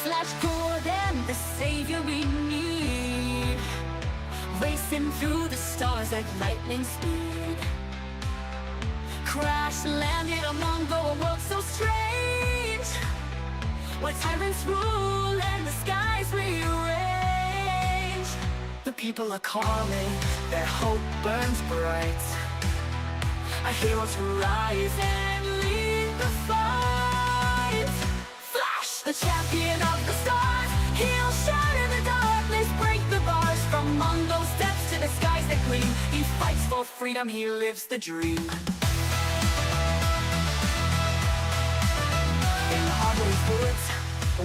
Flash Gordon, the savior we need, racing through the stars at lightning speed. Crash landed on Mongo, a world so strange, where tyrants rule and the skies rearrange. The people are calling, their hope burns bright. Our heroes rise and lead the fight. Flash, the champion of the stars, he'll shatter the darkness, break the bars. From Mongo steps to the skies that gleam, he fights for freedom, he lives the dream. In Arborians woods,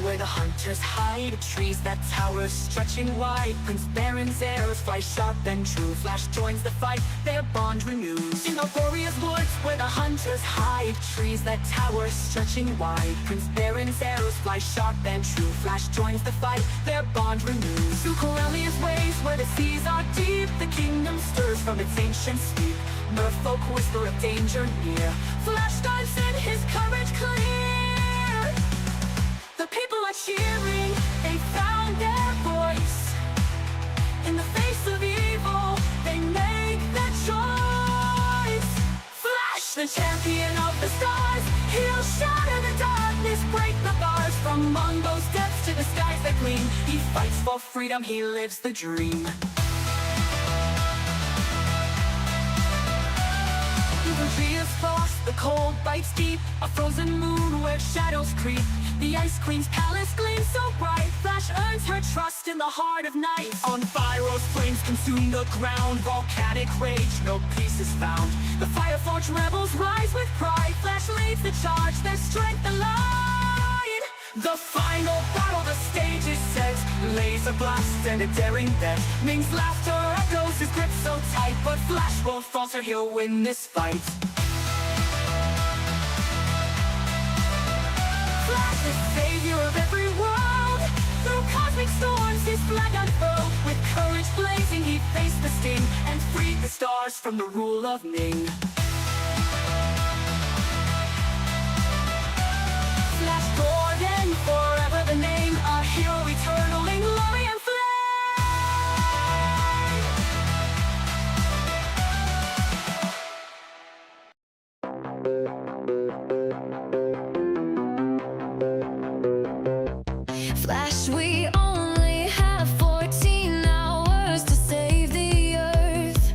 where the hunters hide, trees that tower stretching wide, Prince Baron's arrows fly sharp and true. Flash joins the fight, their bond renews. In Arborians woods, where the hunters hide, trees that tower stretching wide, Prince Baron's arrows fly sharp and true. Flash joins the fight, their bond renews. Through Coralians ways, where the seas are deep, the kingdom stirs from its ancient sleep. Merfolk whisper of danger near, Flash dives in, his courage clear. The people are cheering, they found their voice. In the face of evil, they make their choice. Flash, the champion of the stars, he'll shatter the darkness, break the bars. From Mongo steps to the skies that gleam, he fights for freedom, he lives the dream. The tree is frost, the cold bites deep, a frozen moon where shadows creep. The Ice Queen's palace gleams so bright, Flash earns her trust in the heart of night. On Fyros flames consume the ground, volcanic rage, no peace is found. The Fireforged rebels rise with pride, Flash leads the charge, their strength aligned. The final battle, the stage is set, laser blast and a daring bet. Ming's laughter echoes, his grip so tight, but Flash won't falter, he'll win this fight. Flash, the savior of every world, through cosmic storms his flag unfurled. With courage blazing he faced the sting, and freed the stars from the rule of Ming. Flash Gordon, forever the name, a hero eternal in glory and flame. Flash, we only have 14 hours to save the earth.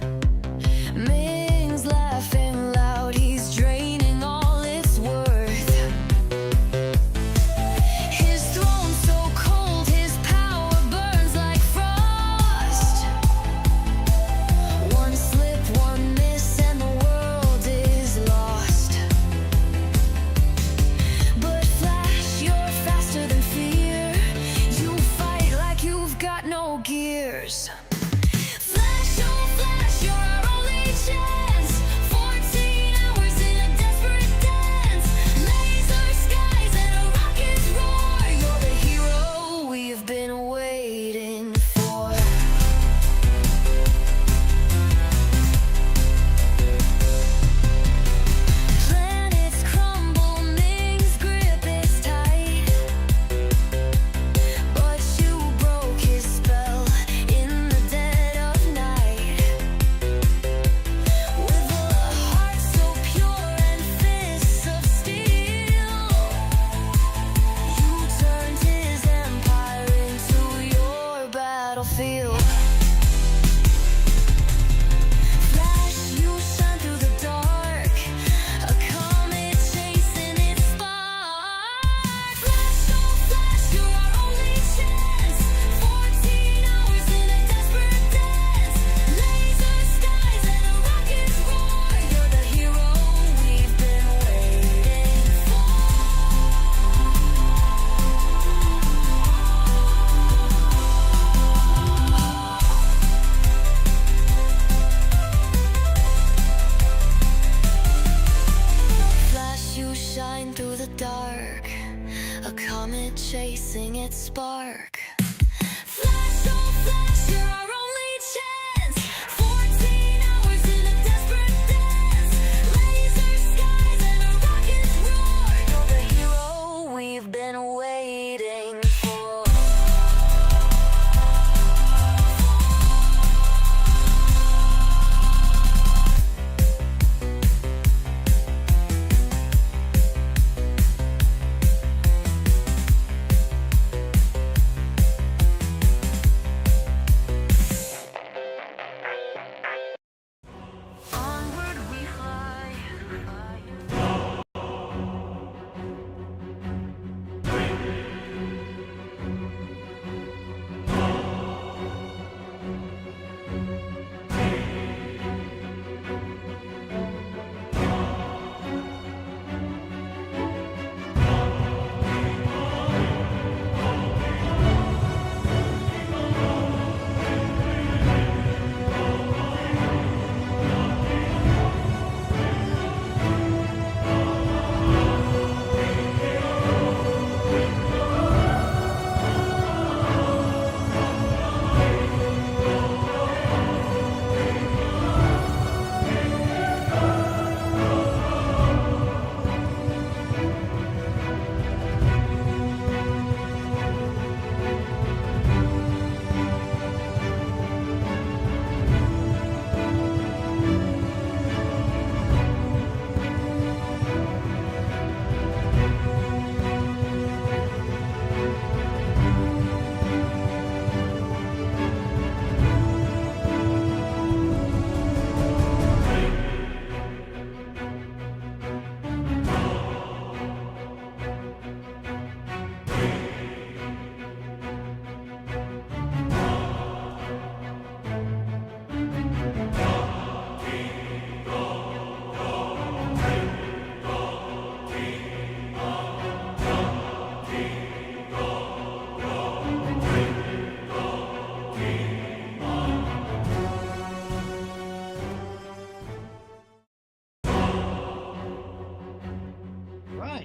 Ming's laughing loud, he's draining all its worth. His throne so cold, his power burns like frost. One slip, one miss, and the world is lost. But Flash, you're faster than fear. You fight like you've got no gears. Flash, oh Flash, you're our only chance. 14 hours in a desperate dance. Laser skies and a rocket's roar. You're the hero we've been waiting for. Planets crumble, Ming's grip is tight, but you broke his spell in the dead of night. With a heart so pure and fists of steel, you turned his empire into your battlefield. Flash, you shine through the dark, a comet chasing its spark. Flash, oh Flash, you're our only chance. 14 hours in a desperate dance. Laser skies and a rocket's roar. You're the hero we've been waiting for. Flash, you shine through the dark, a comet chasing its spark. Flash, oh Flash, you're our only chance. 14 hours in a desperate dance. Laser skies and a rocket's roar. You're the hero we've been waiting for.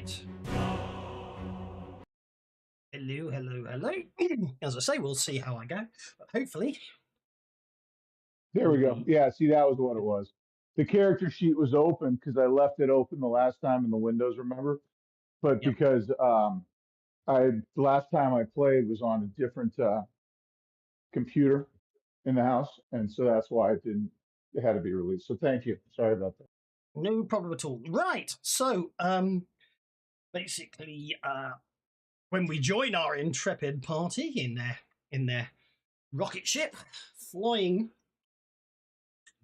Right. Hello, hello, hello. As I say, we'll see how I go. But hopefully. There we go. Yeah, see, that was what it was. The character sheet was open because I left it open the last time in the Windows, remember? But Yep. because the last time I played was on a different computer in the house, and so that's why it had to be released. So thank you. Sorry about that. No problem at all. Right. So, basically, when we join our intrepid party in their rocket ship, flying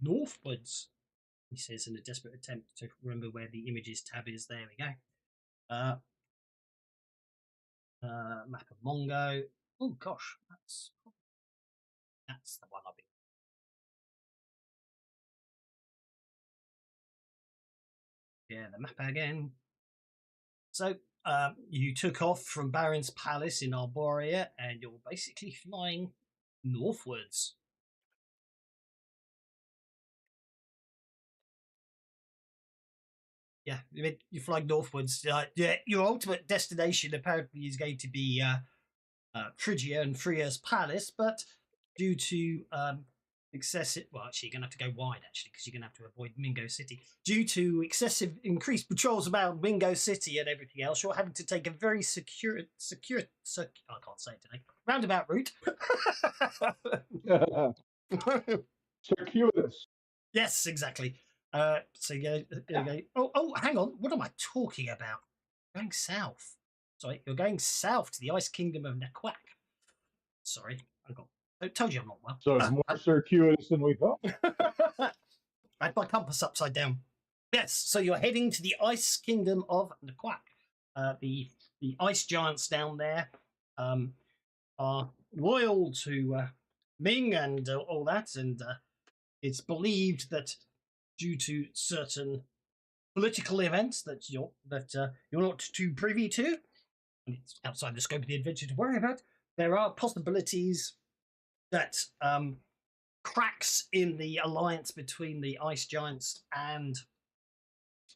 northwards, he says in a desperate attempt to remember where the images tab is. There we go. Map of Mongo. Oh gosh, that's the one I've been. Yeah, the map again. So you took off from Baron's Palace in Arboria, and you're basically flying northwards. Yeah, you fly northwards. Yeah, your ultimate destination apparently is going to be Phrygia and Freya's Palace, but due to excessive, well, actually, you're going to have to go wide, actually, because you're going to have to avoid Mingo City. Due to excessive increased patrols about Mingo City and everything else, you're having to take a very secure I can't say it today, roundabout route. Circuitous. Yes, exactly. So you go. Oh, hang on. What am I talking about? Going south. Sorry, you're going south to the Ice Kingdom of Naquk. Sorry, I told you I'm not well. So it's more circuitous than we thought. I had my compass upside down. Yes, so you're heading to the Ice Kingdom of Naquk. The ice giants down there are loyal to Ming and all that, and it's believed that due to certain political events that you're not too privy to, and it's outside the scope of the adventure to worry about, there are possibilities that cracks in the alliance between the ice giants and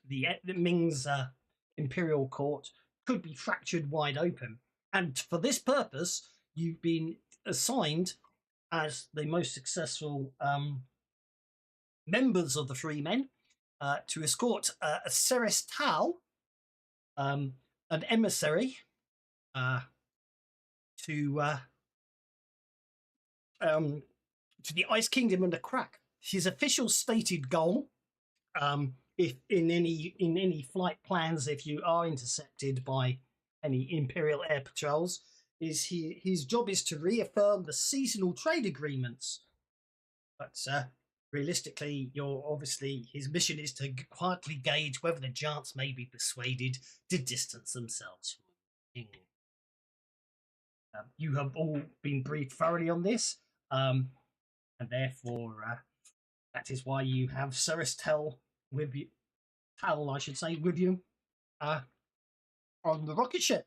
the Ming's imperial court could be fractured wide open. And for this purpose, you've been assigned as the most successful members of the Freemen to escort a Ceres Tal, an emissary, to the Ice Kingdom and the Crack. His official stated goal, if in any flight plans, if you are intercepted by any Imperial air patrols, is his job is to reaffirm the seasonal trade agreements. But realistically, his mission is to quietly gauge whether the giants may be persuaded to distance themselves from the king. You have all been briefed thoroughly on this, and therefore that is why you have Ceres with you, with you on the rocket ship.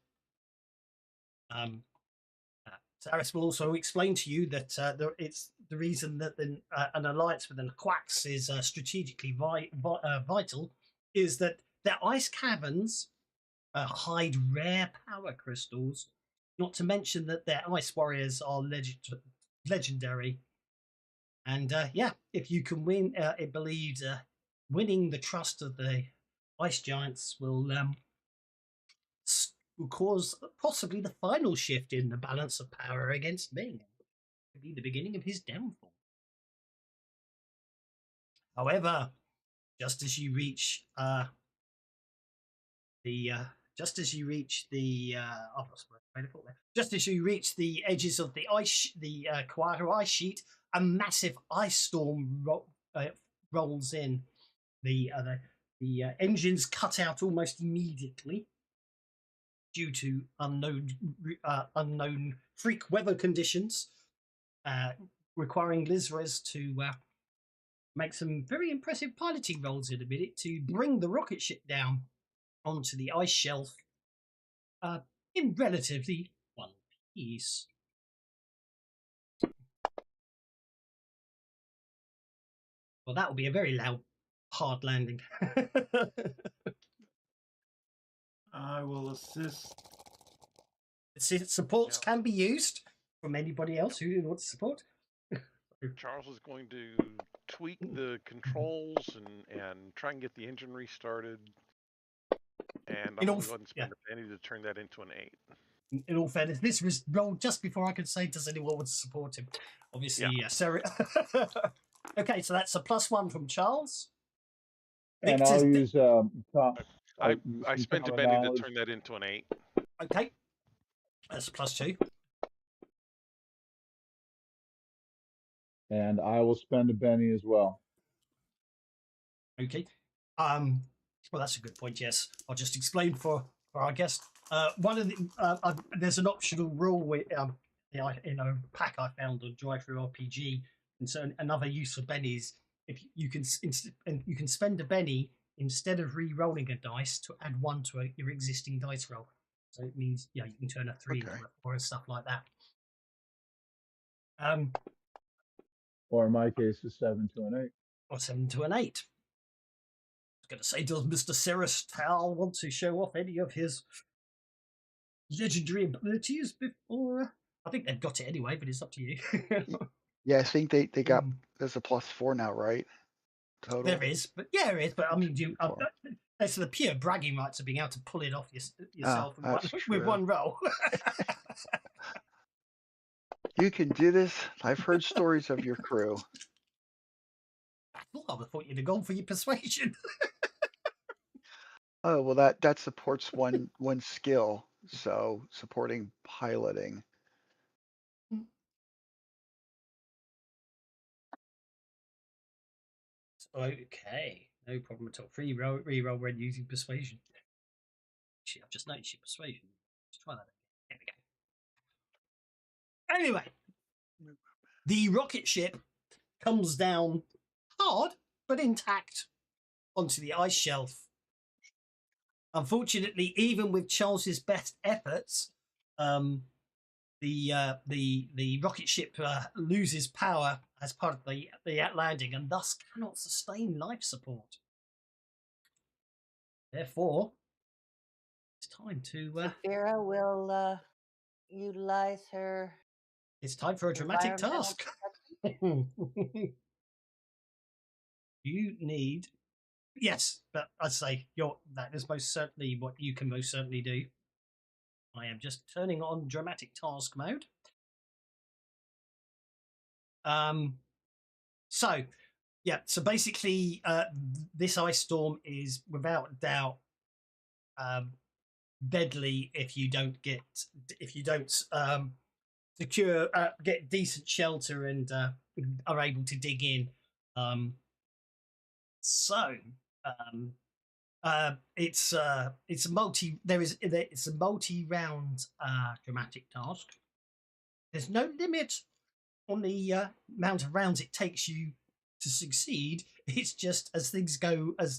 Ceres will also explain to you that it's the reason that an alliance with the Naqux is strategically vital is that their ice caverns hide rare power crystals, not to mention that their ice warriors are legendary. And if you can win, it believes winning the trust of the ice giants will cause possibly the final shift in the balance of power against Ming. It could be the beginning of his downfall. However, just as you reach the edges of the quieter ice sheet, a massive ice storm rolls in. The engines cut out almost immediately due to unknown freak weather conditions, requiring Lizres to make some very impressive piloting rolls in a minute to bring the rocket ship down onto the ice shelf in relatively one piece. Well, that will be a very loud, hard landing. will assist. Supports can be used from anybody else who wants to support. Charles is going to tweak the controls and try and get the engine restarted. And I'm going to go ahead and spend a penny to turn that into an 8. In all fairness, this was rolled just before I could say, does anyone want to support him? Obviously, Sarah. Okay, so that's a +1 from Charles. And I'll use I spent a penny to turn that into an 8. Okay, that's +2. And I will spend a penny as well. Okay. Well, that's a good point. Yes, I'll just explain for our guest. One of the there's an optional rule with in a pack I found on Drive-Thru RPG. And so another use for bennies, if you can spend a benny instead of re-rolling a dice to add 1 to your existing dice roll. So it means you can turn a 3 into a 4 and stuff like that. Or in my case, a 7 to an 8. Or 7 to an 8. I was going to say, does Mr. Cirrus Tal want to show off any of his legendary abilities before? I think they've got it anyway, but it's up to you. Yeah, I think they got there's a +4 now, right? Total. There is, but there is. But I mean, that's the pure bragging rights of being able to pull it off yourself with one roll. You can do this. I've heard stories of your crew. I thought you'd have gone for your persuasion. Oh well, that supports one skill. So supporting piloting. Okay, no problem at all. Reroll when using persuasion. Actually, I've just noticed your persuasion. Let's try that again. There we go. Anyway, the rocket ship comes down hard but intact onto the ice shelf. Unfortunately, even with Charles's best efforts, the rocket ship loses power as part of the landing and thus cannot sustain life support. Therefore, it's time to. Vera will utilize her. It's time for a dramatic task. You need. Yes, but I'd say that is most certainly what you can most certainly do. I am just turning on dramatic task mode. So basically this ice storm is without doubt deadly if you don't secure get decent shelter and are able to dig in. It's a multi-round dramatic task. There's no limit on the amount of rounds it takes you to succeed. It's just as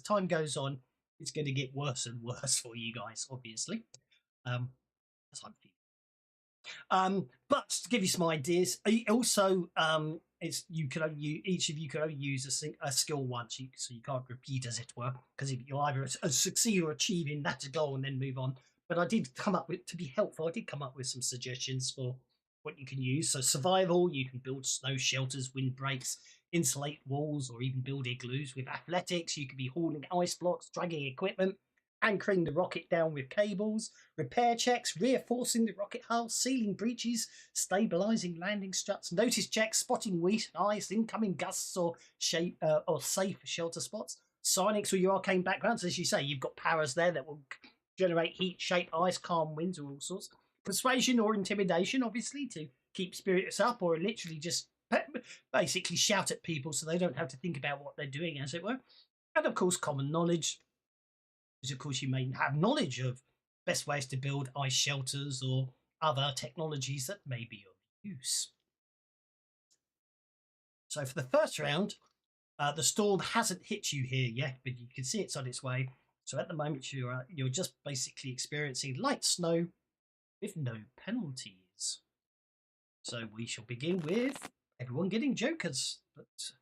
time goes on, it's going to get worse and worse for you guys, obviously. As I'm feeling. But to give you some ideas, also each of you can only use a skill once, so you can't repeat, as it were, because you'll either succeed or achieve in that goal and then move on. But I did come up with, to be helpful, I did come up with some suggestions for what you can use. So survival, you can build snow shelters, windbreaks, insulate walls, or even build igloos. With athletics, you could be hauling ice blocks, dragging equipment, anchoring the rocket down with cables, repair checks, reinforcing the rocket hull, sealing breaches, stabilizing landing struts, notice checks, spotting wheat, ice, incoming gusts, or safe shelter spots. Psionics with your arcane backgrounds, as you say, you've got powers there that will generate heat, shape, ice, calm winds, or all sorts. Persuasion or intimidation, obviously, to keep spirits up, or literally just basically shout at people so they don't have to think about what they're doing, as it were. And of course, common knowledge, because of course you may have knowledge of best ways to build ice shelters or other technologies that may be of use. So for the first round, the storm hasn't hit you here yet, but you can see it's on its way. So at the moment, you're just basically experiencing light snow with no penalties. So we shall begin with everyone getting jokers, but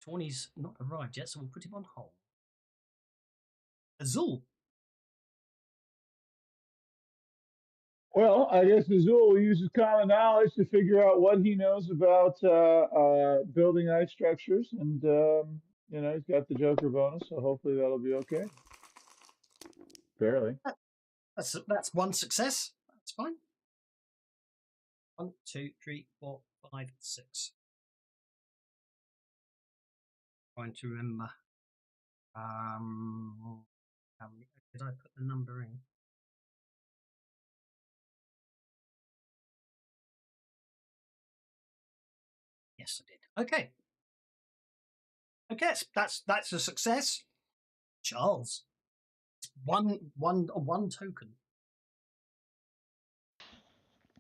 Tawny's not arrived yet, so we'll put him on hold. Azul. Well, I guess Azul will use his common knowledge to figure out what he knows about building ice structures, and he's got the Joker bonus, so hopefully that'll be okay. Barely. That's one success. That's fine. 1, 2, 3, 4, 5, 6. Trying to remember. How many did I put the number in? Yes, I did. Okay. Okay, that's a success. Charles. One token.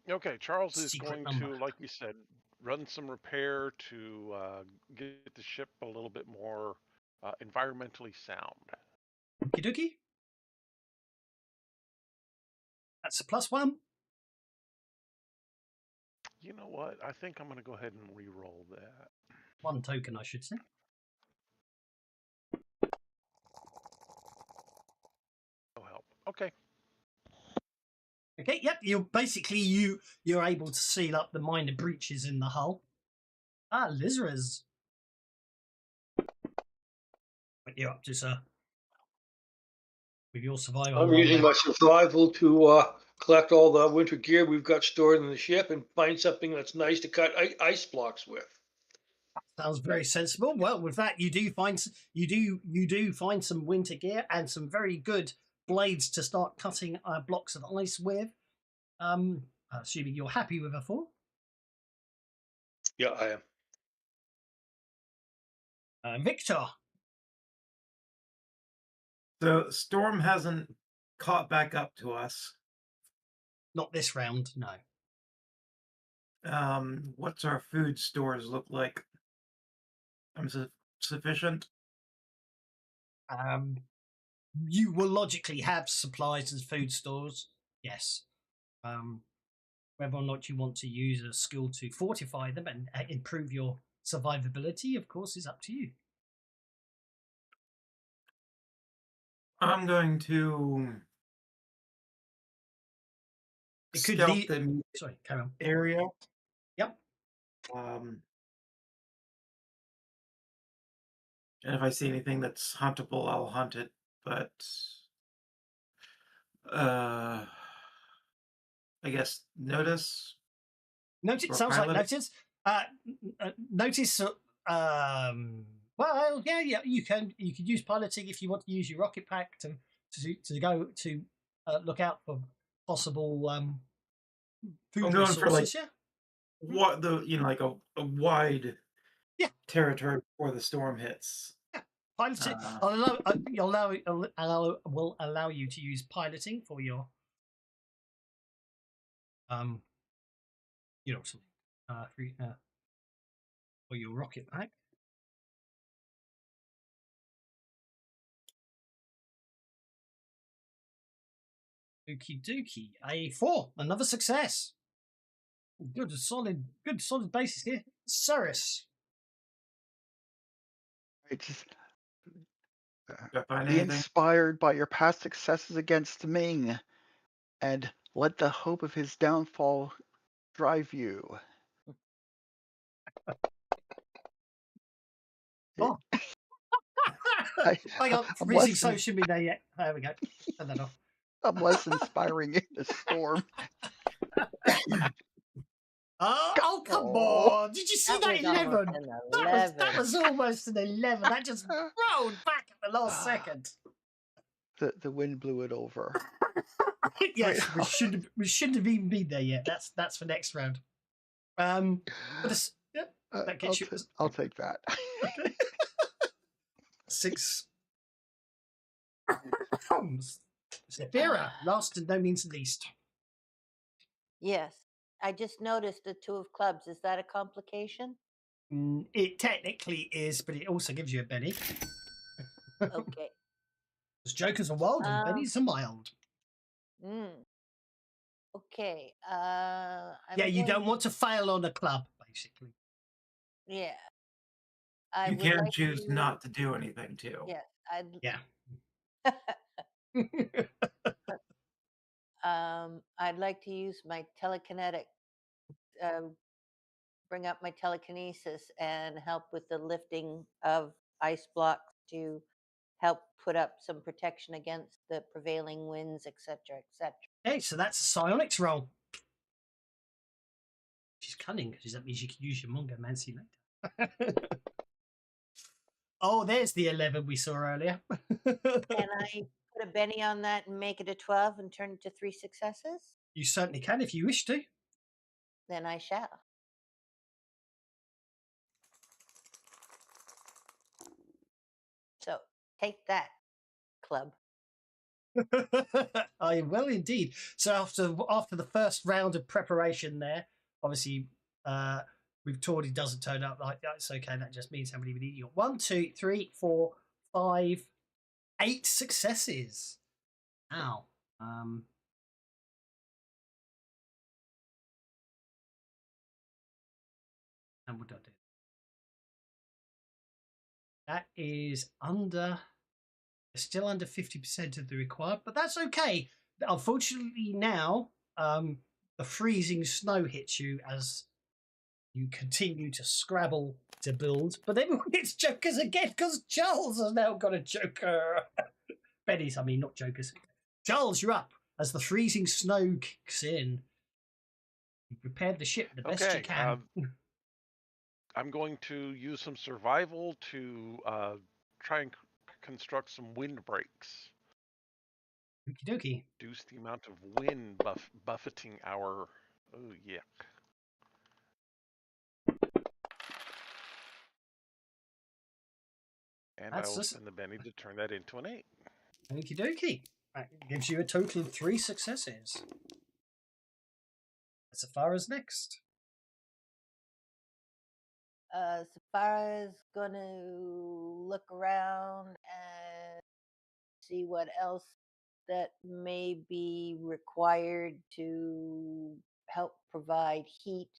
Okay, Charles is Secret going to, number. like you said, run some repair to get the ship a little bit more environmentally sound. Okie dokie. That's a +1. You know what? I think I'm going to go ahead and re-roll that. 1 token, I should say. No help. Okay. Okay, yep. You're able to seal up the minor breaches in the hull. Lizares. What you're up to, sir? With your survival. I'm using my survival to collect all the winter gear we've got stored in the ship and find something that's nice to cut ice blocks with. Sounds very sensible. Well, with that, you do find some winter gear and some very good blades to start cutting blocks of ice with. Assuming you're happy with a 4. Yeah, I am. Victor. The storm hasn't caught back up to us. Not this round, no. What's our food stores look like? Sufficient? You will logically have supplies and food stores, yes. Whether or not you want to use a skill to fortify them and improve your survivability, of course, is up to you. I'm going to stealth the sorry, carry on. area. Yep. And if I see anything that's huntable, I'll hunt it. But I guess notice. Sounds like notice. Notice. Well, yeah. You can use piloting if you want to use your rocket pack to go to look out for possible food resources. For like, yeah. What like a wide territory before the storm hits. Yeah, piloting. Will allow you to use piloting for your for your rocket pack. Okie dokie. A 4. Another success. Good solid basis here. Cyrus. Be inspired by your past successes against Ming, and let the hope of his downfall drive you. Oh. Hang on, freezing social media yet. There we go. Turn that off. I'm less inspiring in the storm. Oh, come on. Did you see that 11? That was almost an 11. That just rolled back at the last second. The wind blew it over. Yes, we shouldn't have even been there yet. That's for next round. That gets you. I'll take that. Okay. 6. Zephyra, last and no means least. Yes. I just noticed the 2 of clubs. Is that a complication? It technically is, but it also gives you a Benny. Okay. Because Jokers are wild and Bennies are mild. Okay. You don't want to fail on a club, basically. Yeah. You can choose not to do anything too. Yes. Yeah. I'd like to use my telekinetic, bring up my telekinesis and help with the lifting of ice blocks to help put up some protection against the prevailing winds, etc., etc. Okay, so that's a psionics roll. She's cunning because that means you can use your Mongo Mancy later. Oh, there's the 11 we saw earlier. Can I put a Benny on that and make it a 12 and turn it to 3 successes? You certainly can if you wish to. Then I shall. So take that, club. I will indeed. So after the first round of preparation there, obviously we've Tordy doesn't turn up. Like that's okay. That just means how many we need. You got 1, 2, 3, 4, 5, 8 successes. Ow. And what do I do? That is still under 50% of the required, but that's okay. Unfortunately, now the freezing snow hits you as you continue to scrabble to build, but then it's jokers again because Charles has now got a joker. Benny's, I mean, not jokers. Charles, you're up as the freezing snow kicks in. You prepared the ship the best you can. I'm going to use some survival to try and construct some windbreaks. Okie dokie. Reduce the amount of wind buffeting our... Oh, yuck. And I'll spend the Benny to turn that into an 8. Okie dokie. That gives you a total of 3 successes. Safara's next. Safara's gonna look around and see what else that may be required to help provide heat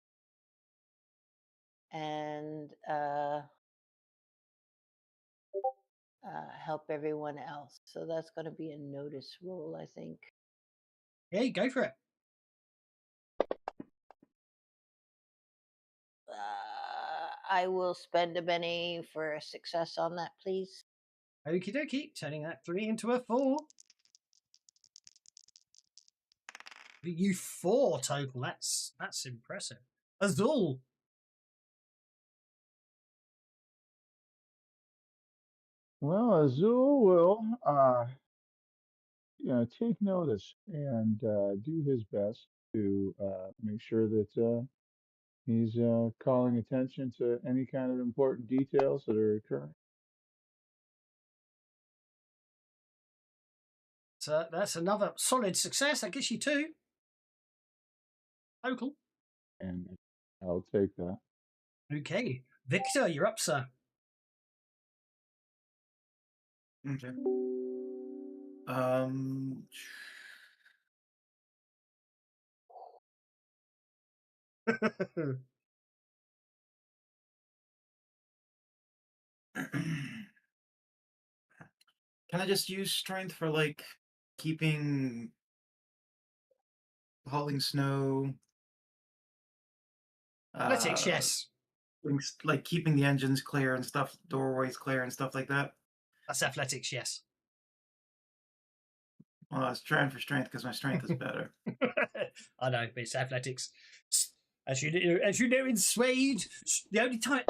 and help everyone else. So that's going to be a notice roll, I think. Yeah, go for it. I will spend a Benny for a success on that, please. Okie dokie, turning that 3 into a 4. You 4 total. That's impressive. Azul. Well, Azul will, take notice and do his best to make sure that he's calling attention to any kind of important details that are occurring. So that's another solid success. That gives you 2 total. And I'll take that. Okay. Victor, you're up, sir. Okay. Can I just use strength for like keeping hauling snow? Athletics, yes. Like keeping the engines clear and stuff, doorways clear and stuff like that. That's athletics, yes. Well, I was trying for strength because my strength is better. I know, but it's athletics. As you know, in Swade, the only time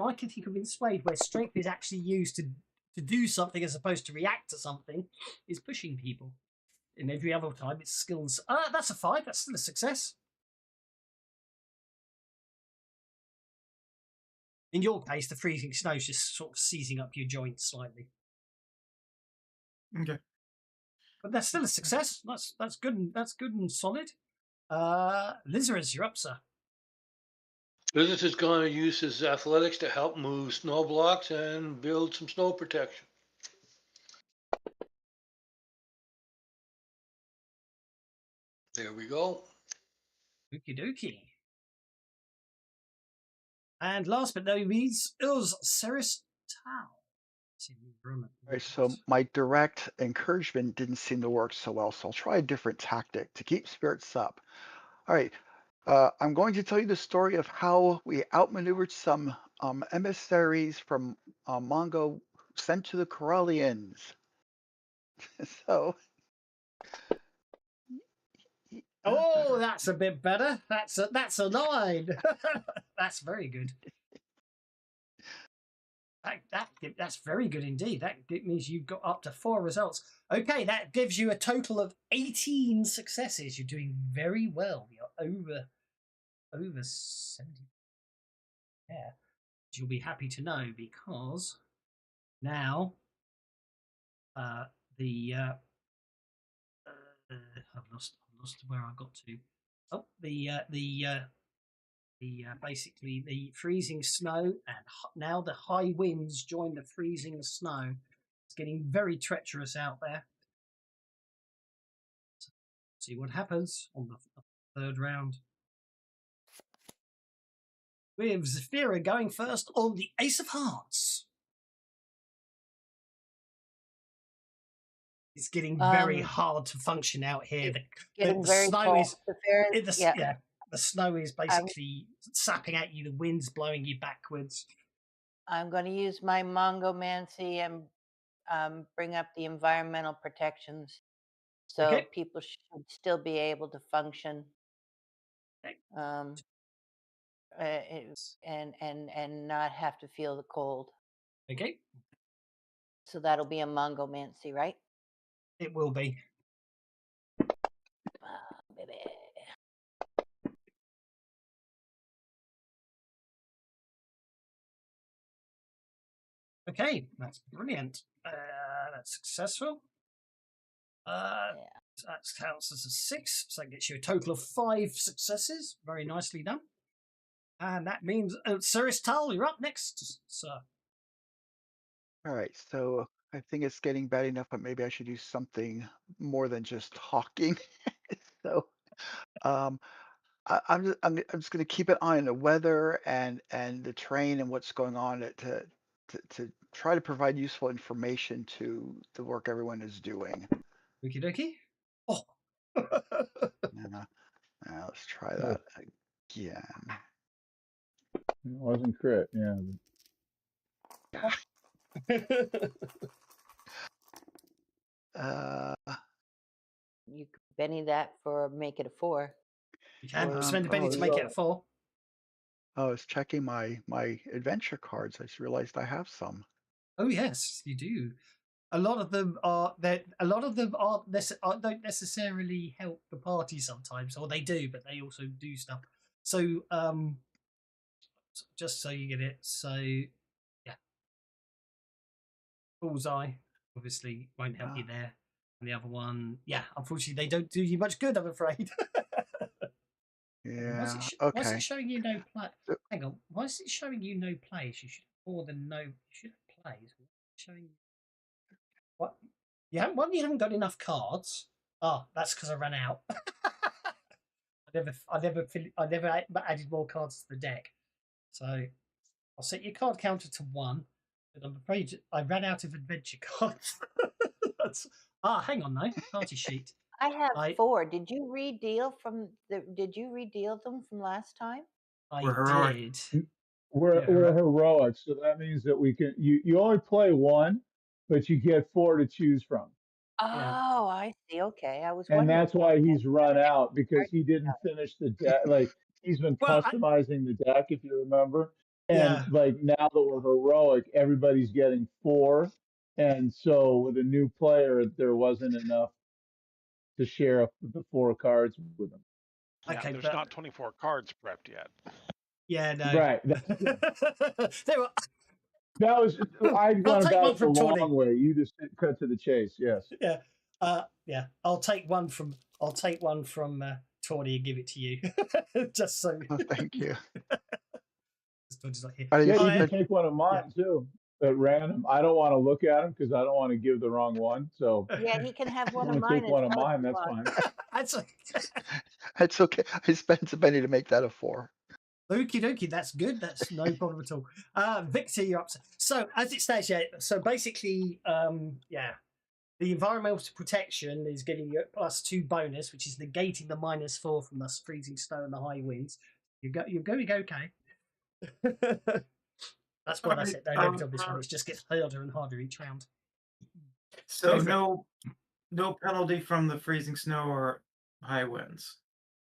I can think of in Swade where strength is actually used to do something as opposed to react to something is pushing people. In every other time, it's skills. That's a 5. That's still a success. In your case, the freezing snow is just sort of seizing up your joints slightly. Okay. But that's still a success. That's good. That's good and solid. Lizards, you're up, sir. Lizards is going to use his athletics to help move snow blocks and build some snow protection. There we go. Okie dokie. And last but no means, Ceres Tau. See, room. All right, so my direct encouragement didn't seem to work so well, so I'll try a different tactic to keep spirits up. All right, I'm going to tell you the story of how we outmaneuvered some emissaries from Mongo sent to the Coralians. So, Oh, that's a bit better. That's a 9. That's very good. That's very good indeed. That means you've got up to 4 results. Okay, that gives you a total of 18 successes. You're doing very well. You're over 70. Yeah, you'll be happy to know because now I've lost where I got to. Oh, basically the freezing snow, and now the high winds join the freezing snow. It's getting very treacherous out there. So, see what happens on the 3rd round. With Zafira going first on the Ace of Hearts. It's getting very hard to function out here. The snow is the snow is basically sapping at you. The wind's blowing you backwards. I'm going to use my Mongomancy and bring up the environmental protections, so people should still be able to function. And not have to feel the cold. Okay. So that'll be a Mongomancy, right? It will be. Baby. Okay, that's brilliant. That's successful. That counts as a 6, so that gets you a total of 5 successes. Very nicely done. And that means, Sir Istal, you're up next, sir. all right, so I think it's getting bad enough, but maybe I should do something more than just talking. So, I'm just going to keep an eye on the weather and the terrain and what's going on to try to provide useful information to the work everyone is doing. Okie dokie. Oh. Let's try that again. It wasn't crit, yeah. You could Benny that for make it a 4. You can spend a penny to make it a 4. I was checking my adventure cards. I just realized I have some. Oh yes, you do. A lot of them don't necessarily help the party sometimes, or they do, but they also do stuff. So just so you get it, so yeah, bullseye obviously won't help you there, and the other one, yeah, unfortunately they don't do you much good, I'm afraid. Yeah. Why is it showing you no play? Hang on, why is it showing you no plays? You should have more than no. You should have plays. Showing you. What? You haven't got enough cards. Oh, that's because I ran out. I never added more cards to the deck. So I'll set your card counter to 1, but I'm afraid I ran out of adventure cards. Hang on though, party sheet. I have 4. Did you redeal them from last time? I did. We're heroic, so that means that we can. You only play 1, but you get 4 to choose from. Oh, I see. Okay, I was. And that's why he's run out, because he didn't finish the deck. Like, he's been customizing the deck, if you remember. And like, now that we're heroic, everybody's getting 4, and so with a new player, there wasn't enough to share the 4 cards with them. Yeah, okay, there's not 24 cards prepped yet. Yeah, no. Right. I've gone about the long way. You just cut to the chase. Yes. Yeah. Yeah. I'll take one from Tawny and give it to you, just so. Oh, thank you. You can take one of mine too, at random. I don't want to look at them because I don't want to give the wrong one. So yeah, he can have one of mine. Take one of mine. That's fine. That's okay. That's okay. I spent a penny to make that a 4. Okie dokie, that's good. That's no problem at all. Victor, you're up. So as it stands, so basically, the environmental protection is giving you a +2 bonus, which is negating the -4 from the freezing snow and the high winds. You're going okay. That's why I said no limit on this one. It just gets harder and harder each round. So no penalty from the freezing snow or high winds.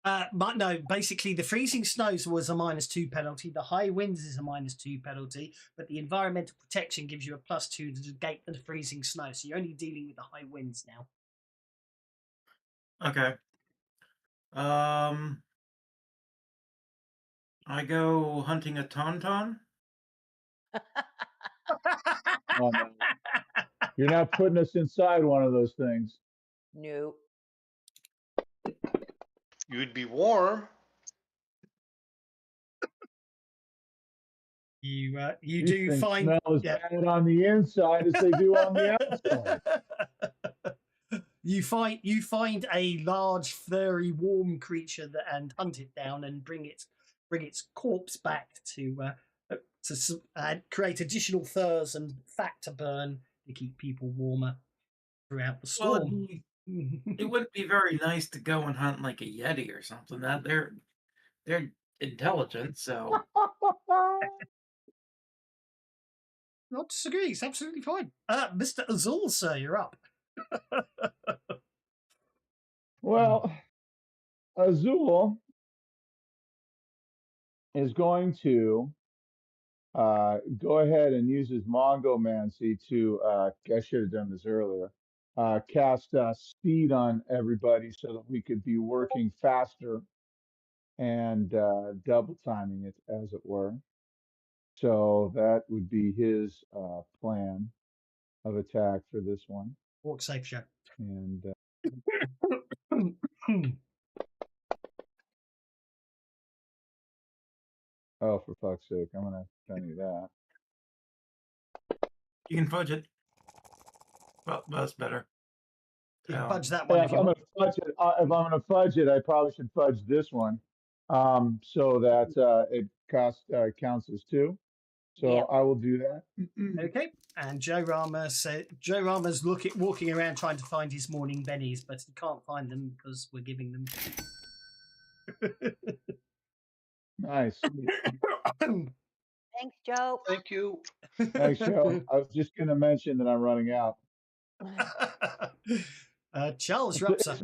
But no, basically the freezing snows was a -2 penalty. The high winds is a -2 penalty, but the environmental protection gives you a +2 to negate the freezing snow. So you're only dealing with the high winds now. Okay. I go hunting a tauntaun. Oh, no. You're not putting us inside one of those things. No. You'd be warm. You These do things find smell as bad on the inside as they do on the outside. You find a large, furry, warm creature and hunt it down and bring its corpse back to create additional furs and fat to burn to keep people warmer throughout the storm. It wouldn't be very nice to go and hunt like a yeti or something. That they're intelligent, so. Not disagree. It's absolutely fine. Mr. Azul, sir, you're up. Well, Azul is going to go ahead and use his Mongomancy to, I should have done this earlier, cast speed on everybody so that we could be working faster and double timing it, as it were. So that would be his plan of attack for this one. Walk safe, Joe. And oh, for fuck's sake, I'm gonna tell you that. You can fudge it. Well, that's better. You can fudge that one. If I'm gonna fudge it, I probably should fudge this one, so that it counts as 2. So Yep. I will do that. Okay. And Joe Rama's walking around trying to find his morning bennies, but he can't find them because we're giving them. Nice. Thanks, Joe. Thank you. Thanks, Joe. I was just gonna mention that I'm running out. Charles, you're up, sir.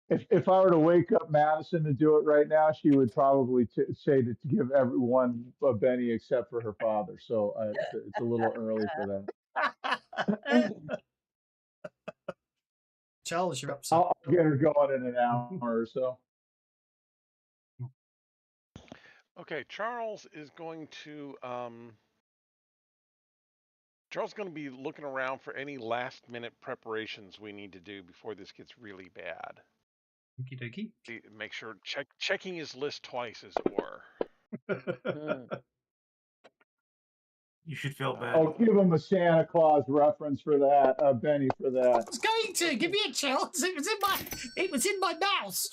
If I were to wake up Madison to do it right now, she would probably say to give everyone a Benny except for her father. So it's a little early for that. Charles, you're up, sir. I'll get her going in an hour or so. Okay, Charles is going to be looking around for any last-minute preparations we need to do before this gets really bad. Okie dokie. Make sure checking his list twice, as it were. You should feel bad. I'll give him a Santa Claus reference for that, Benny, for that. I was going to give me a chance. It was in my mouse.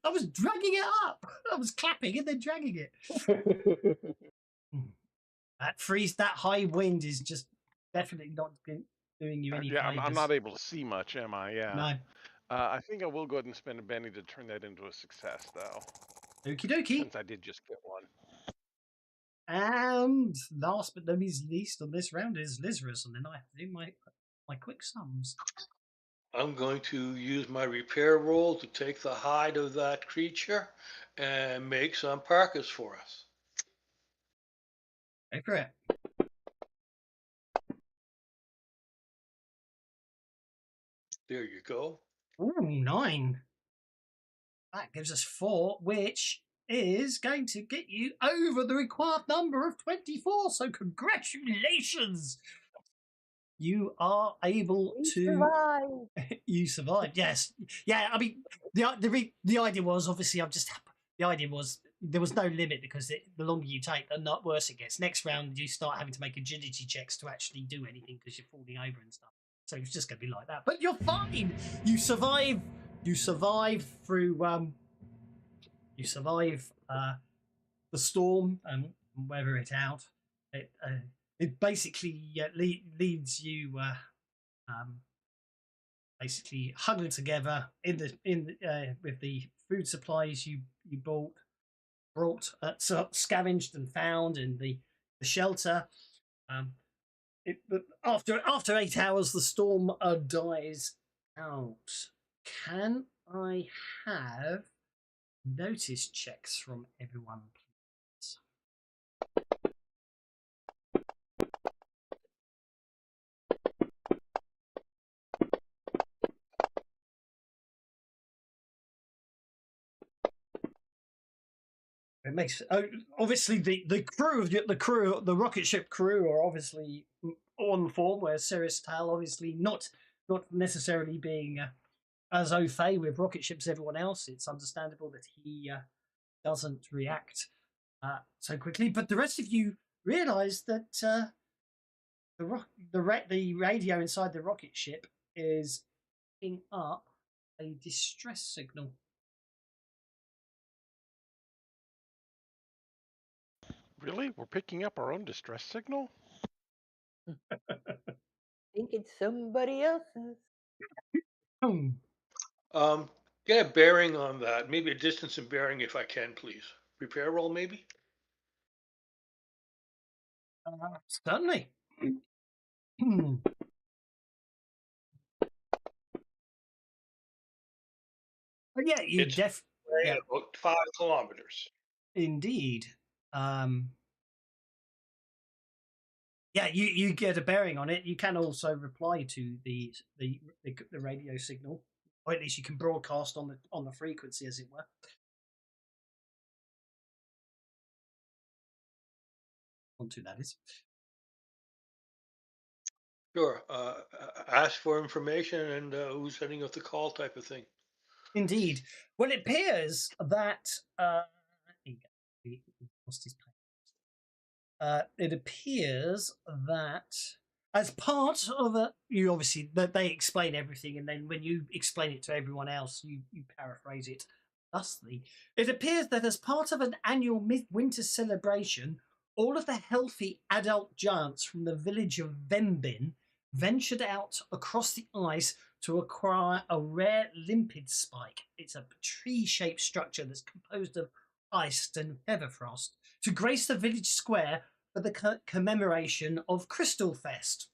I was dragging it up. I was clapping and then dragging it. That high wind is just definitely not doing you any favors. I'm not able to see much, am I? Yeah. No. I think I will go ahead and spend a Benny to turn that into a success, though. Okie dokie. Since I did just get one. And last but not least on this round is Lizarus, and then I have to do my quick sums. I'm going to use my repair roll to take the hide of that creature and make some parkas for us. Go for it. There you go. Ooh, 9. That gives us 4, which is going to get you over the required number of 24. So congratulations. You are able to survive. You survived, yes. Yeah, I mean, the idea was obviously there was no limit because the longer you take, the worse it gets. Next round, you start having to make agility checks to actually do anything because you're falling over and stuff. So it's just going to be like that. But you're fine. You survive through you survive the storm and weather it out. It basically leads you basically huddled together with the food supplies you brought, scavenged and found in the shelter. But after 8 hours, the storm dies out. Can I have notice checks from everyone, please? It makes obviously the rocket ship crew are obviously on form, where Cirrus Tal obviously not necessarily being as au fait with rocket ships as everyone else. It's understandable that he doesn't react so quickly. But the rest of you realise that the radio inside the rocket ship is picking up a distress signal. Really? We're picking up our own distress signal? I think it's somebody else's. Get a bearing on that. Maybe a distance and bearing if I can, please. Repair roll, maybe? Certainly. But yeah, you It's about 5 kilometers. Indeed. Yeah, you get a bearing on it. You can also reply to the radio signal, or at least you can broadcast on the frequency, as it were. Onto that is. Sure. Ask for information and who's setting up the call type of thing. Indeed. Well, it appears that it appears that as part of you obviously that they explain everything, and then when you explain it to everyone else, you paraphrase it thusly. It appears that as part of an annual midwinter celebration, all of the healthy adult giants from the village of Vembin ventured out across the ice to acquire a rare limpid spike. It's a tree-shaped structure that's composed of ice and featherfrost to grace the village square for the commemoration of Crystal Fest.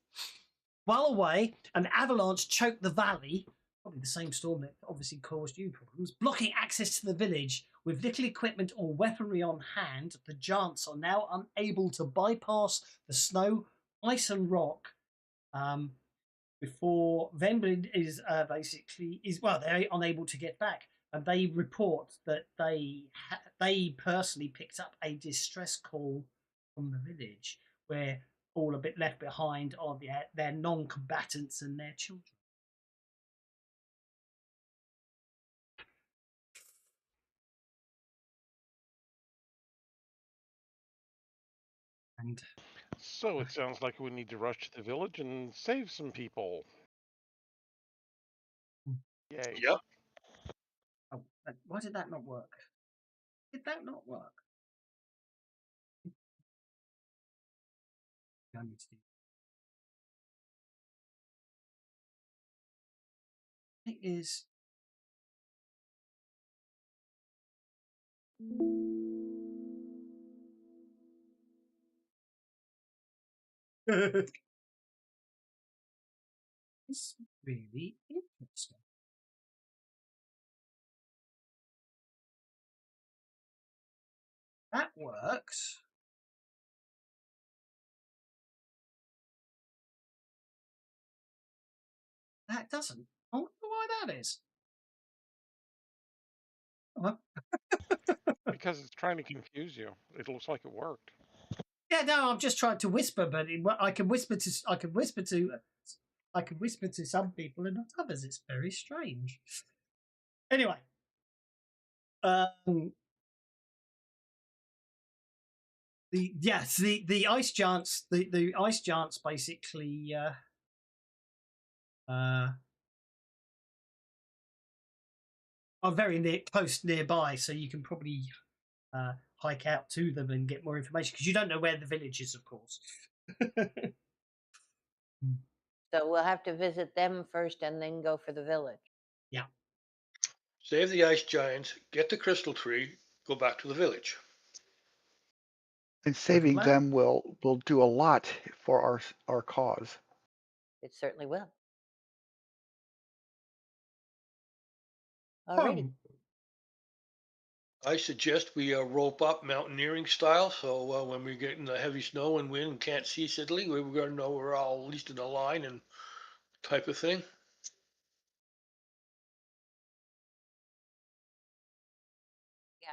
While away, an avalanche choked the valley, probably the same storm that obviously caused you problems, blocking access to the village. With little equipment or weaponry on hand, the giants are now unable to bypass the snow, ice and rock before Venblin is they're unable to get back, and they report that they personally picked up a distress call from the village, where all a bit left behind are their non-combatants and their children. And so it sounds like we need to rush to the village and save some people. Yay. Yep. Oh, why did that not work? Did that not work? I need to do. It is. It's really interesting. That works. That doesn't. I wonder why that is. Because it's trying to confuse you. It looks like it worked. Yeah, no, I'm just trying to whisper, but I can whisper to some people and not others. It's very strange. Anyway, the ice giants, the ice giants basically are very close nearby, so you can probably hike out to them and get more information because you don't know where the village is, of course. So we'll have to visit them first and then go for the village. Yeah. Save the ice giants, get the crystal tree, go back to the village. And saving plan. them will do a lot for our cause. It certainly will. Alrighty. I suggest we rope up mountaineering style, so when we get in the heavy snow and wind and can't see Sidley, we're going to know we're all at least in a line and type of thing.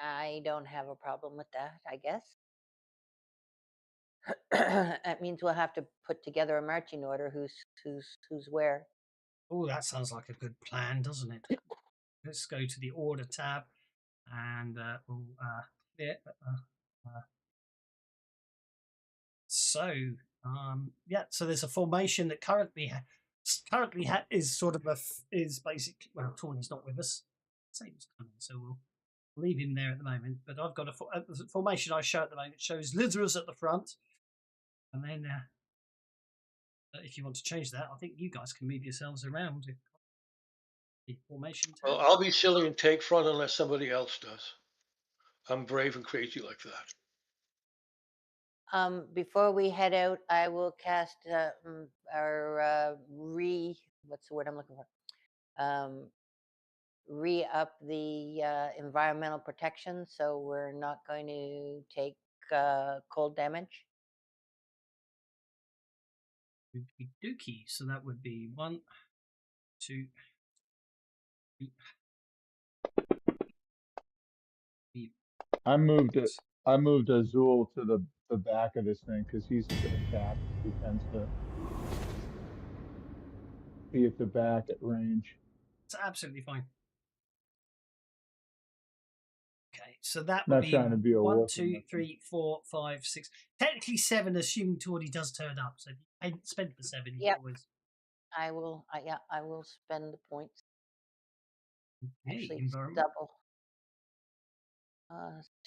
I don't have a problem with that, I guess. That means we'll have to put together a marching order who's where. Oh, that sounds like a good plan, doesn't it? Let's go to the order tab and we'll clear. So so there's a formation that currently is sort of is basically, well, Tawny's not with us, same as Cunning, so we'll leave him there at the moment. But I've got a formation I show at the moment. It shows lizards at the front, and then if you want to change that, I think you guys can move yourselves around the formation tab. Well, I'll be silly and take front unless somebody else does. I'm brave and crazy like that. Before we head out, I will cast our what's the word I'm looking for? Re-up the environmental protection, so we're not going to take cold damage. Okie dokie. So that would be 1, 2, 3. I moved Azul to the back of this thing because he's attacked. He tends to be at the back at range. It's absolutely fine. Okay, so that Not would trying to be a 1, wolf 2, 3, 4, 5, 6. Technically 7, assuming Tawny does turn up. So if you spend the 7, you Yep. always. I will spend the points. Hey, Actually, it's environment. double.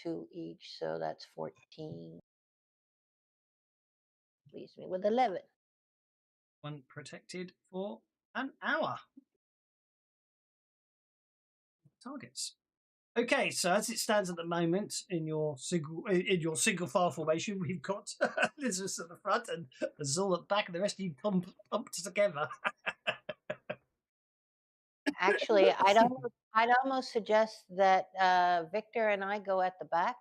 2 each, so that's 14. Leaves me with 11. 1 protected for an hour. Targets. Okay, so as it stands at the moment in your single file formation, we've got lizards at the front and Azul at the back, and the rest of you pumped together. Actually, I'd almost suggest that Victor and I go at the back.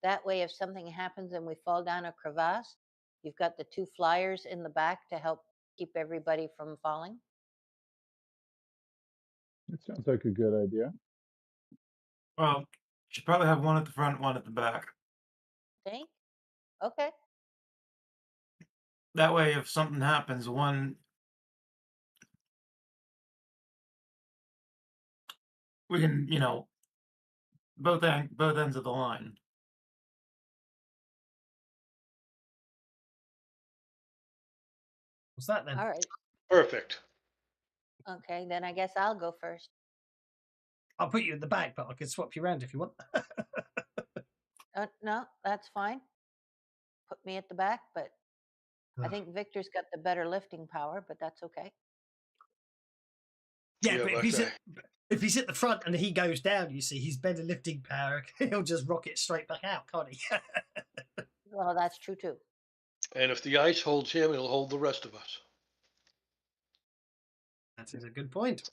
That way, if something happens and we fall down a crevasse, you've got the 2 flyers in the back to help keep everybody from falling. That sounds like a good idea. Well, should probably have one at the front, one at the back. Think? Okay. That way, if something happens, one we can, both ends of the line. What's that then? All right. Perfect. Okay, then I guess I'll go first. I'll put you in the back, but I can swap you around if you want. No, that's fine. Put me at the back, but I think Victor's got the better lifting power, but that's okay. Yeah, but if he's at the front and he goes down, you see, he's better lifting power. He'll just rocket straight back out, can't he? Well, that's true too. And if the ice holds him, it'll hold the rest of us. That is a good point.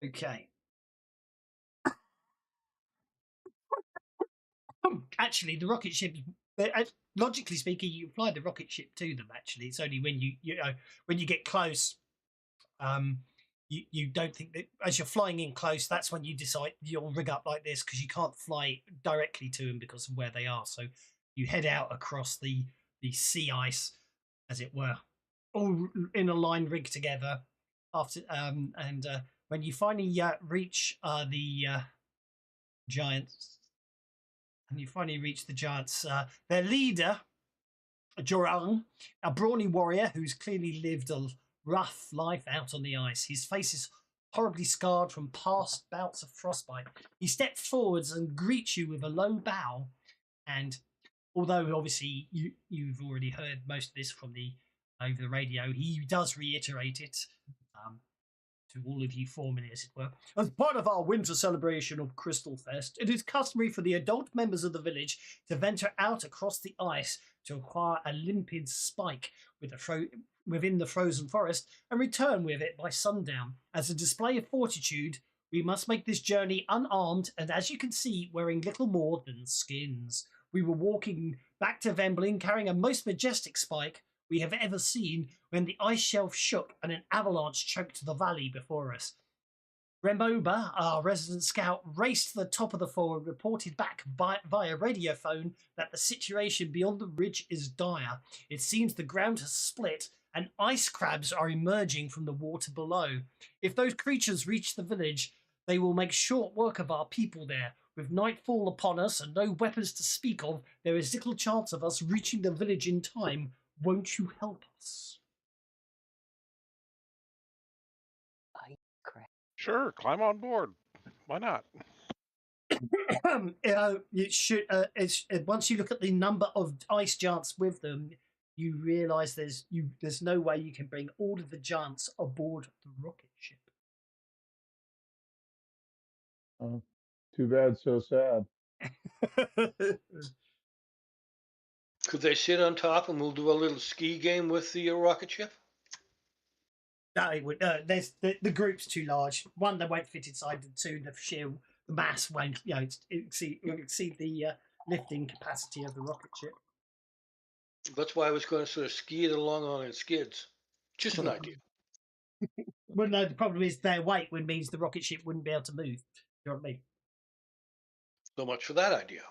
Okay. Actually, the rocket ship, logically speaking, you fly the rocket ship to them. Actually, it's only when when you get close, you don't think that as you're flying in close, that's when you decide you'll rig up like this because you can't fly directly to them because of where they are. So you head out across the sea ice, as it were, all in a line rigged together. After and when you finally reach the giants. And you finally reach the giants. Their leader, Jorang, a brawny warrior who's clearly lived a rough life out on the ice. His face is horribly scarred from past bouts of frostbite. He steps forwards and greets you with a low bow, and although obviously you've already heard most of this from the over the radio, he does reiterate it to all of you foremen, as it were. As part of our winter celebration of Crystal Fest, it is customary for the adult members of the village to venture out across the ice to acquire a limpid spike within the frozen forest and return with it by sundown. As a display of fortitude, we must make this journey unarmed and, as you can see, wearing little more than skins. We were walking back to Vemblin carrying a most majestic spike we have ever seen when the ice shelf shook and an avalanche choked the valley before us. Remoba, our resident scout, raced to the top of the fall and reported back via radiophone that the situation beyond the ridge is dire. It seems the ground has split and ice crabs are emerging from the water below. If those creatures reach the village, they will make short work of our people there. With nightfall upon us and no weapons to speak of, there is little chance of us reaching the village in time. Won't you help us? Sure, climb on board. Why not? It should. Once you look at the number of ice giants with them, you realise there's no way you can bring all of the giants aboard the rocket ship. Oh, too bad, so sad. Could they sit on top and we'll do a little ski game with the rocket ship? No, it would. There's the group's too large. One, they won't fit inside. And two, the mass won't. It exceed the lifting capacity of the rocket ship. That's why I was going to sort of ski it along on its skids. Just an idea. Well, no, the problem is their weight would means the rocket ship wouldn't be able to move. You know what I mean? So much for that idea.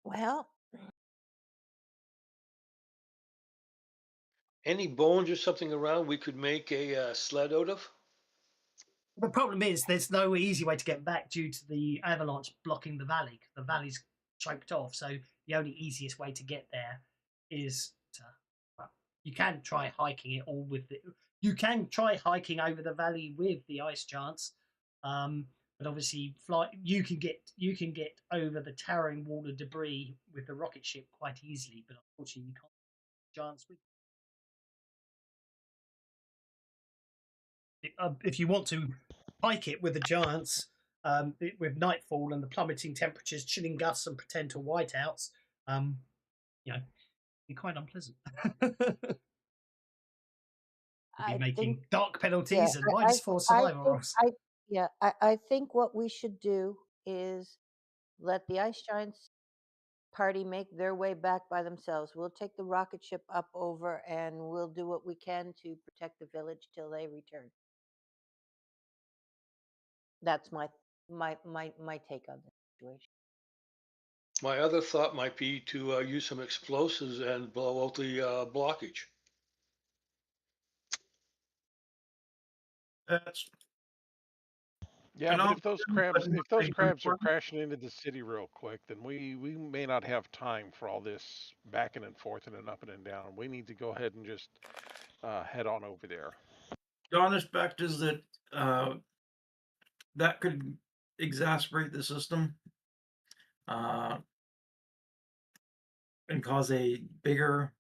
Well, any bones or something around we could make a sled out of? The problem is there's no easy way to get back due to the avalanche blocking the valley. The valley's choked off, so the only easiest way to get there is to. Well, you can try hiking it all with the. You can try hiking over the valley with the ice giants, but obviously you can get over the towering wall of debris with the rocket ship quite easily, but unfortunately you can't giants with. If you want to hike it with the giants, with nightfall and the plummeting temperatures, chilling gusts, and potential whiteouts, be quite unpleasant. Be making dark penalties and -4 survival rolls. I think what we should do is let the ice giants party make their way back by themselves. We'll take the rocket ship up over and we'll do what we can to protect the village till they return. That's my take on the situation. My other thought might be to use some explosives and blow out the blockage. Yeah, but if those crabs are crashing into the city real quick, then we may not have time for all this backing and forth and up and down. We need to go ahead and just head on over there. The honest fact is that that could exacerbate the system and cause a bigger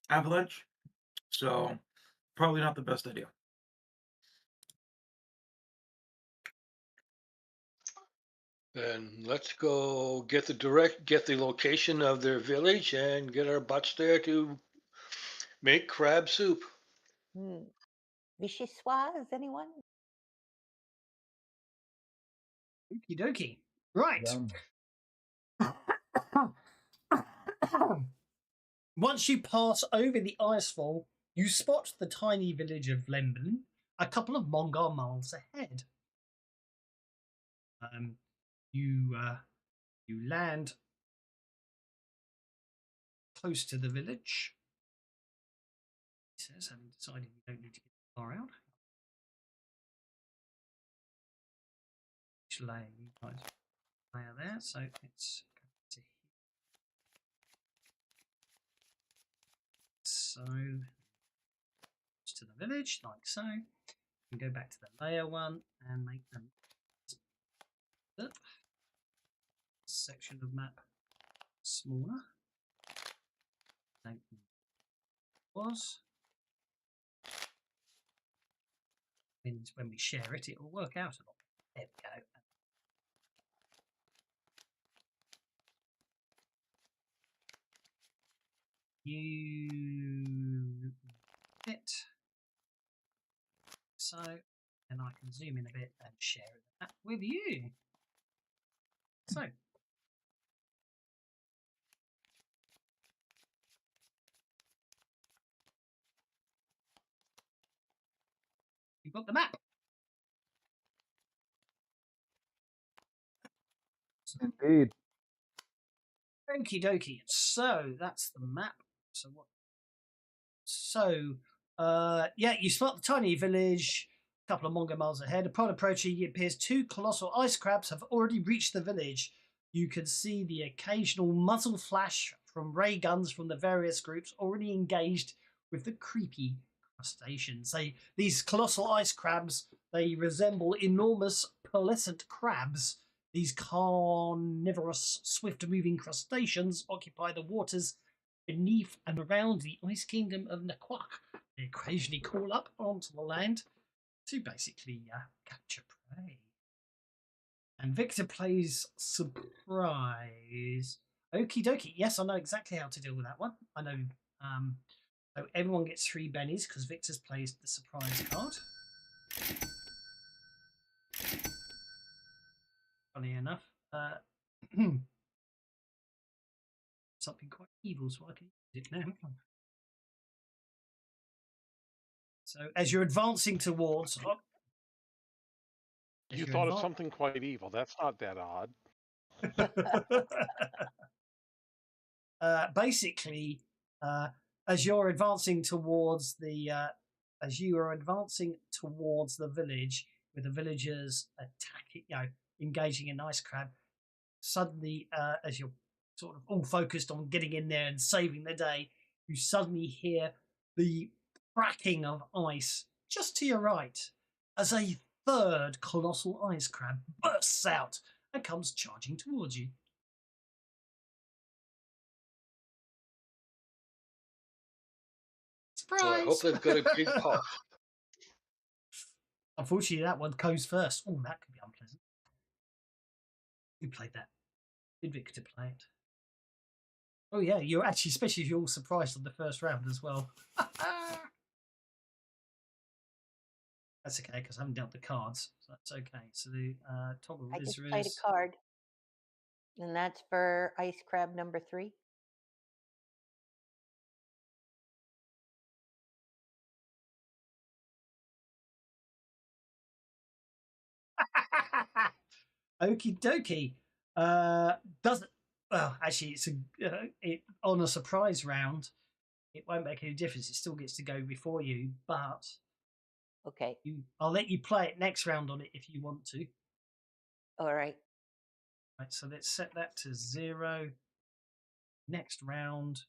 avalanche. So probably not the best idea. Then let's go get the location of their village and get our butts there to make crab soup. Vichyssoise, anyone? Okie dokie. Right. Once you pass over the icefall, you spot the tiny village of Lemblin a couple of Mongo miles ahead. You land close to the village. He says, having decided you don't need to get far out. Which layer you guys layer there? So it's going to village, like so. And go back to the layer one and make them section of map smaller. Like it was. Means when we share it, it will work out a lot. There we go. You it so, and I can zoom in a bit and share that with you. So, you've got the map. Indeed. Okie dokie. So that's the map. So what? So, yeah, you spot the tiny village. A couple of Mongo miles ahead. Upon approaching, it appears two colossal ice crabs have already reached the village. You can see the occasional muzzle flash from ray guns from the various groups already engaged with the creepy crustaceans. These colossal ice crabs, they resemble enormous pearlescent crabs. These carnivorous, swift-moving crustaceans occupy the waters beneath and around the ice kingdom of Naquk. They occasionally crawl up onto the land to basically capture prey. And Victor plays surprise. Okie dokie. Yes, I know exactly how to deal with that one. I know. So everyone gets 3 bennies because Victor's plays the surprise card. Funny enough, something quite evil, so I can use it now. So as you're advancing towards, you thought of something quite evil. That's not that odd. Basically, as you're advancing towards the village with the villagers attacking, engaging an ice crab, suddenly, as you're sort of all focused on getting in there and saving the day, you suddenly hear the cracking of ice just to your right as a third colossal ice crab bursts out and comes charging towards you. Surprise! Well, I hope they've got a big puff. Unfortunately, that one goes first. Oh, that could be unpleasant. You played that. Did Victor play it? Oh yeah, you're actually, especially if you're all surprised on the first round as well. That's okay because I haven't dealt the cards, so that's okay. So the toggle I just visor played is a card, and that's for ice crab number 3. Okie dokie. Doesn't well actually it's on a surprise round. It won't make any difference. It still gets to go before you, but Okay. I'll let you play it next round on it if you want to. All right. Right, so let's set that to 0. Next round.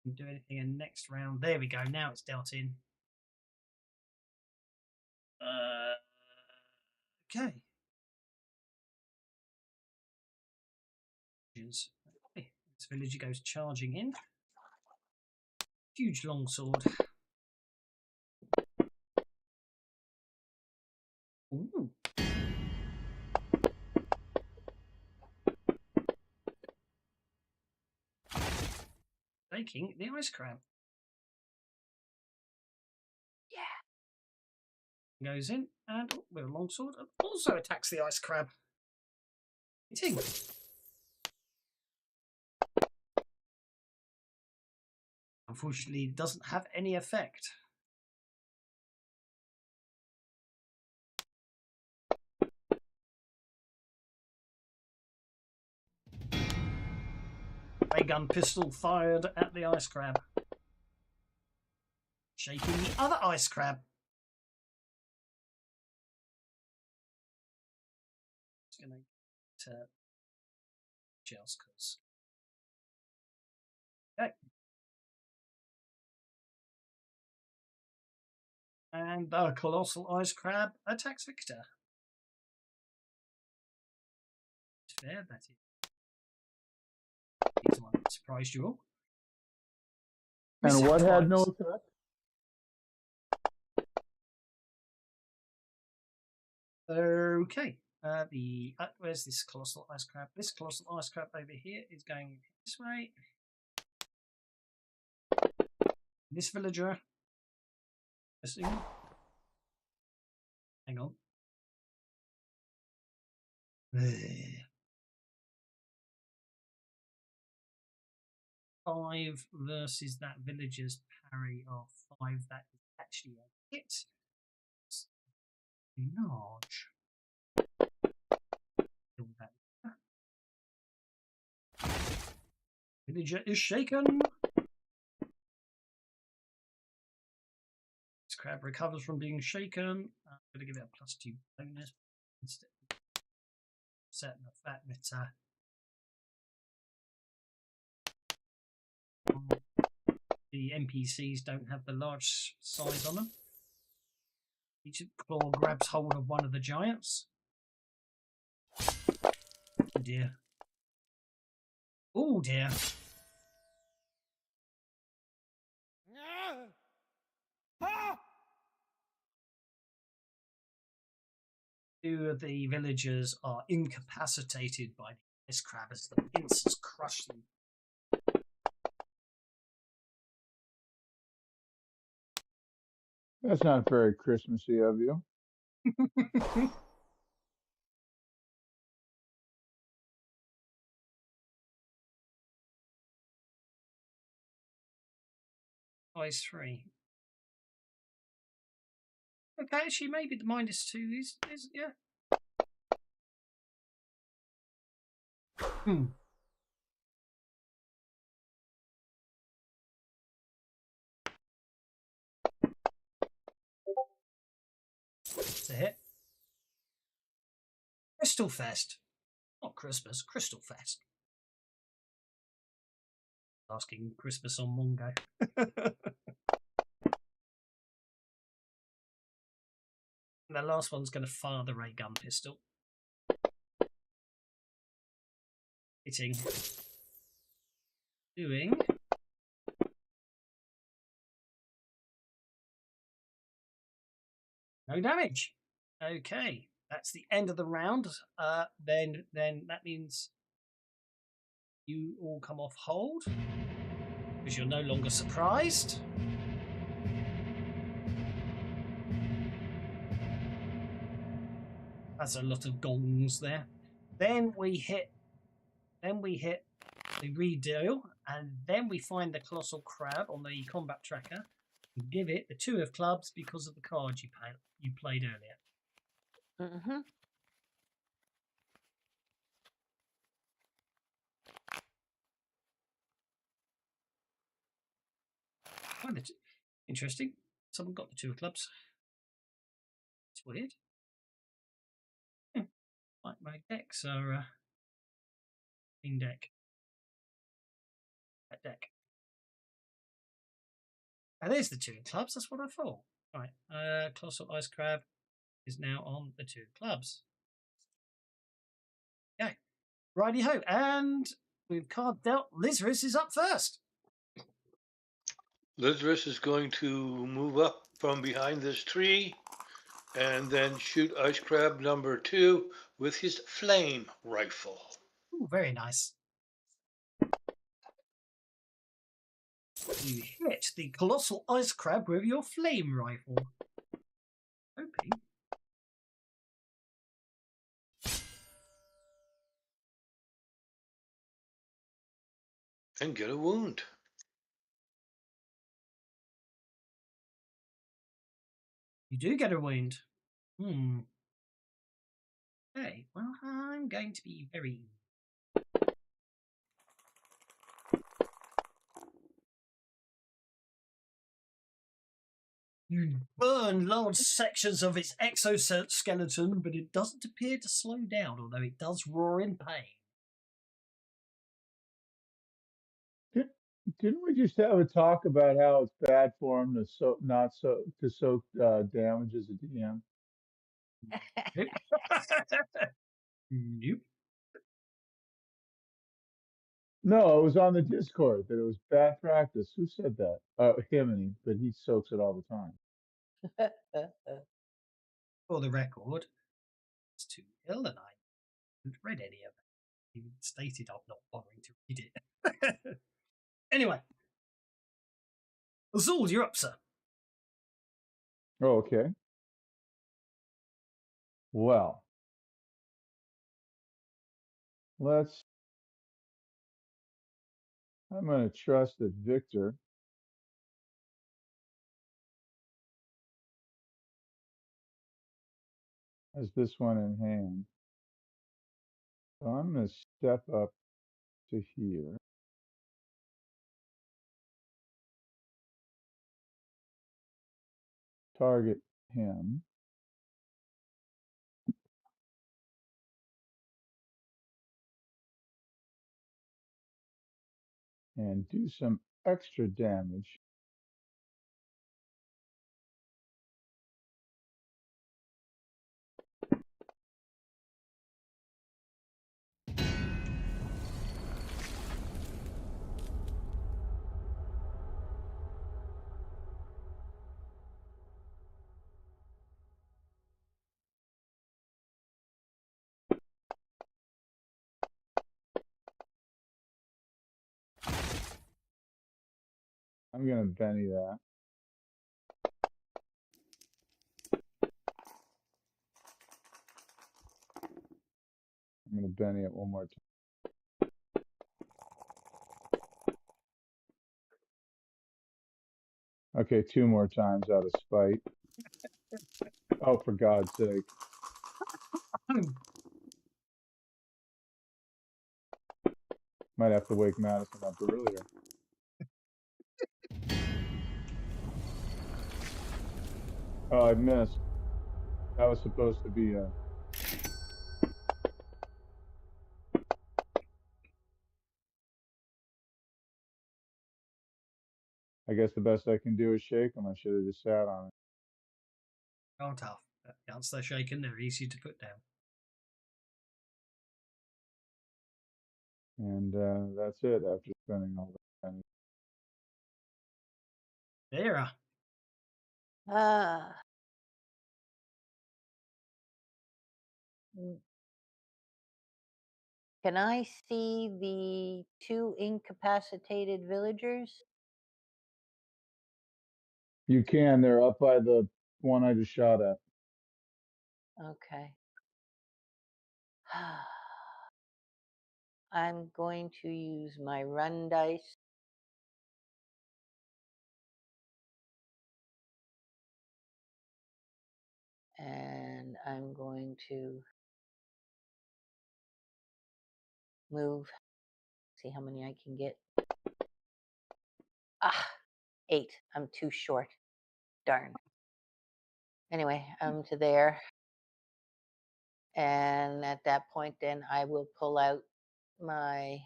Can do anything in next round. There we go. Now it's dealt in. Okay. This villager goes charging in. Huge longsword. Ooh. Taking the ice crab. Yeah. Goes in and with a longsword and also attacks the ice crab. Hitting. Unfortunately, it doesn't have any effect. Ray gun pistol fired at the ice crab. Shaking the other ice crab. Just going to just because. Okay. And the colossal ice crab attacks Victor. It's fair, that is. He's the one that surprised you all. And Mishap what had no times. effect? Okay. Where's this colossal ice crab? This colossal ice crab over here is going this way. This villager. Hang on. 5 versus that villager's parry of 5. That is actually a hit. It's large. Villager is shaken. This crab recovers from being shaken. I'm going to give it a +2 bonus instead of certain the fact that the NPCs don't have the large size on them. Each claw grabs hold of one of the giants. Oh dear. Oh dear. 2 of the villagers are incapacitated by this crab as the pincers crush them. That's not very Christmassy of you. Size 3. Okay, actually, maybe the -2 is yeah. It's a hit. Crystal Fest. Not Christmas, Crystal Fest. Asking Christmas on Mongo. And the last one's going to fire the ray gun pistol. Hitting. Doing. No damage. Okay, that's the end of the round. Then that means you all come off hold because you're no longer surprised. That's a lot of gongs there. Then we hit the redeal, and then we find the colossal crab on the combat tracker and give it the 2 of clubs because of the card you played earlier. Mm-hmm. Oh, interesting. Someone got the 2 of clubs. It's weird. Like my decks are in deck. That deck. And there's the 2 of clubs. That's what I thought. Right. Colossal ice crab is now on the 2 of clubs. Okay. Righty ho. And with card dealt, Lizris is up first. Lizris is going to move up from behind this tree and then shoot ice crab number 2 with his flame rifle. Ooh, very nice. You hit the colossal ice crab with your flame rifle. Hoping. And get a wound. You do get a wound. Okay, well, I'm going to be very... You burn large sections of its exoskeleton, but it doesn't appear to slow down, although it does roar in pain. Didn't we just have a talk about how it's bad for him to soak damage as a DM? Nope. No, it was on the Discord that it was bad practice. Who said that? Him, but he soaks it all the time. For the record, it's too ill and I haven't read any of it. Even stated I'm not bothering to read it. Anyway. Azul, you're up, sir. Oh, okay. Well, I'm going to trust that Victor has this one in hand. So I'm going to step up to here. Target him. And do some extra damage. I'm going to Benny that. I'm going to Benny it one more time. Okay, 2 more times out of spite. Oh, for God's sake. Might have to wake Madison up earlier. Oh, I missed. That was supposed to be a... I guess the best I can do is shake them. I should have just sat on it. Oh, tough. Once they're shaken, they're easy to put down. And that's it after spending all that time. Vera. Can I see the 2 incapacitated villagers? You can. They're up by the one I just shot at. Okay. I'm going to use my run dice. And I'm going to move, see how many I can get. 8. I'm too short. Darn. Anyway, I'm to there. And at that point, then I will pull out my.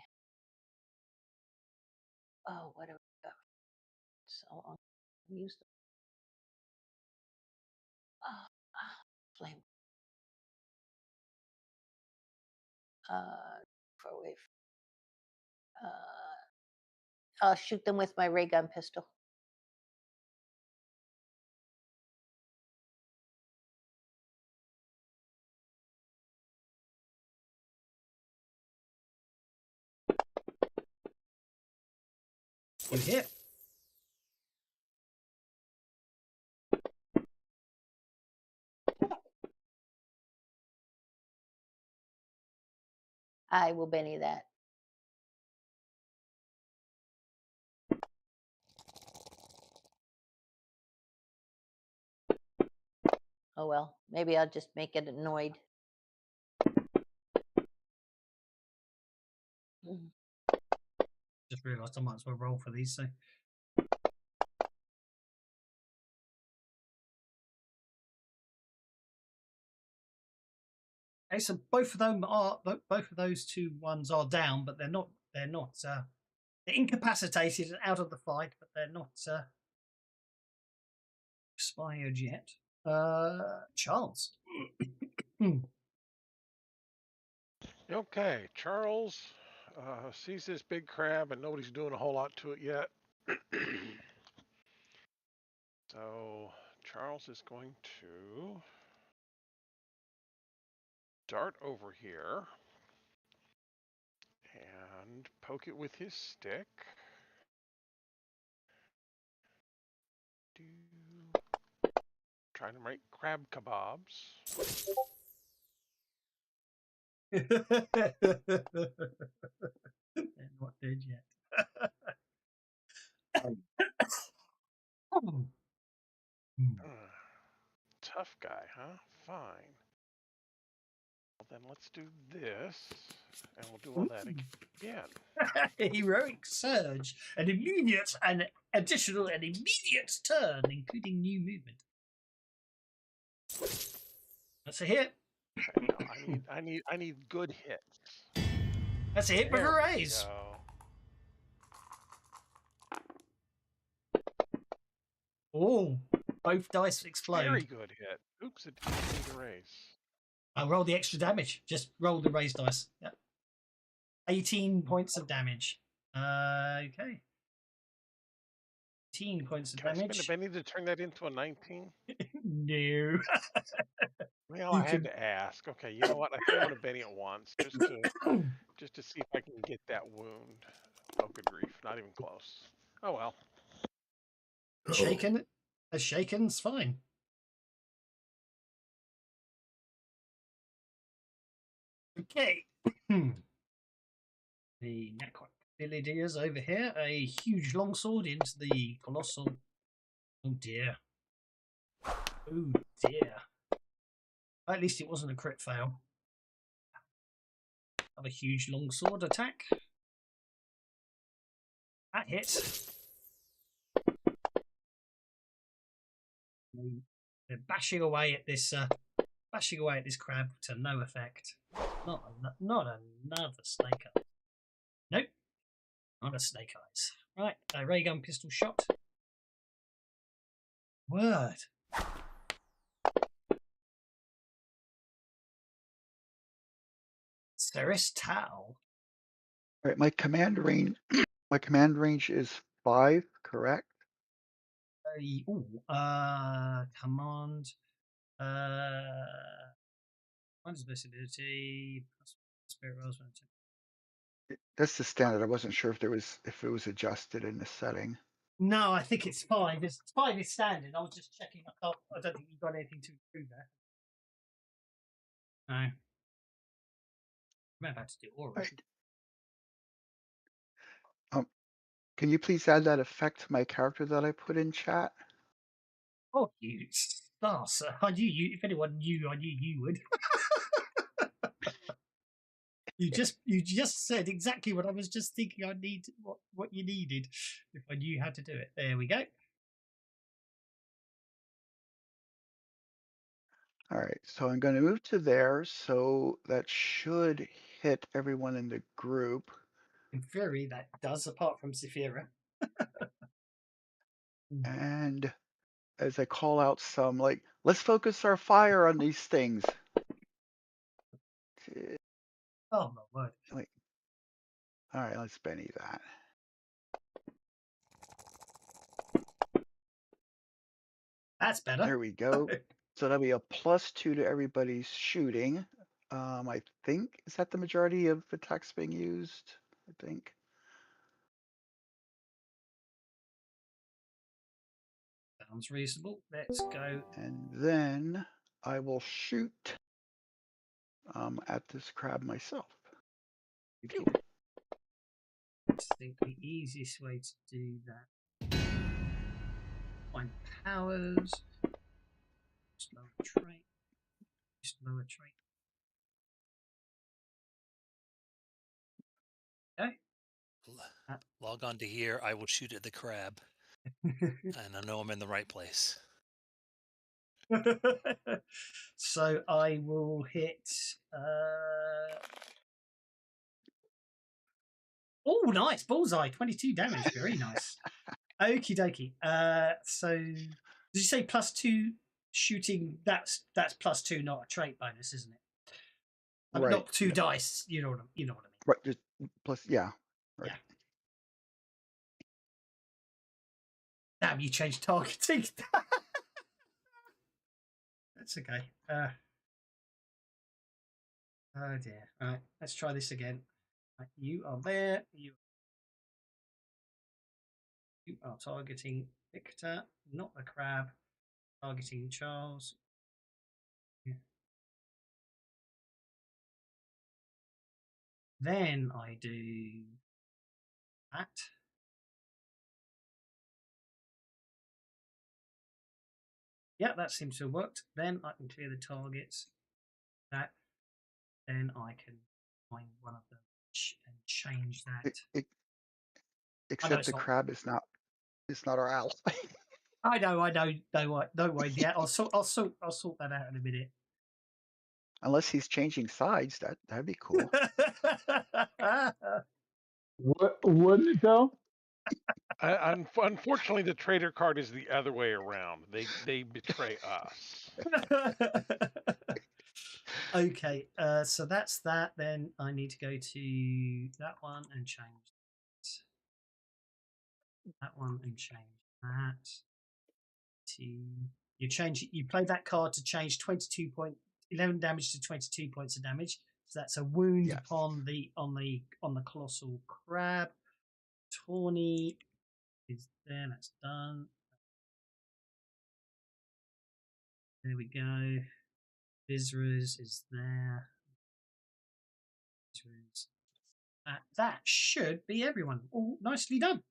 Oh, what do we got? So I'll use the. Flame. Far away. I'll shoot them with my ray gun pistol. You hit. I will Benny that. Oh well, maybe I'll just make it annoyed. Just realised I might as well roll for these, so. Okay, so both of those 2 ones are down, but they're not They're incapacitated and out of the fight, but they're not expired yet. Charles. Okay, Charles sees this big crab and nobody's doing a whole lot to it yet. So Charles is going to dart over here and poke it with his stick. Trying to make crab kebabs. They're not dead yet. Tough guy, huh? Fine. Well, then let's do this, and we'll do all that again. Heroic surge, an immediate and additional and immediate turn, including new movement. That's a hit. Okay, no, I need good hits. That's a hit with a raise. Oh, both dice explode. Very good hit. Oops, it didn't need a raise. I'll roll the extra damage. Just roll the raised dice. Yep. 18 points of damage. Okay. 18 points of damage. Can I spend a penny to turn that into a 19? No. Well, I had to ask. Okay, you know what? I throw in a penny at once just to see if I can get that wound. Oh, good grief! Not even close. Oh well. Shaken. A shaken's fine. Okay. The Naquk villagers over here. A huge longsword into the colossal. Oh dear. Oh dear. At least it wasn't a crit fail. Have a huge longsword attack. That hits. They're bashing away at this crab to no effect. Not another snake eye. Nope. Not a snake eyes. Right, a ray gun pistol shot. Word. Ceris Tal. All right, my command range is 5, correct? Command. One's visibility. Spirit rolls. That's the standard. I wasn't sure if it was adjusted in the setting. No, I think it's 5. 5 is standard. I was just checking. I don't think you've got anything to improve there. No. I'm about to do all right. Can you please add that effect to my character that I put in chat? Oh, you star, sir. I knew you. If anyone knew, I knew you would. You just said exactly what I was just thinking. I need what you needed. If I knew how to do it, there we go. All right, so I'm going to move to there. So that should hit everyone in the group. In theory, that does, apart from Zephyra. And as I call out some, like, let's focus our fire on these things. Oh my word! Like, all right, let's Benny that. That's better. There we go. So that'll be a +2 to everybody's shooting. I think, is that the majority of attacks being used? I think. Sounds reasonable. Let's go. And then I will shoot at this crab myself. I think the easiest way to do that. Find powers. Just lower trait. Just lower trait. Okay. Log on to here. I will shoot at the crab. And I know I'm in the right place. So I will hit Oh, nice. Bullseye. 22 damage. Very nice. Okie dokie. So did you say +2 shooting? That's +2, not a trait bonus, isn't it? I mean, Right. not 2 dice. You know what I mean. Right. Just plus, yeah. Right. Yeah. Damn, you changed targeting. That's okay. Oh dear. All right, let's try this again. Right, you are there. You are targeting Victor, not the crab. Targeting Charles. Yeah. Then I do that. Yeah, that seems to have worked. Then I can clear the targets. That. Then I can find one of them and change that. Except the crab is not. It's not our ally. I know. Don't worry. Yeah, I'll sort that out in a minute. Unless he's changing sides, that'd be cool. Wouldn't it though? Unfortunately, the traitor card is the other way around. They betray us. Okay, so that's that. Then I need to go to that one and change that one and change that to you play that card to change 11 damage to 22 points of damage. So that's a wound upon the on the colossal crab. Tawny is there. That's done. There we go. Vizras is there. That should be everyone. All nicely done.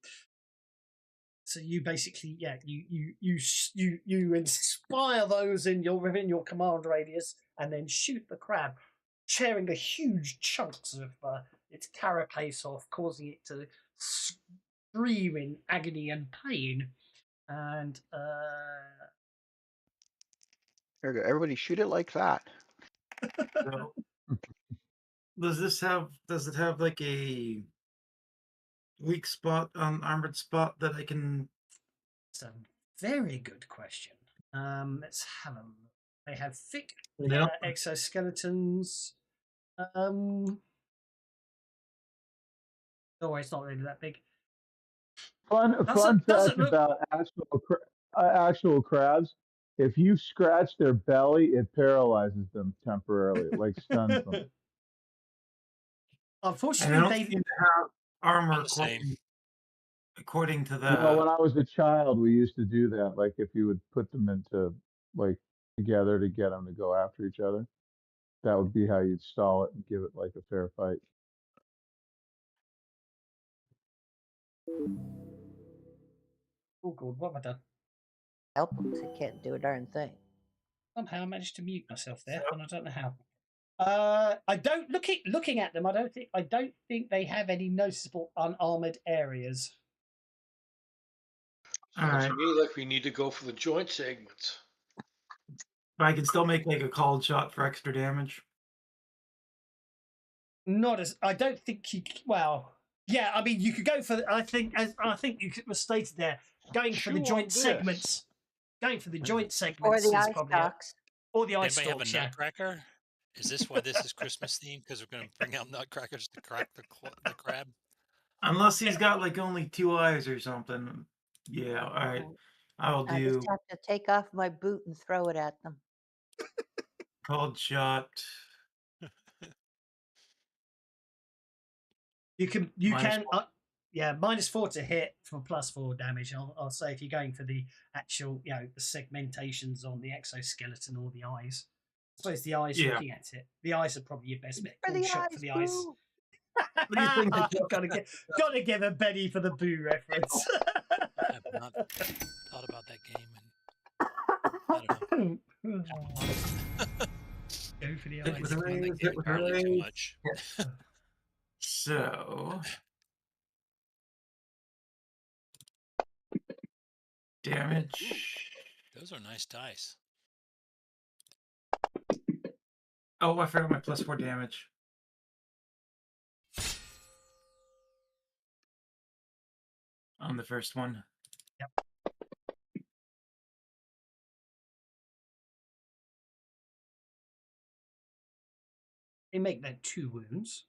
So you basically, you inspire those within your command radius, and then shoot the crab, tearing the huge chunks of its carapace off, causing it to scream in agony and pain. And there we go. Everybody shoot it like that. So, does it have like a weak spot on armored spot that I can? It's a very good question. Let's have a look. They have thick exoskeletons. Oh, it's not really that big. Fun fact about actual crabs: if you scratch their belly, it paralyzes them temporarily, like stuns them. Unfortunately, they seem to have armor according to the. Well, when I was a child, we used to do that. Like if you would put them into together to get them to go after each other, that would be how you'd stall it and give it like a fair fight. Oh god, what have I done? Help them. They can't do a darn thing. Somehow I managed to mute myself there, and I don't know how. I don't looking at them. I don't think they have any noticeable unarmored areas. Sounds to me like we need to go for the joint segments. But I can still make like a called shot for extra damage. Not as I don't think you. Well, yeah. I mean, you could go for. I think it was stated there. Going for the joint segments. Going for the joint segments or the is eye probably stalks. Or the ice Anybody stalks. have a nutcracker? Is this why this is Christmas themed? Because we're going to bring out nutcrackers to crack the crab? Unless he's got like only 2 eyes or something. Yeah, all right. I'll I do just have to take off my boot and throw it at them. called shot. You can -4 to hit for +4 damage. I'll say if you're going for the actual, the segmentations on the exoskeleton or the eyes. I suppose the eyes, looking at it, the eyes are probably your best bet. Cool shot for the eyes. Gotta give a Benny for the boo reference. I have not thought about that game. Go for the Hit eyes. with a raise, hit with a Apparently too raise. much. So damage. Those are nice dice. Oh, I forgot my +4 damage. on the first one. Yep. They make that 2 wounds.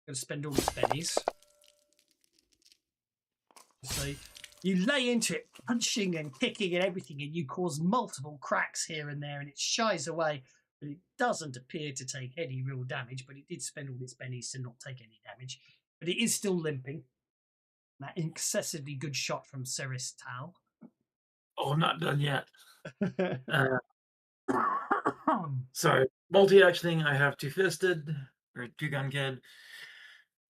Gonna spend all his pennies. So you lay into it, punching and kicking and everything, and you cause multiple cracks here and there, and it shies away. But it doesn't appear to take any real damage. But it did spend all its pennies to not take any damage. But it is still limping. That excessively good shot from Ceres Tal. Oh, I'm not done yet. Sorry, multi-actioning. I have two-fisted or two-gun kid,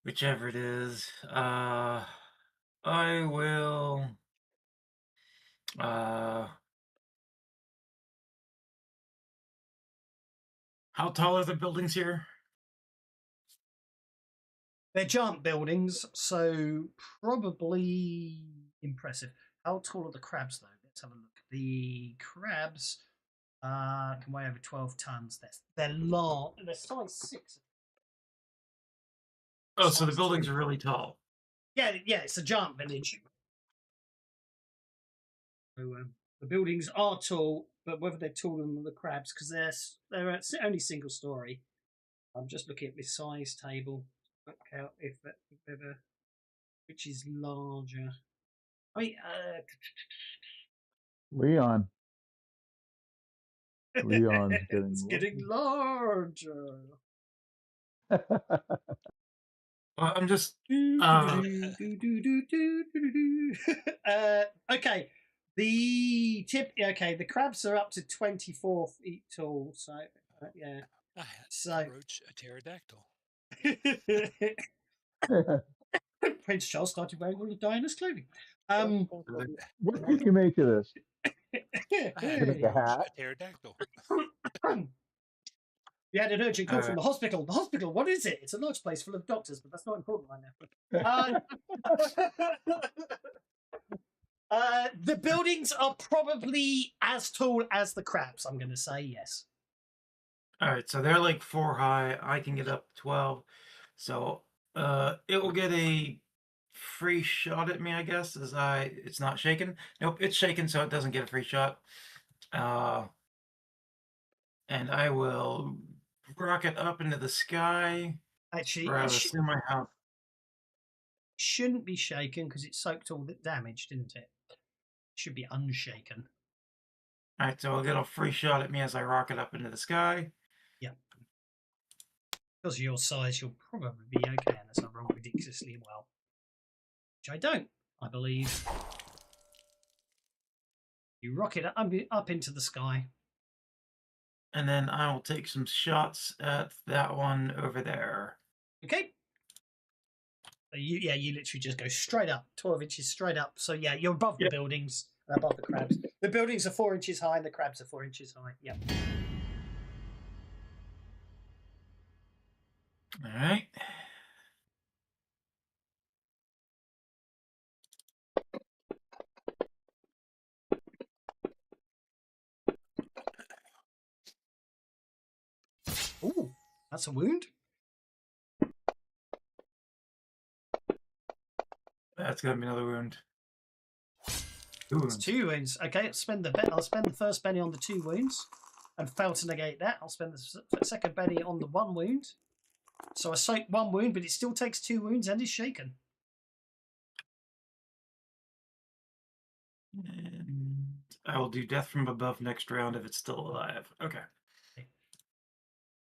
whichever it is. I will. How tall are the buildings here? They're giant buildings, so probably impressive. How tall are the crabs, though? Let's have a look. The crabs can weigh over 12 tons. They're long. They're size 6. Oh, so the buildings are really tall. Yeah, it's a giant village. So the buildings are tall, but whether they're taller than the crabs, because they're only single story. I'm just looking at this size table. Work out if ever which is larger. I mean, Leon's getting it's getting larger. I'm just. Okay. The crabs are up to 24 feet tall. So yeah. So Approach a pterodactyl. Prince Charles started wearing all of Diana's clothing. What did you make of this? I had Make a hat? a pterodactyl. You had an urgent call from the hospital. The hospital, what is it? It's a large place full of doctors, but that's not important right now. The buildings are probably as tall as the crabs, I'm going to say, yes. All right, so they're like 4 high. I can get up to 12. So it will get a free shot at me, I guess, as it's not shaken. Nope, it's shaken, so it doesn't get a free shot. And I will rocket up into the sky. Actually, shouldn't be shaken because it soaked all the damage, didn't it? It should be unshaken. All right, so I'll get a free shot at me as I rocket up into the sky. Yep. Because of your size, you'll probably be okay unless I roll ridiculously well. Which I don't, I believe. You rocket up into the sky. And then I will take some shots at that one over there. Okay. You literally just go straight up, 12 inches straight up. So yeah, you're above the buildings, above the crabs. The buildings are 4 inches high and the crabs are 4 inches high. Yep. All right. Ooh, that's a wound. That's gonna be another wound. 2 wounds. 2 wounds. Okay, I'll spend the first penny on the 2 wounds, and fail to negate that. I'll spend the second penny on the 1 wound. So I soak 1 wound, but it still takes 2 wounds and is shaken. And I will do death from above next round if it's still alive. Okay.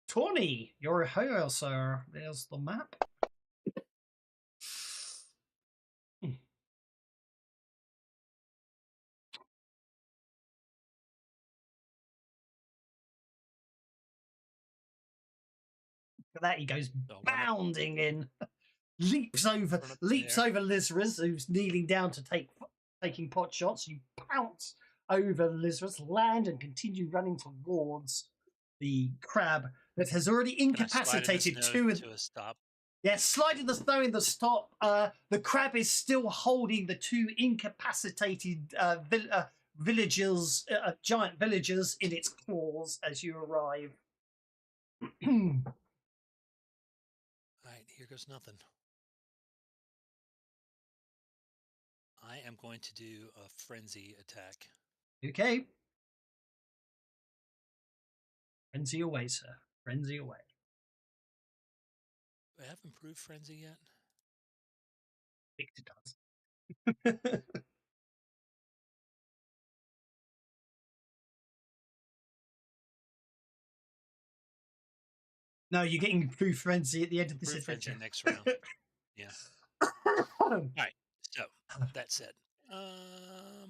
Tawny, you're here, sir. There's the map. Look at that, he goes bounding in. leaps over Lizras, who's kneeling down to taking pot shots. You pounce over Lizras, land, and continue running towards the crab that has already incapacitated 2 of them. Yeah, sliding the snow in the stop. The crab is still holding the 2 incapacitated villagers, giant villagers in its claws as you arrive. All right, here goes nothing. I am going to do a frenzy attack. Okay. Frenzy away, sir. Frenzy away. Do I have improved frenzy yet? Victor does. No, you're getting improved frenzy at the end of this Improved adventure. frenzy next round. Yeah. All right. So that said, oh,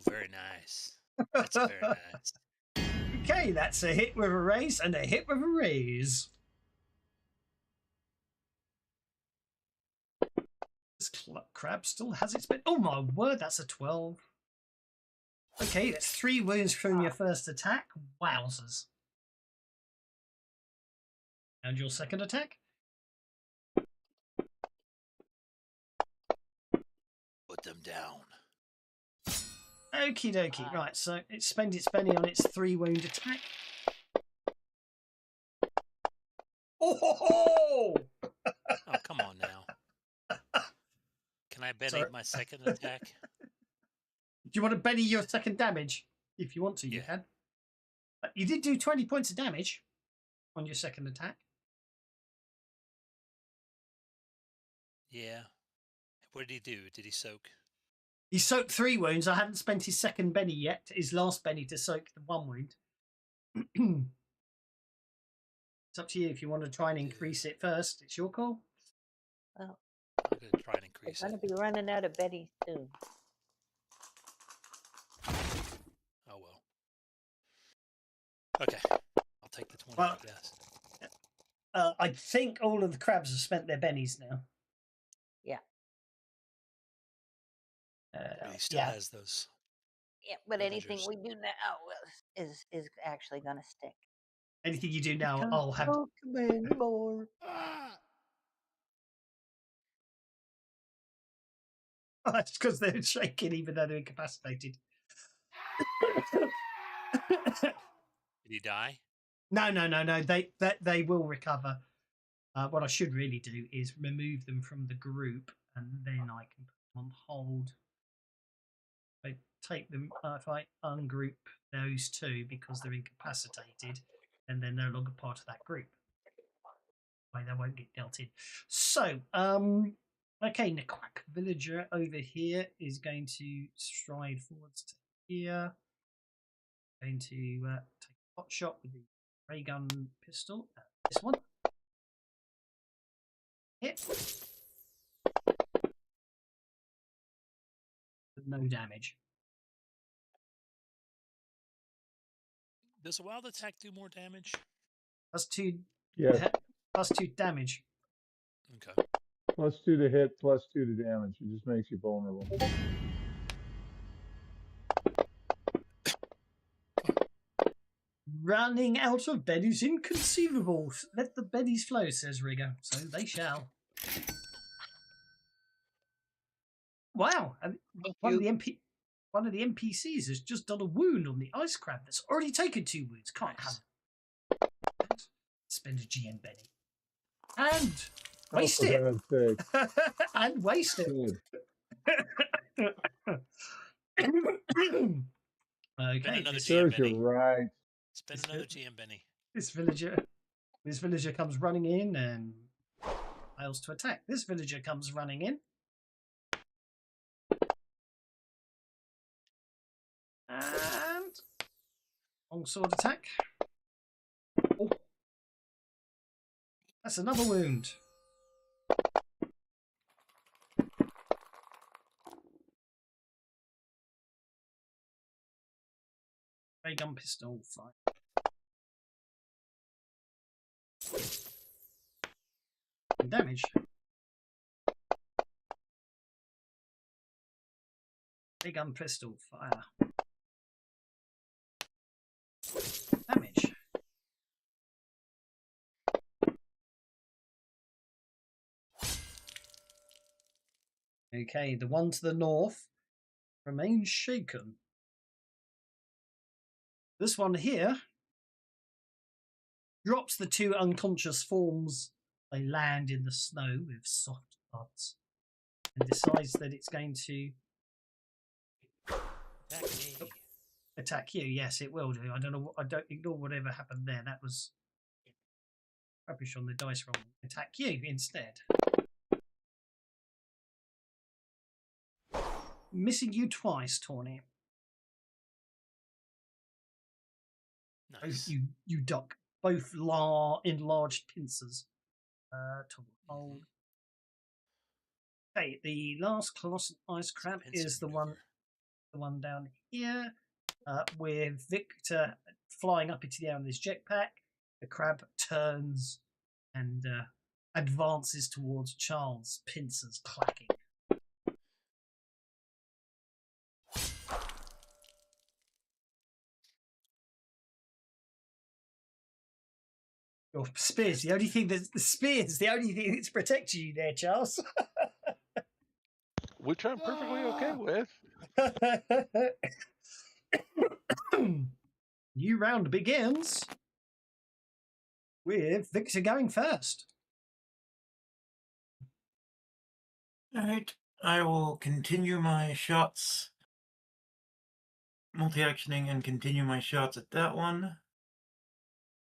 very nice. That's very nice. Okay, that's a hit with a raise and a hit with a raise. This crab still has its bit. Oh my word, that's a 12. Okay, that's 3 wounds from your first attack. Wowzers. And your second attack? Put them down. Okie dokie. Right, so it spends its penny on its 3 wound attack. Oh! Oh, come on now. Can I Benny my second attack? Do you want to Benny your second damage? If you want to, you can. You did do 20 points of damage on your second attack. Yeah. What did he do? Did he soak? He soaked 3 wounds. I haven't spent his second Benny yet. His last Benny to soak the 1 wound. It's up to you if you want to try and increase it first. It's your call. Well, I'm going to try and increase we're going to be running out of Betty soon. Oh, well. Okay. I'll take the 20, I guess. I think all of the crabs have spent their bennies now. Yeah. He still has those. Yeah, but anything we do now is actually going to stick. Anything you do now, I'll have. Anymore. That's because they're shaking, even though they're incapacitated. Did he die? No. They will recover. What I should really do is remove them from the group, and then I can put them on hold. I take them if I ungroup those 2 because they're incapacitated, and they're no longer part of that group. They won't get dealt in. So, okay, Naquk villager over here is going to stride forwards to here. Going to take a pot shot with the ray gun pistol. This one. Hit. With no damage. Does a wild attack do more damage? +2. Yeah. +2 damage. Okay. +2 to hit, +2 to damage. It just makes you vulnerable. Running out of bennies inconceivable. Let the bennies flow, says Rigger. So they shall. Wow. One of the NPCs has just done a wound on the ice crab that's already taken 2 wounds. Can't have it. Spend a GM Benny. And waste it. And waste it. Okay. GM Benny. Right. Spend another GM Benny. This villager comes running in and fails to attack. This villager comes running in. And long sword attack. Oh. That's another wound. Ray gun pistol fire. Damage. Ray gun pistol fire. Damage. Okay, the one to the north remains shaken. This one here drops the two unconscious forms. They land in the snow with soft thuds and decides that it's going to attack you. Yes, it will do. I don't know. I don't ignore whatever happened there. That was rubbish on the dice roll. Attack you instead. Missing you twice, Tawny. Nice. You duck both enlarged pincers. To hold. Okay, the last colossal ice crab is the one down here, with Victor flying up into the air on his jetpack. The crab turns and advances towards Charles, pincers clacking. Your spear's the only thing that's protecting you there, Charles. Which I'm perfectly okay with. New round begins with Victor going first. Alright, I will continue my shots. Multi-actioning and continue my shots at that one.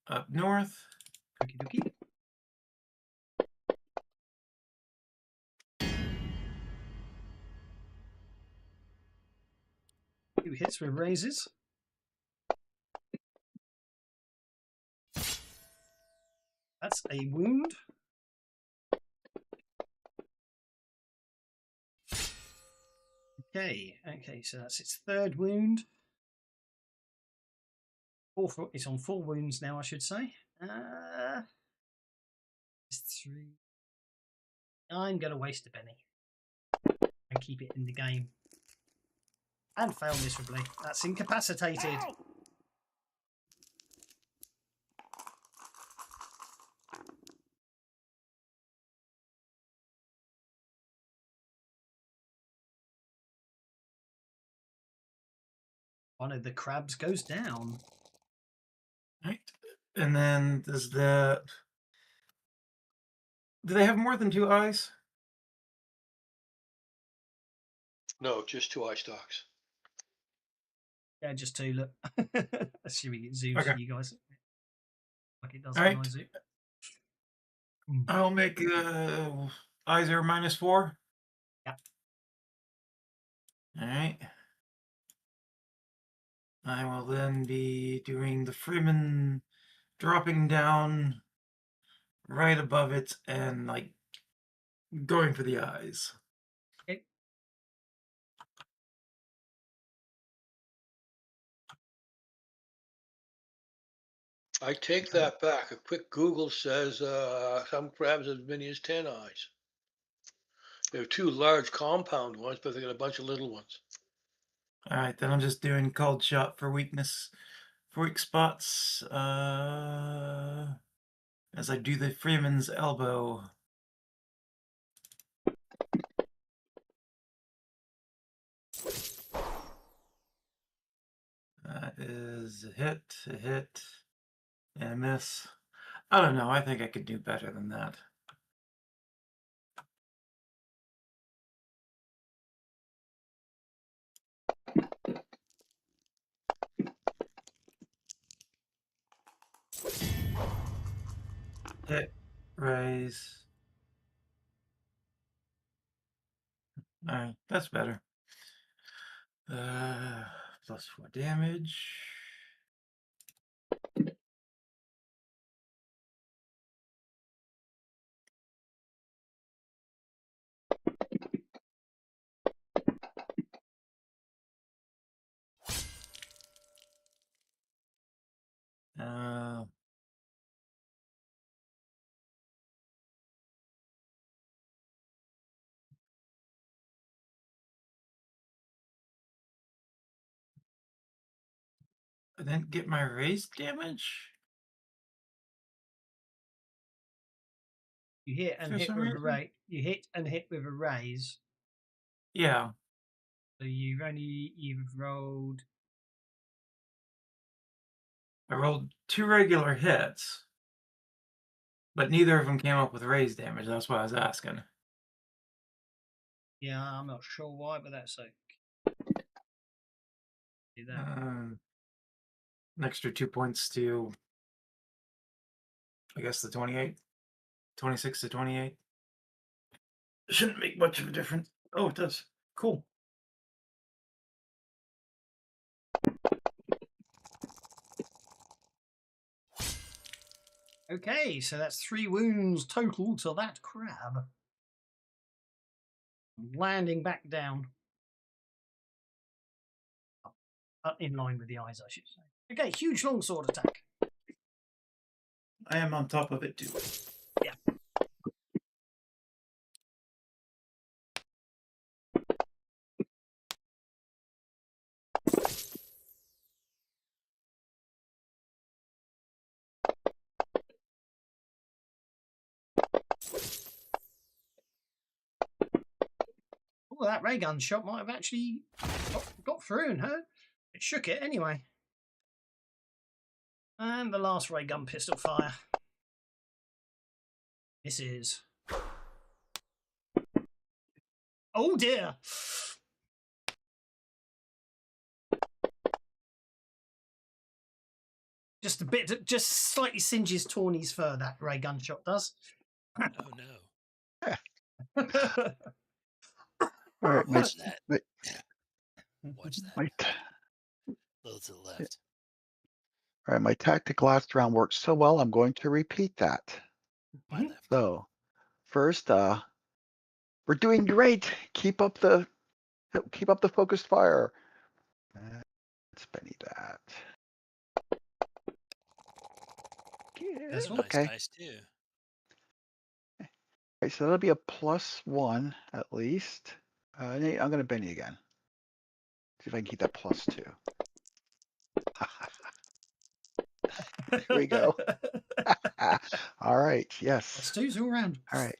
Up north. Okie dokie. Two hits with raises. That's a wound. Okay, so that's its third wound. It's on 4 wounds now, I should say. It's 3. I'm going to waste a penny and keep it in the game. And fail miserably. That's incapacitated. One of the crabs goes down. Right. And then does the... Do they have more than 2 eyes? No, just 2 eye stalks. Yeah, just 2, look. Assuming it zooms Okay. for you guys. Like it does All when right. I zoom. I'll make eyes are -4. Yeah. All right. I will then be doing the Freemen, dropping down right above it and like going for the eyes. Okay. I take that back. A quick Google says some crabs have as many as 10 eyes. There are 2 large compound ones, but they got a bunch of little ones. All right, then I'm just doing cold shot for weakness, for weak spots, as I do the Freeman's elbow. That is a hit, and a miss. I don't know. I think I could do better than that. Hit, raise. All right, that's better. +4 damage. I didn't get my raise damage. You hit and For hit some with a reason? raise. You hit and hit with a raise. Yeah. So you've rolled. I rolled 2 regular hits, but neither of them came up with raise damage. That's why I was asking. Yeah, I'm not sure why, but that's okay. Do that. An extra 2 points to, I guess, the 28. 26 to 28. It shouldn't make much of a difference. Oh, it does. Cool. Okay, so that's 3 wounds total to that crab. Landing back down. In line with the eyes, I should say. Okay, huge longsword attack. I am on top of it too. Yeah. Oh, that ray gun shot might have actually got through and hurt. It shook it anyway. And the last ray gun pistol fire. This is. Oh dear! Just a bit, just slightly singes Tawny's fur, that ray gun shot does. Oh no. All right, Watch that. my, Watch that. my, A little to the left. all right, my tactic last round worked so well, I'm going to repeat that. My left. So, first, we're doing great. Keep up the focused fire. Let's Benny that. That's a nice Okay. dice too. Okay, so that'll be a +1 at least. I'm going to Benny again. See if I can keep that +2. Here we go. All right. Yes. +2's all around. All right.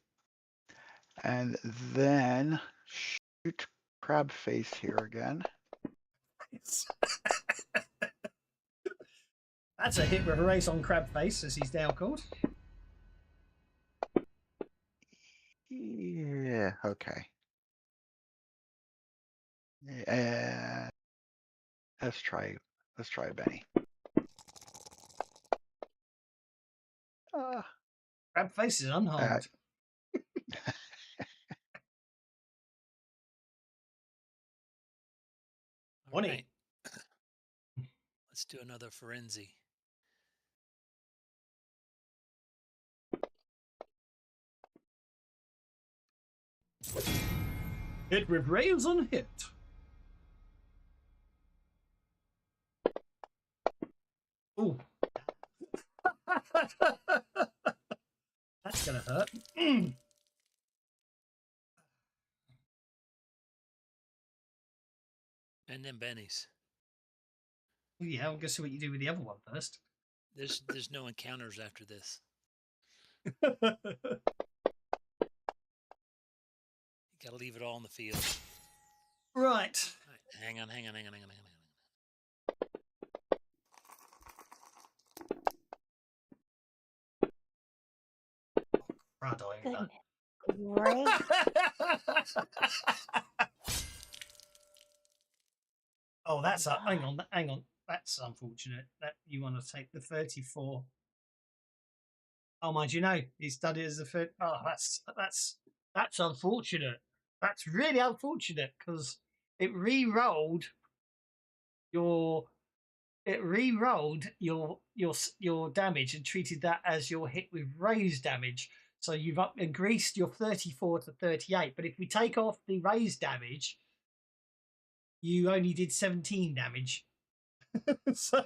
And then shoot crab face here again. That's a hit with a race on crab face, as he's now called. Yeah. Okay. And let's try Benny. Crab face is unharmed. All right. Let's do another Forenzi. Hit with rails on hit. Ooh. That's gonna hurt. And then Benny's. Yeah, I'll go see what you do with the other one first. There's no encounters after this. You gotta leave it all in the field. Right. Hang on. Goodness. Great. Oh, that's hang on. That's unfortunate. That you want to take the 34. Oh, mind you know, he's done it as the third. Oh, that's unfortunate. That's really unfortunate because it re-rolled your damage and treated that as your hit with raised damage. So you've increased your 34 to 38. But if we take off the raised damage, you only did 17 damage. So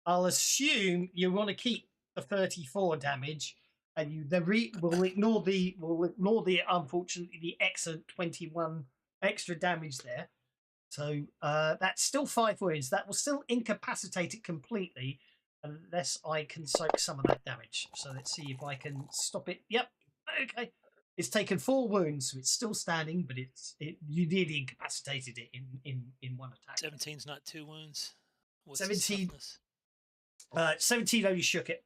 I'll assume you want to keep the 34 damage, and you will ignore the unfortunately the excellent 21 extra damage there. So that's still 5 wounds. That will still incapacitate it completely, unless I can soak some of that damage. So let's see if I can stop it. Yep. Okay. It's taken 4 wounds, so it's still standing, but you nearly incapacitated it in one attack. 17's not 2 wounds. What's 17. Toughness? 17 only shook it.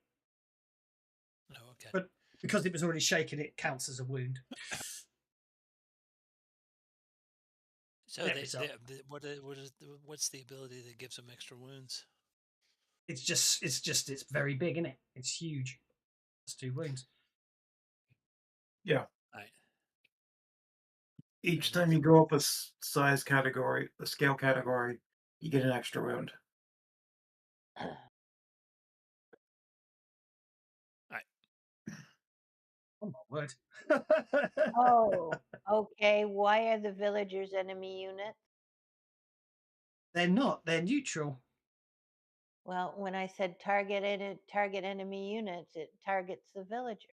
Oh, okay. But because it was already shaken, it counts as a wound. So what's the ability that gives them extra wounds? It's very big, isn't it? It's huge. It's 2 wounds. Yeah. Right. Each time you go up a size category, a scale category, you get an extra wound. Oh my word. Oh, okay. Why are the villagers enemy units? They're not. They're neutral. Well, when I said target enemy units, it targets the villagers.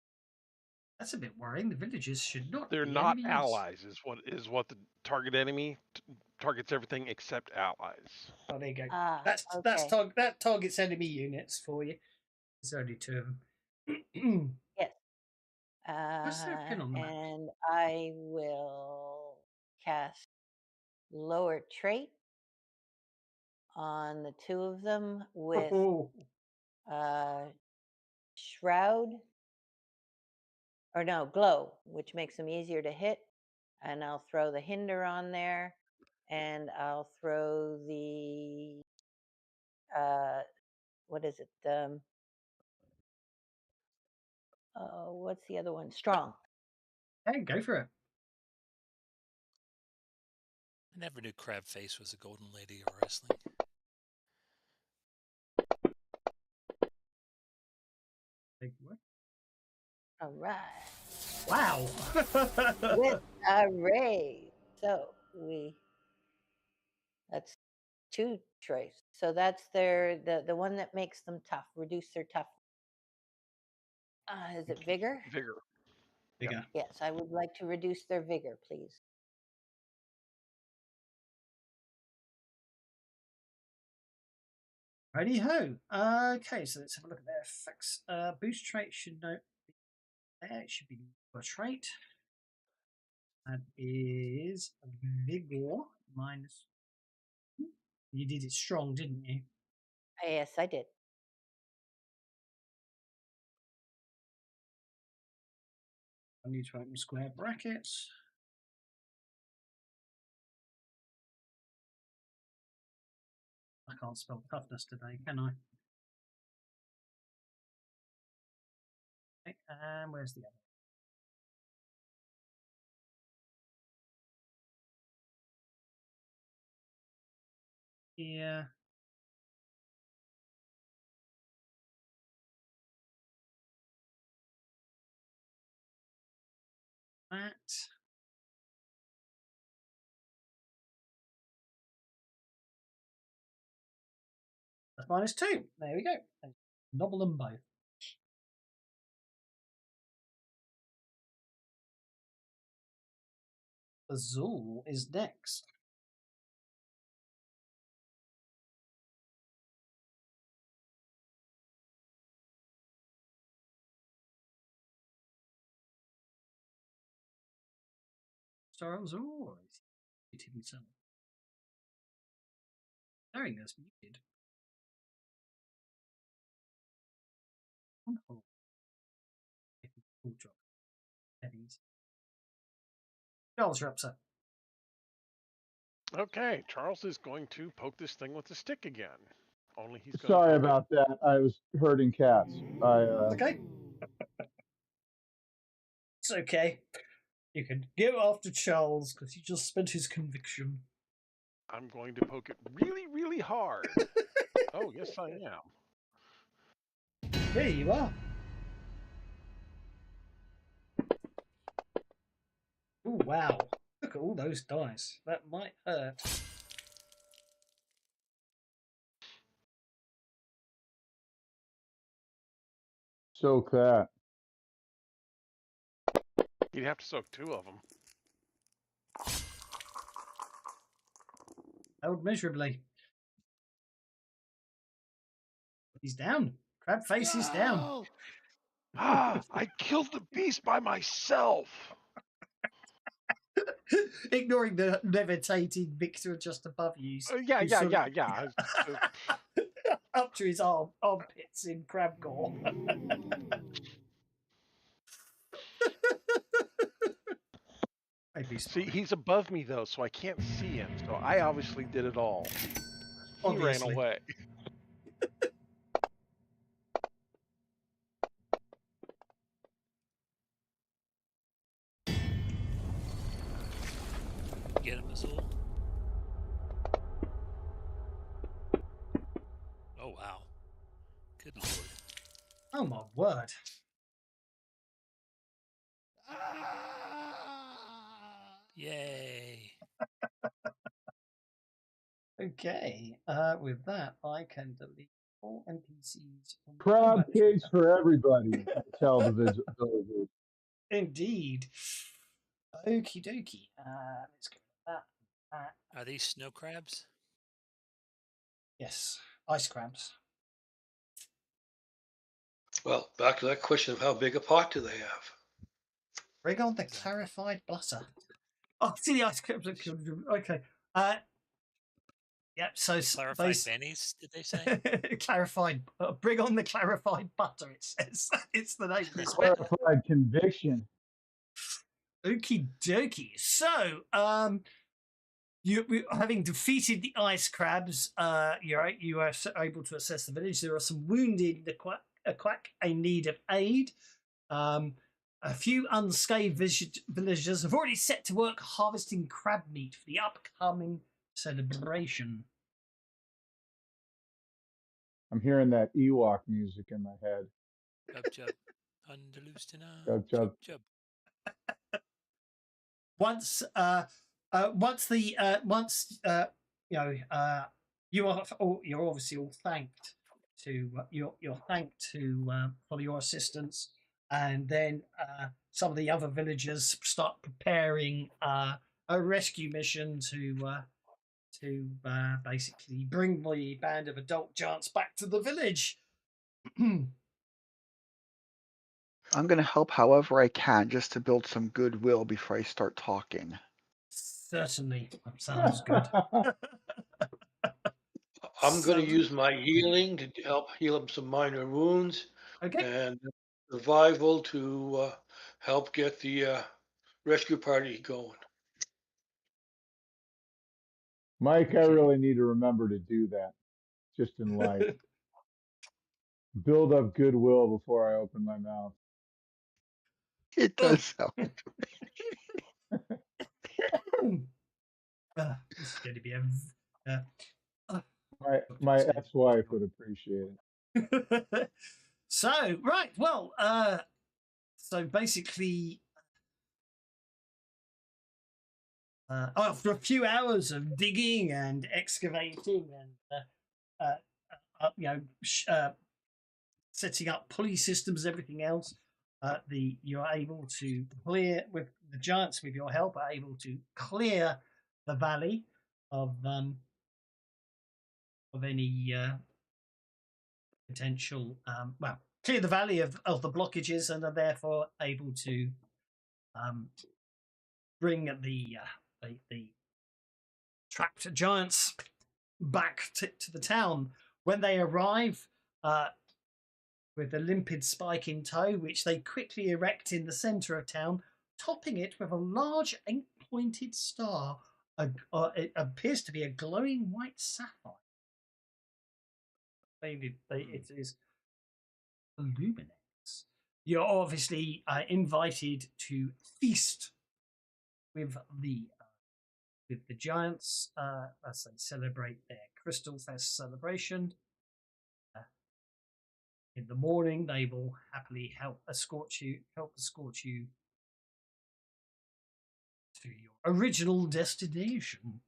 That's a bit worrying. The villagers should not. They're be not enemies. allies. Is what the target enemy targets everything except allies. Oh, there you go. Ah, that targets enemy units for you. There's only 2 of them. Yes. What's their pin on the map? And I will cast lower trait on the 2 of them with shroud, or no, glow, which makes them easier to hit. And I'll throw the hinder on there, and I'll throw the what is it? What's the other one? Strong. Hey, go for it. I never knew Crab Face was a golden lady of wrestling. All right. Wow. With a raise. So that's 2 traits. So that's the one that makes them tough, reduce their toughness. Is it vigor? Vigor. Vigor. Yes, I would like to reduce their vigor, please. Righty ho. Okay, so let's have a look at their effects. Boost trait should note there. It should be a trait. That is vigor minus. You did it strong, didn't you? Yes, I did. I need to open square brackets. I can't spell toughness today, can I? Okay, and where's the other? Here. That. That's -2. There we go. Double them both. Azul is next. Star Azul is muted himself. Knowing this muted. Wonderful. Full drop. Headings. Charles, you're up, sir. Okay, Charles is going to poke this thing with a stick again. Only he's going Sorry about that. I was herding cats. Okay. It's okay. You can go after Charles because he just spent his conviction. I'm going to poke it really, really hard. Oh, yes, I am. There you are. Oh, wow. Look at all those dice. That might hurt. Soak that. You'd have to soak 2 of them. Failed miserably. He's down. Crab face is down. I killed the beast by myself. ignoring the levitating Victor just above you. Yeah. Up to his armpits in crab gore. See, he's above me though, so I can't see him. So I obviously did it all. He ran away. Get him, Azul. Oh wow. Good lord. Oh my word. Yay. Okay. With that, I can delete all NPCs. From Crab my cakes for everybody. I tell the villagers. Indeed. Okie dokie. Let's go with that. Are these snow crabs? Yes, ice crabs. Well, back to that question of how big a pot do they have? Bring on the clarified butter. Oh, see the ice crabs. Okay. Yep. So clarified bennies, did they say? Clarified. Bring on the clarified butter. It says it's the name. Clarified conviction. Okie dokie. So, you having defeated the ice crabs, you are able to assess the village. There are some wounded in the quack in need of aid. A few unscathed villagers have already set to work harvesting crab meat for the upcoming celebration. I'm hearing that Ewok music in my head. Chub chub. Chub chub. Chub. Once you're obviously all thanked to you're thanked to for your assistance, and then some of the other villagers start preparing a rescue mission to basically bring the band of adult giants back to the village. I'm going to help however I can just to build some goodwill before I start talking. Certainly. That sounds good. I'm going to use my healing to help heal up some minor wounds. Okay. And survival to help get the rescue party going. Mike, I really need to remember to do that just in life. Build up goodwill before I open my mouth. It does sound. This is going to be my ex-wife would appreciate it. So, right, well, so basically, after a few hours of digging and excavating and setting up pulley systems, everything else, you are able to clear, with the giants with your help, are able to clear the valley of any potential clear the valley of the blockages, and are therefore able to bring the trapped giants back to the town. When they arrive with a limpid spike in tow, which they quickly erect in the centre of town, topping it with a large 8-pointed star. It appears to be a glowing white sapphire. It is Illuminates. You're obviously invited to feast with the giants as they celebrate their Crystal Fest celebration. In the morning, they will happily help escort you to your original destination.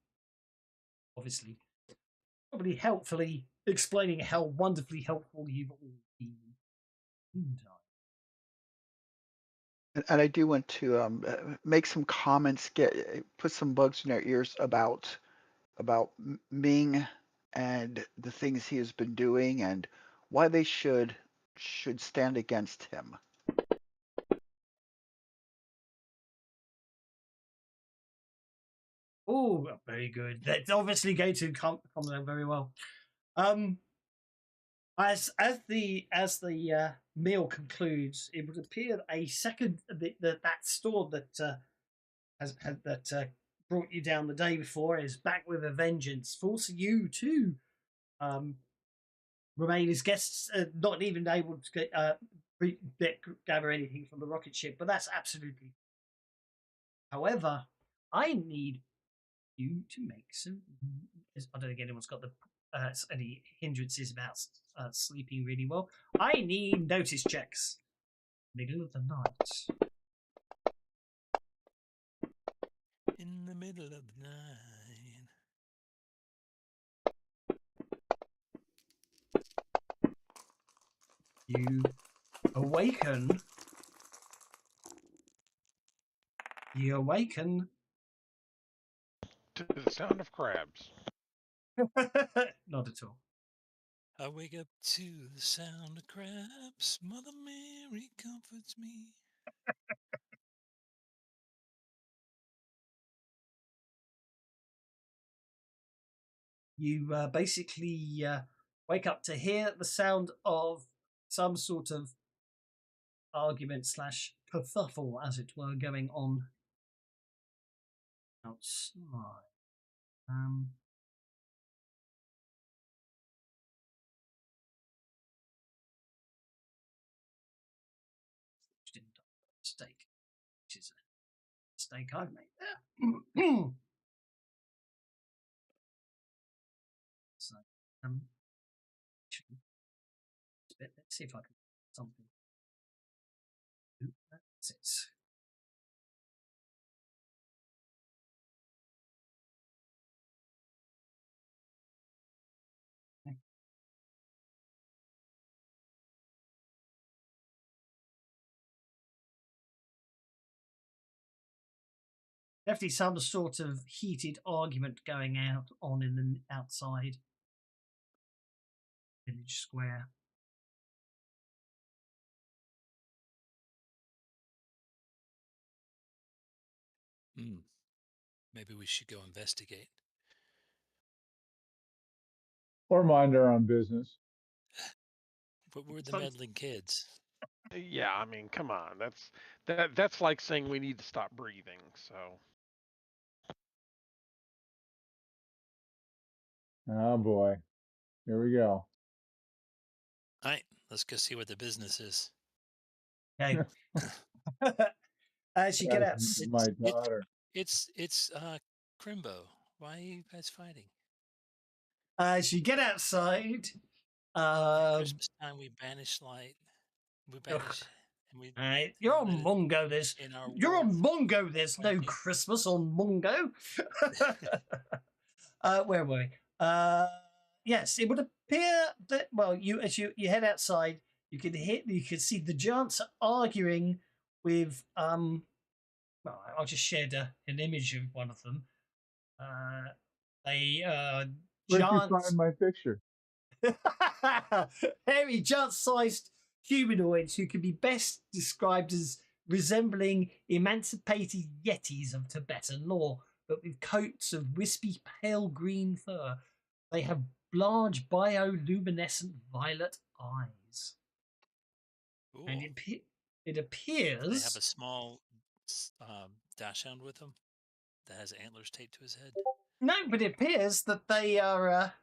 Obviously, probably helpfully explaining how wonderfully helpful you've all been. And I do want to make some comments, put some bugs in our ears about Ming and the things he has been doing and why they should stand against him. Oh, very good. That's obviously going to come along very well. As the meal concludes, it would appear a second that store that brought you down the day before is back with a vengeance, forcing you to remain as guests, not even able to gather anything from the rocket ship. But that's absolutely. However, I need you to make some. I don't think anyone's got any hindrances about sleeping really well. I need notice checks. Middle of the night. In the middle of the night. You awaken. You awaken. To the sound of crabs. Not at all. I wake up to the sound of crabs. Mother Mary comforts me. You basically wake up to hear the sound of some sort of argument / kerfuffle, as it were, going on outside. Mistake, which is a mistake I've made there. So, let's see if I can something. That's it. Definitely some sort of heated argument going on in the outside village square. Maybe we should go investigate. Or mind our own business. But we're the meddling kids. Yeah, I mean, come on. That's like saying we need to stop breathing. So. Oh boy, here we go. All right, let's go see what the business is. Okay. As you get out, my daughter. It's Crimbo. Why are you guys fighting? As you get outside, At Christmas time we banish light. We banish. You're on Mongo. You're on Mongo. There's no Christmas on Mongo. Where were we? Yes, it would appear that as you head outside, you can see the giants arguing with Well, I just shared an image of one of them. Where'd you find my picture? Hairy, giant-sized humanoids who can be best described as resembling emancipated yetis of Tibetan lore, but with coats of wispy pale green fur. They have large bioluminescent violet eyes. Ooh. And it appears... Do they have a small dachshund with them that has antlers taped to his head? No, but it appears that they are...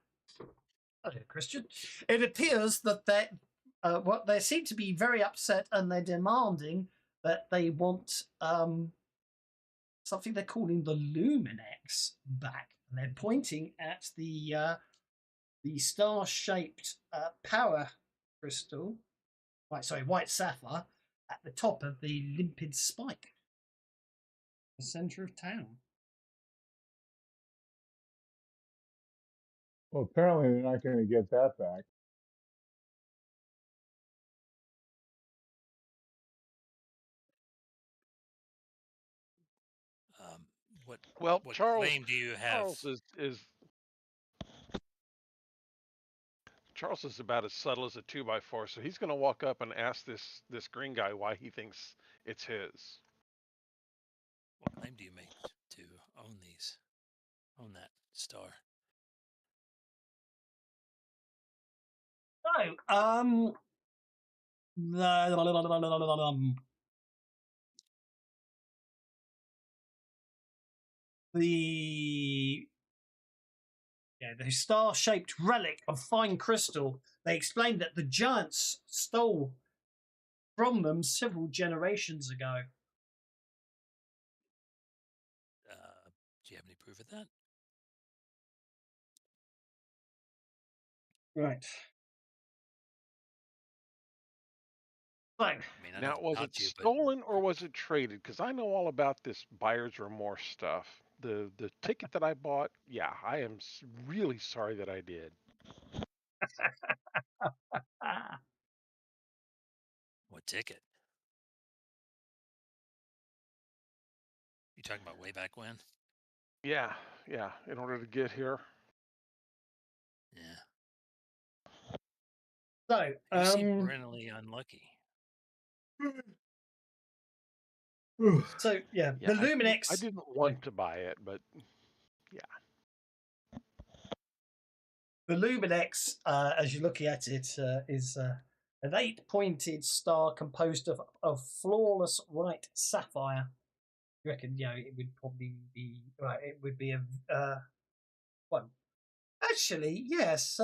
Hello, Christian. It appears that they seem to be very upset, and they're demanding that they want something they're calling the Luminex back, and they're pointing at the star-shaped power crystal, white sapphire, at the top of the limpid spike, the center of town. Well, apparently they're not going to get that back. What Charles, claim do you have? Charles is about as subtle as a 2x4, so he's going to walk up and ask this green guy why he thinks it's his. What claim do you make to own these? star. So, the star-shaped relic of fine crystal. They explained that the giants stole from them several generations ago. Do you have any proof of that? Right. So, I mean, I Now, don't was it doubt you, but stolen or was it traded? Because I know all about this buyer's remorse stuff. The ticket that I bought, yeah, I am really sorry that I did. what ticket? You talking about way back when? Yeah, in order to get here. Yeah. So, You seem perennially unlucky. So yeah, Yeah, the Luminex. I didn't want to buy it, but yeah. The Luminex, as you're looking at it, is an 8-pointed star composed of flawless white sapphire. You reckon? It would probably be right. It would be a one. Actually, yes.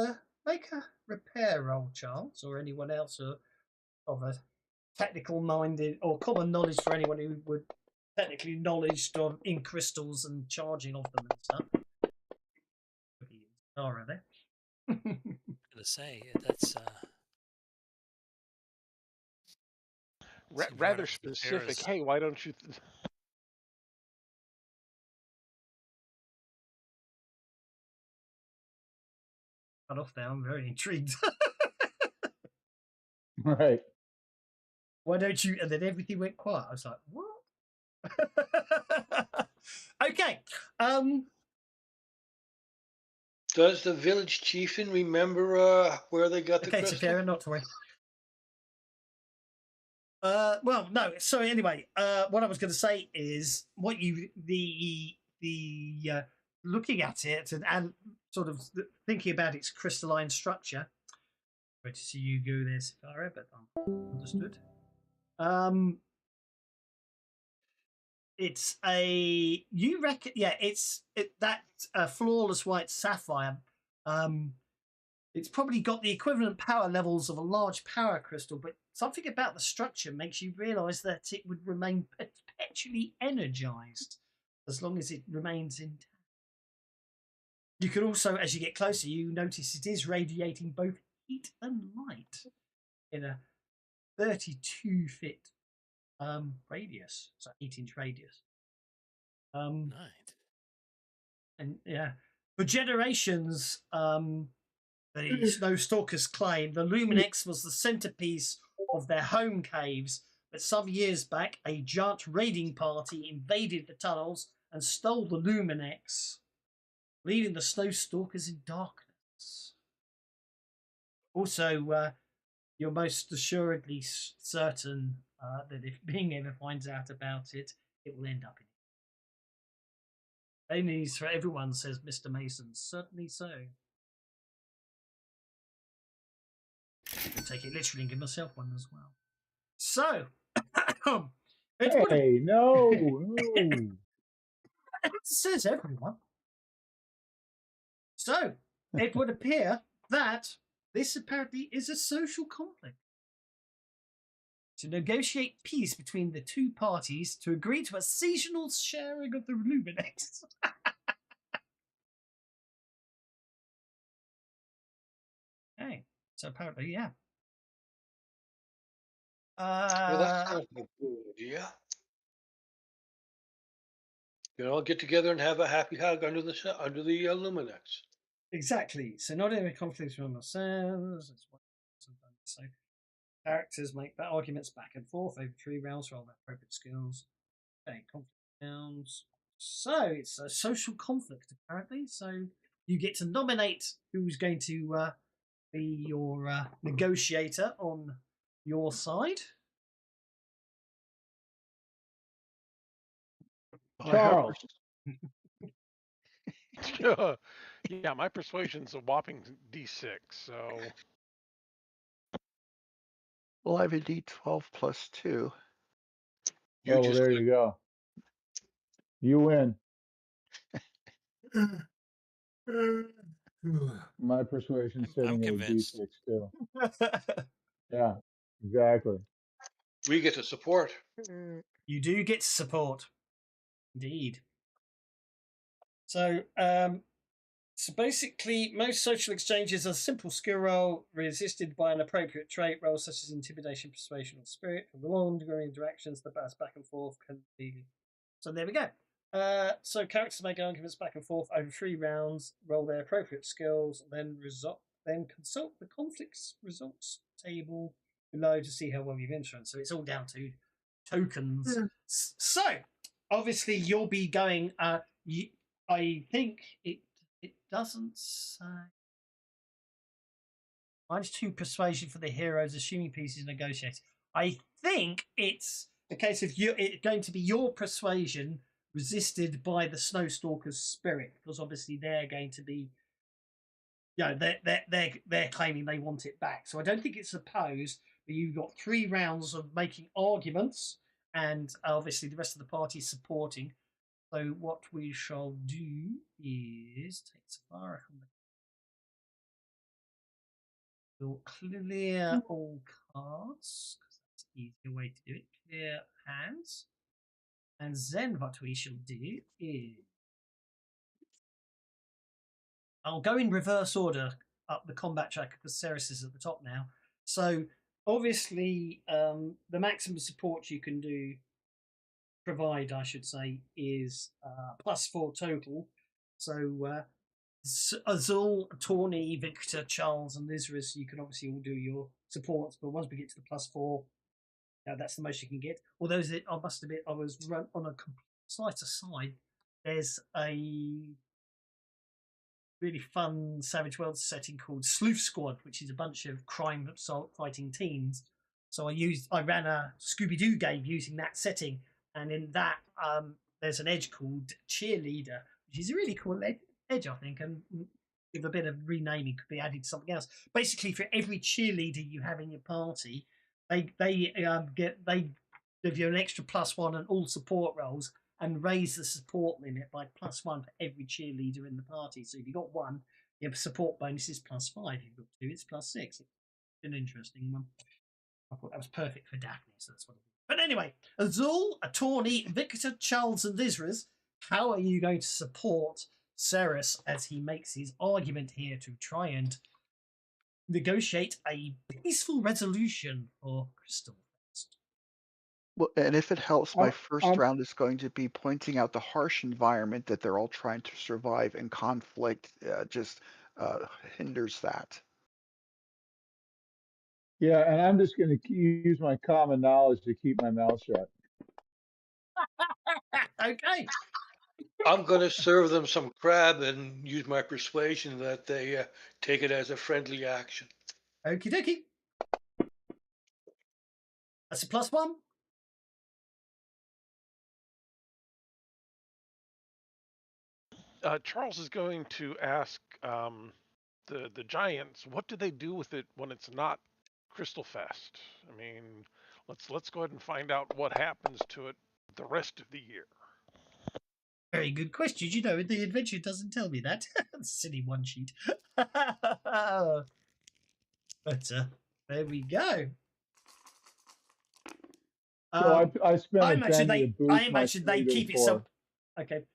Make a repair roll, Charles, or anyone else of a technical minded or common knowledge for anyone who would technically knowledge in crystals and charging of them and stuff. Are there? I'm gonna say that's Rather specific. Hey, why don't you? Cut off there. I'm very intrigued. Right. Why don't you? And then everything went quiet. I was like, what? Okay. Does the village chieftain remember where they got the Okay, crystal? Tefera, not to worry. Well, no. So anyway, what I was going to say is what the looking at it and sort of thinking about its crystalline structure. Great to see you go there, Safara, but understood. It's you reckon? Yeah, it's that flawless white sapphire. It's probably got the equivalent power levels of a large power crystal, but something about the structure makes you realise that it would remain perpetually energized as long as it remains intact. You can also, as you get closer, you notice it is radiating both heat and light in a 32-foot radius, so 8-inch radius. night. And yeah, for generations, the Snow Stalkers claim the Luminex was the centerpiece of their home caves, but some years back, a giant raiding party invaded the tunnels and stole the Luminex, leaving the Snow Stalkers in darkness. Also, you're most assuredly certain that if Bing ever finds out about it, it will end up in it. Bad news for everyone, says Mr. Mason. Certainly so. I take it literally and give myself one as well. So, Hey, no. It says everyone. So, it would appear that this apparently is a social conflict. To negotiate peace between the two parties to agree to a seasonal sharing of the Luminex. Okay, so apparently, yeah. Well, that sounds like a good idea. You know, get together and have a happy hug under the Luminex. Exactly. So not only conflicts with ourselves, so characters make arguments back and forth over 3 rounds for all their appropriate skills. Okay, conflict rounds. So it's a social conflict apparently. So you get to nominate who's going to be your negotiator on your side. Charles. Yeah, my persuasion's a whopping D6, so. Well, I have a D12 plus 2. You Oh, well, just there click. you go. You win. My persuasion's I'm sitting at a convinced. D6 too. Yeah, exactly. We get to support. You do get support, indeed. So, so basically, most social exchanges are simple skill roll resisted by an appropriate trait roll, such as intimidation, persuasion, or spirit. For the long-going interactions, the bounce back and forth can be. So there we go. So characters make arguments back and forth over 3 rounds, roll their appropriate skills, then consult the conflicts results table below to see how well you've influenced. So it's all down to tokens. So obviously you'll be going. I think it doesn't say. -2 persuasion for the heroes, assuming peace is negotiated. I think it's a case of it's going to be your persuasion resisted by the Snowstalker's spirit, because obviously they're going to be, they're claiming they want it back. So I don't think it's opposed, but you've got 3 rounds of making arguments, and obviously the rest of the party is supporting. So what we shall do is take Safari from the. We'll clear all cards, because that's an easier way to do it. Clear hands. And then what we shall do is. I'll go in reverse order up the combat track because Ceres is at the top now. So obviously, the maximum support you can provide, I should say, is +4 total. So Azul, Tawny, Victor, Charles, and Lizarus, you can obviously all do your supports, but once we get to the +4, that's the most you can get. Although I must admit, I was run on a slight aside. There's a really fun Savage World setting called Sleuth Squad, which is a bunch of crime fighting teams. So I ran a Scooby-Doo game using that setting, and in that there's an edge called Cheerleader, which is a really cool edge, I think, and with a bit of renaming could be added to something else. Basically, for every cheerleader you have in your party, they give you an extra +1 and all support rolls, and raise the support limit by +1 for every cheerleader in the party. So if you've got 1, your support bonus is +5. If you've got 2, it's +6. It's an interesting one. I thought that was perfect for Daphne, so that's what I did. But anyway, Azul, Tawny, Victor, Charles, and Lizarus, how are you going to support Ceres as he makes his argument here to try and negotiate a peaceful resolution for Crystal? Well, and if it helps, my I'm, first round is going to be pointing out the harsh environment that they're all trying to survive, and conflict just hinders that. Yeah, and I'm just going to use my common knowledge to keep my mouth shut. Okay. I'm going to serve them some crab and use my persuasion that they take it as a friendly action. Okie dokie. That's a +1. Charles is going to ask the giants, what do they do with it when it's not Crystal Fest? I mean, let's go ahead and find out what happens to it the rest of the year. Very good question. The adventure doesn't tell me that. Silly one sheet. But there we go. So I spent I a imagine penny to boost my they 3 to keep it 4. some. Okay,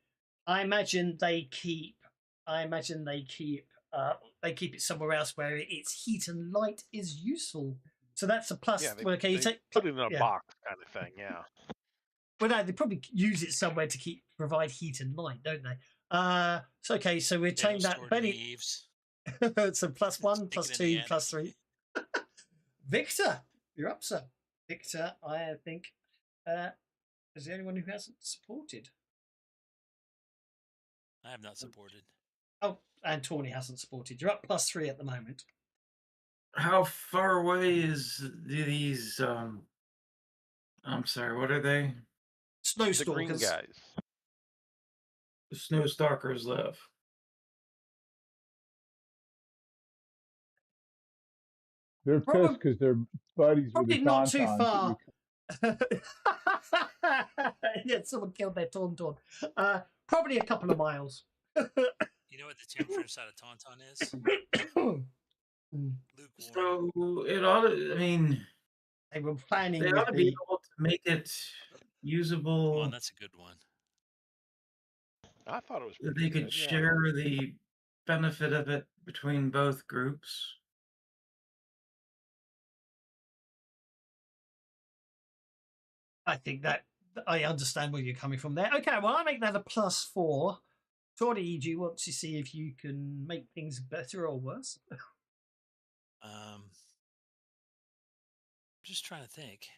I imagine they keep it somewhere else where its heat and light is useful. So that's a plus. Yeah, okay, they put it in a box kind of thing. Yeah. Well, no, they probably use it somewhere to provide heat and light, don't they? So okay, so we're changing that. Benny, so +1, +2, +3. Victor, you're up, sir. Victor, I think, is the only one who hasn't supported. I have not supported. Oh, and Tawny hasn't supported. You're up +3 at the moment. How far away is these? I'm sorry. What are they? Snowstalkers. The green guys. The Snowstalkers live. They're pissed because they're buddies with the Probably not too Tauntauns. far. Yeah, someone killed their Tauntaun. Probably a couple of miles. You know what the temperature inside a tauntaun is? So it ought to, I mean, they were planning. They ought to be able to make it usable. Come on, that's a good one. I thought it was That pretty they could good, yeah. share the benefit of it between both groups. I think that I understand where you're coming from there. Okay, well, I make that a +4. Tori, do you want to see if you can make things better or worse? Just trying to think.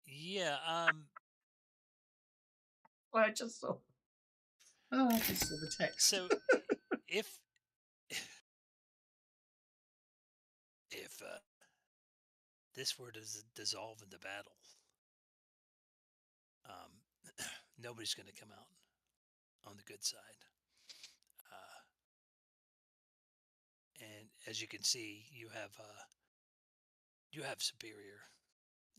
Yeah. Well, I just saw. Oh, I just saw the text. So, if this were to dissolve into battle, nobody's going to come out on the good side. And as you can see, you have superior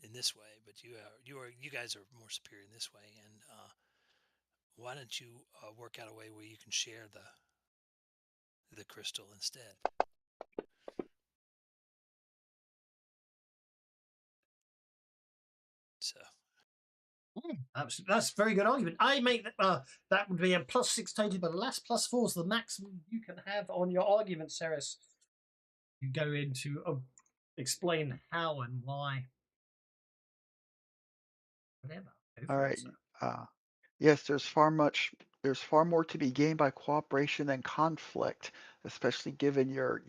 in this way, but you guys are more superior in this way. And why don't you work out a way where you can share the crystal instead? So that's a very good argument. I make that would be a +6 total, but last +4 is the maximum you can have on your argument, Ceres. You go into explain how and why. Whatever. All right. Yes, there's far more to be gained by cooperation than conflict, especially given your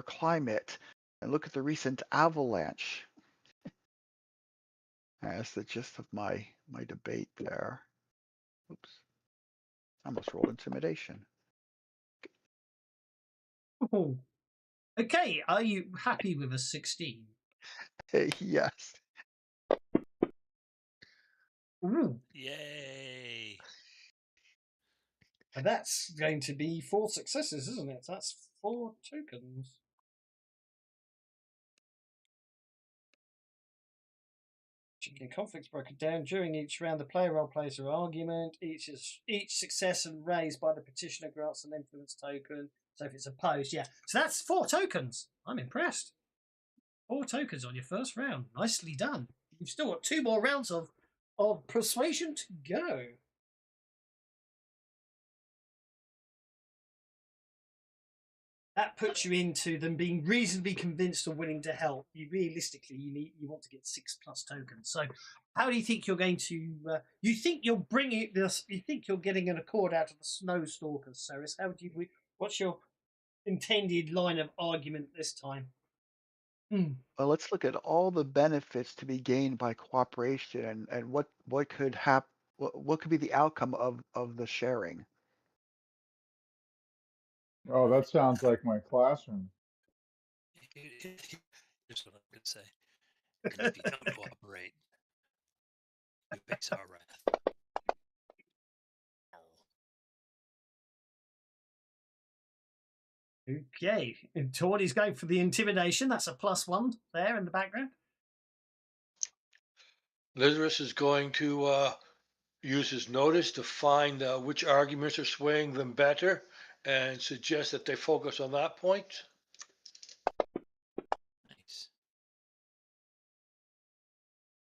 climate. And look at the recent avalanche. That's the gist of my debate there. Oops. I almost rolled intimidation. Oh. Okay, are you happy with a 16? Yes. Ooh. Yay! And that's going to be 4 successes, isn't it? That's 4 tokens. Conflicts broken down during each round. The player role plays their argument. Each success and raised by the petitioner grants an influence token. So if it's opposed, yeah. So that's 4 tokens. I'm impressed. 4 tokens on your first round. Nicely done. You've still got 2 more rounds of persuasion to go. That puts you into them being reasonably convinced or willing to help. Realistically, you want to get 6+ tokens. So, how do you think you're going to? You think you're bringing this? You think you're getting an accord out of the snow stalkers, Ceres? How do you? What's your intended line of argument this time? Well, let's look at all the benefits to be gained by cooperation and what could happen. What could be the outcome of the sharing? Oh, that sounds like my classroom. Here's what I'm going to say. And if you don't cooperate, you face our wrath. Okay, and Tawny's going for the intimidation. That's a +1 there in the background. Lazarus is going to use his notice to find which arguments are swaying them better and suggest that they focus on that point. Nice.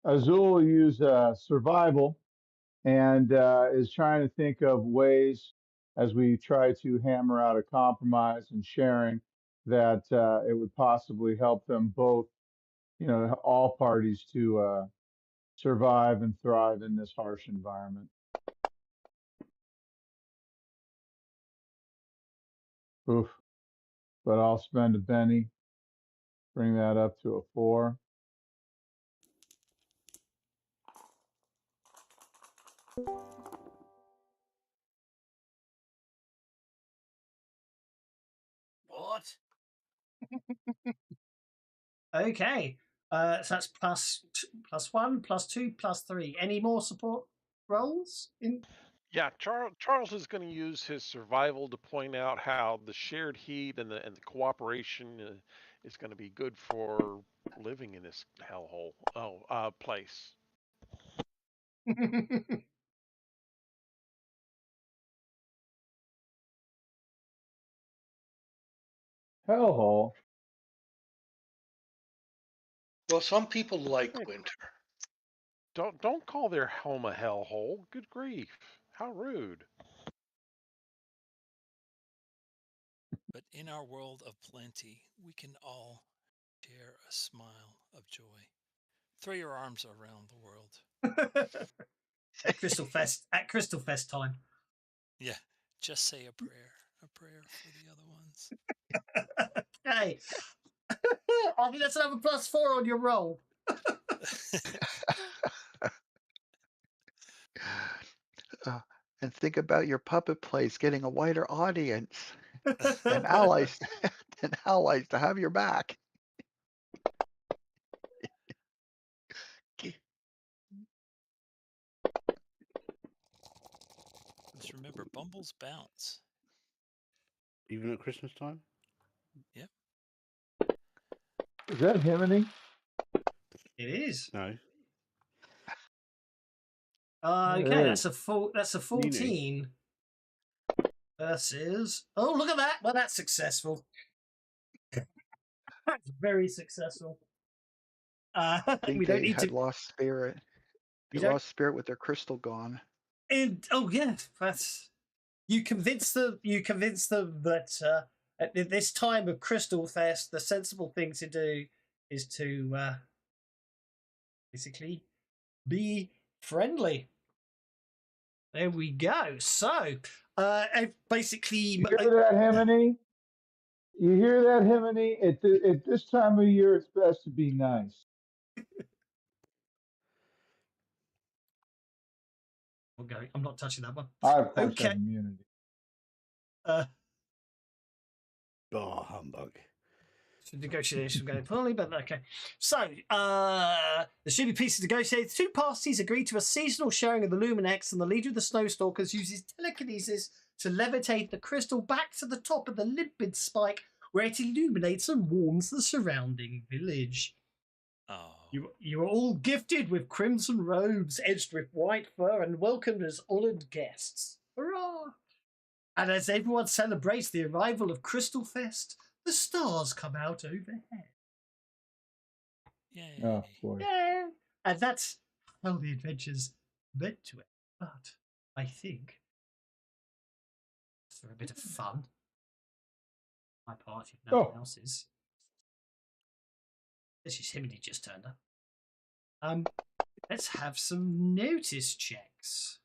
Azul will use survival and is trying to think of ways as we try to hammer out a compromise and sharing that it would possibly help them both, all parties to survive and thrive in this harsh environment. Oof. But I'll spend a penny, bring that up to a 4. What? Okay. So that's +1, +2, +3. Any more support rolls in? Yeah, Charles is going to use his survival to point out how the shared heat and the cooperation is going to be good for living in this hellhole place. Hellhole. Well, some people like winter. Don't call their home a hellhole. Good grief! How rude. But in our world of plenty, we can all share a smile of joy. Throw your arms around the world. At Crystal Fest time. Yeah, just say a prayer for the other ones. Okay. I think that's another +4 on your roll. And think about your puppet plays getting a wider audience and allies, and allies to have your back. Just remember, bumbles bounce. Even at Christmas time? Yep. Is that Himiny? It is. No. Okay, that's a 14 versus. Oh, look at that! Well, that's successful. That's very successful. I think we don't they need had to. lost spirit. They You don't. lost spirit with their crystal gone. And oh yeah, that's. You convince them that at this time of Crystal Fest, the sensible thing to do is to basically be friendly. There we go. So, basically, You hear that, Himiny? You hear that, Himiny? At this time of year, it's best to be nice. Okay, I'm not touching that one. I, of course, Okay. have immunity. Humbug. Negotiations going poorly, but okay. So, there should be pieces negotiated. The two parties agreed to a seasonal sharing of the Luminex, and the leader of the Snowstalkers uses telekinesis to levitate the crystal back to the top of the limpid spike, where it illuminates and warms the surrounding village. Oh. You are all gifted with crimson robes edged with white fur and welcomed as honoured guests. Hurrah! And as everyone celebrates the arrival of Crystal Fest, the stars come out overhead. Yay. Oh, boy. Yeah. And that's how the adventure's meant to end. But I think for a bit of fun, my part, if no one else's. This is him and he just turned up. Let's have some notice checks.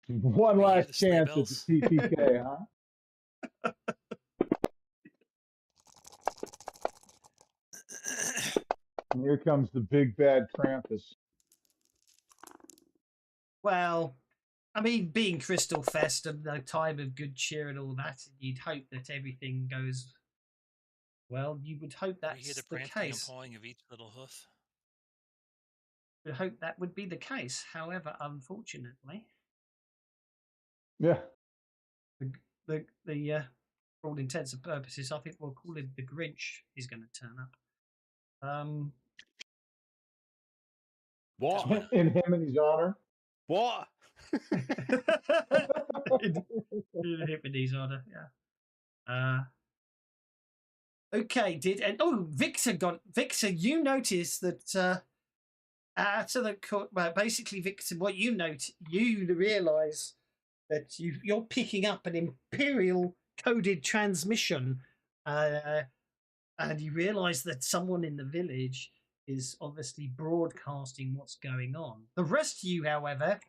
One last chance at the PPK, huh? And here comes the big bad Krampus. Well, I mean, being Crystal Fest and the time of good cheer and all that, you'd hope that everything goes well. You would hope that's you hear the the prancing case. and pawing of each little hoof. You'd hope that would be the case. However, unfortunately, yeah, the for all intents and purposes, I think we'll call him the Grinch. Is going to turn up. What? In him and his honor. What? in his honor, yeah. Okay, Victor, you noticed that out of the court, basically, Victor, what you realise that you're picking up an Imperial coded transmission, and you realise that someone in the village is obviously broadcasting what's going on. The rest of you, however,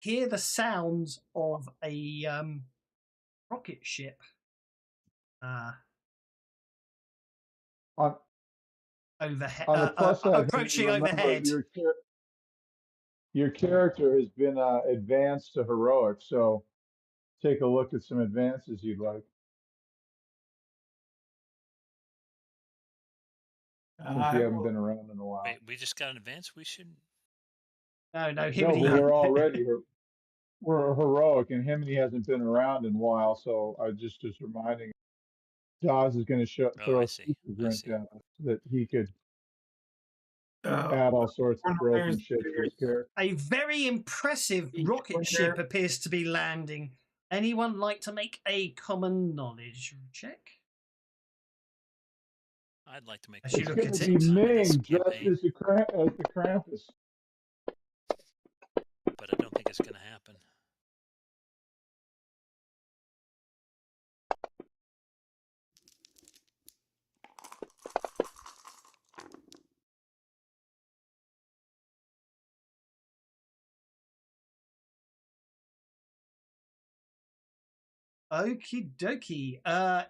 hear the sounds of a rocket ship overhead, on the plus side, approaching overhead. Your character has been advanced to heroic, so take a look at some advances you'd like. If you haven't been around in a while. Wait, we just got an advance. We should. No, No, Himini. but we're already we're heroic, and Himini hasn't been around in a while, so I just reminding Dawes is going to Oh, throw I a see. super I drink see. at us that he could Uh, add all sorts of when broken there's- shit to his character. A very impressive rocket ship appears to be landing. Anyone like to make a common knowledge check? I'd like to make As one you It's look going at to it. be sometime in this Ming dressed campaign, as the Krampus. but I don't think it's going to happen. Okie dokie.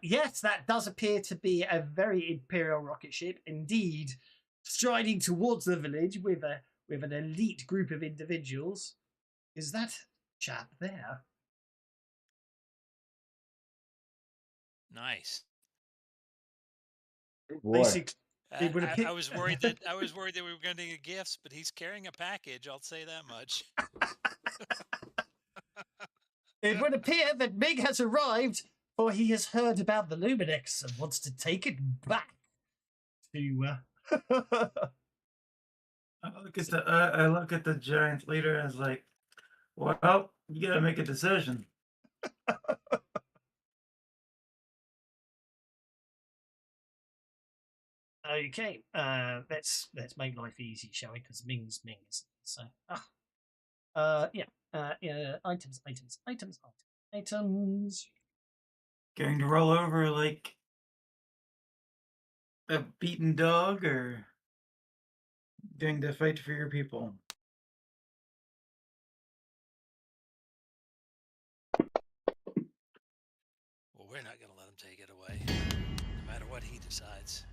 Yes, that does appear to be a very Imperial rocket ship indeed, striding towards the village with an elite group of individuals. Is that chap there? Nice. Good boy. Basically, it would I appear. was worried that we were going to get gifts, but he's carrying a package. I'll say that much. It would appear that Mig has arrived, for he has heard about the Luminex and wants to take it back to. I look at the giant leader and it's like, well, you gotta make a decision. Okay, let's make life easy, shall we? Because Ming's Ming, isn't it? So, yeah, items. Going to roll over like a beaten dog, or going to fight for your people? Well, we're not going to let him take it away, no matter what he decides.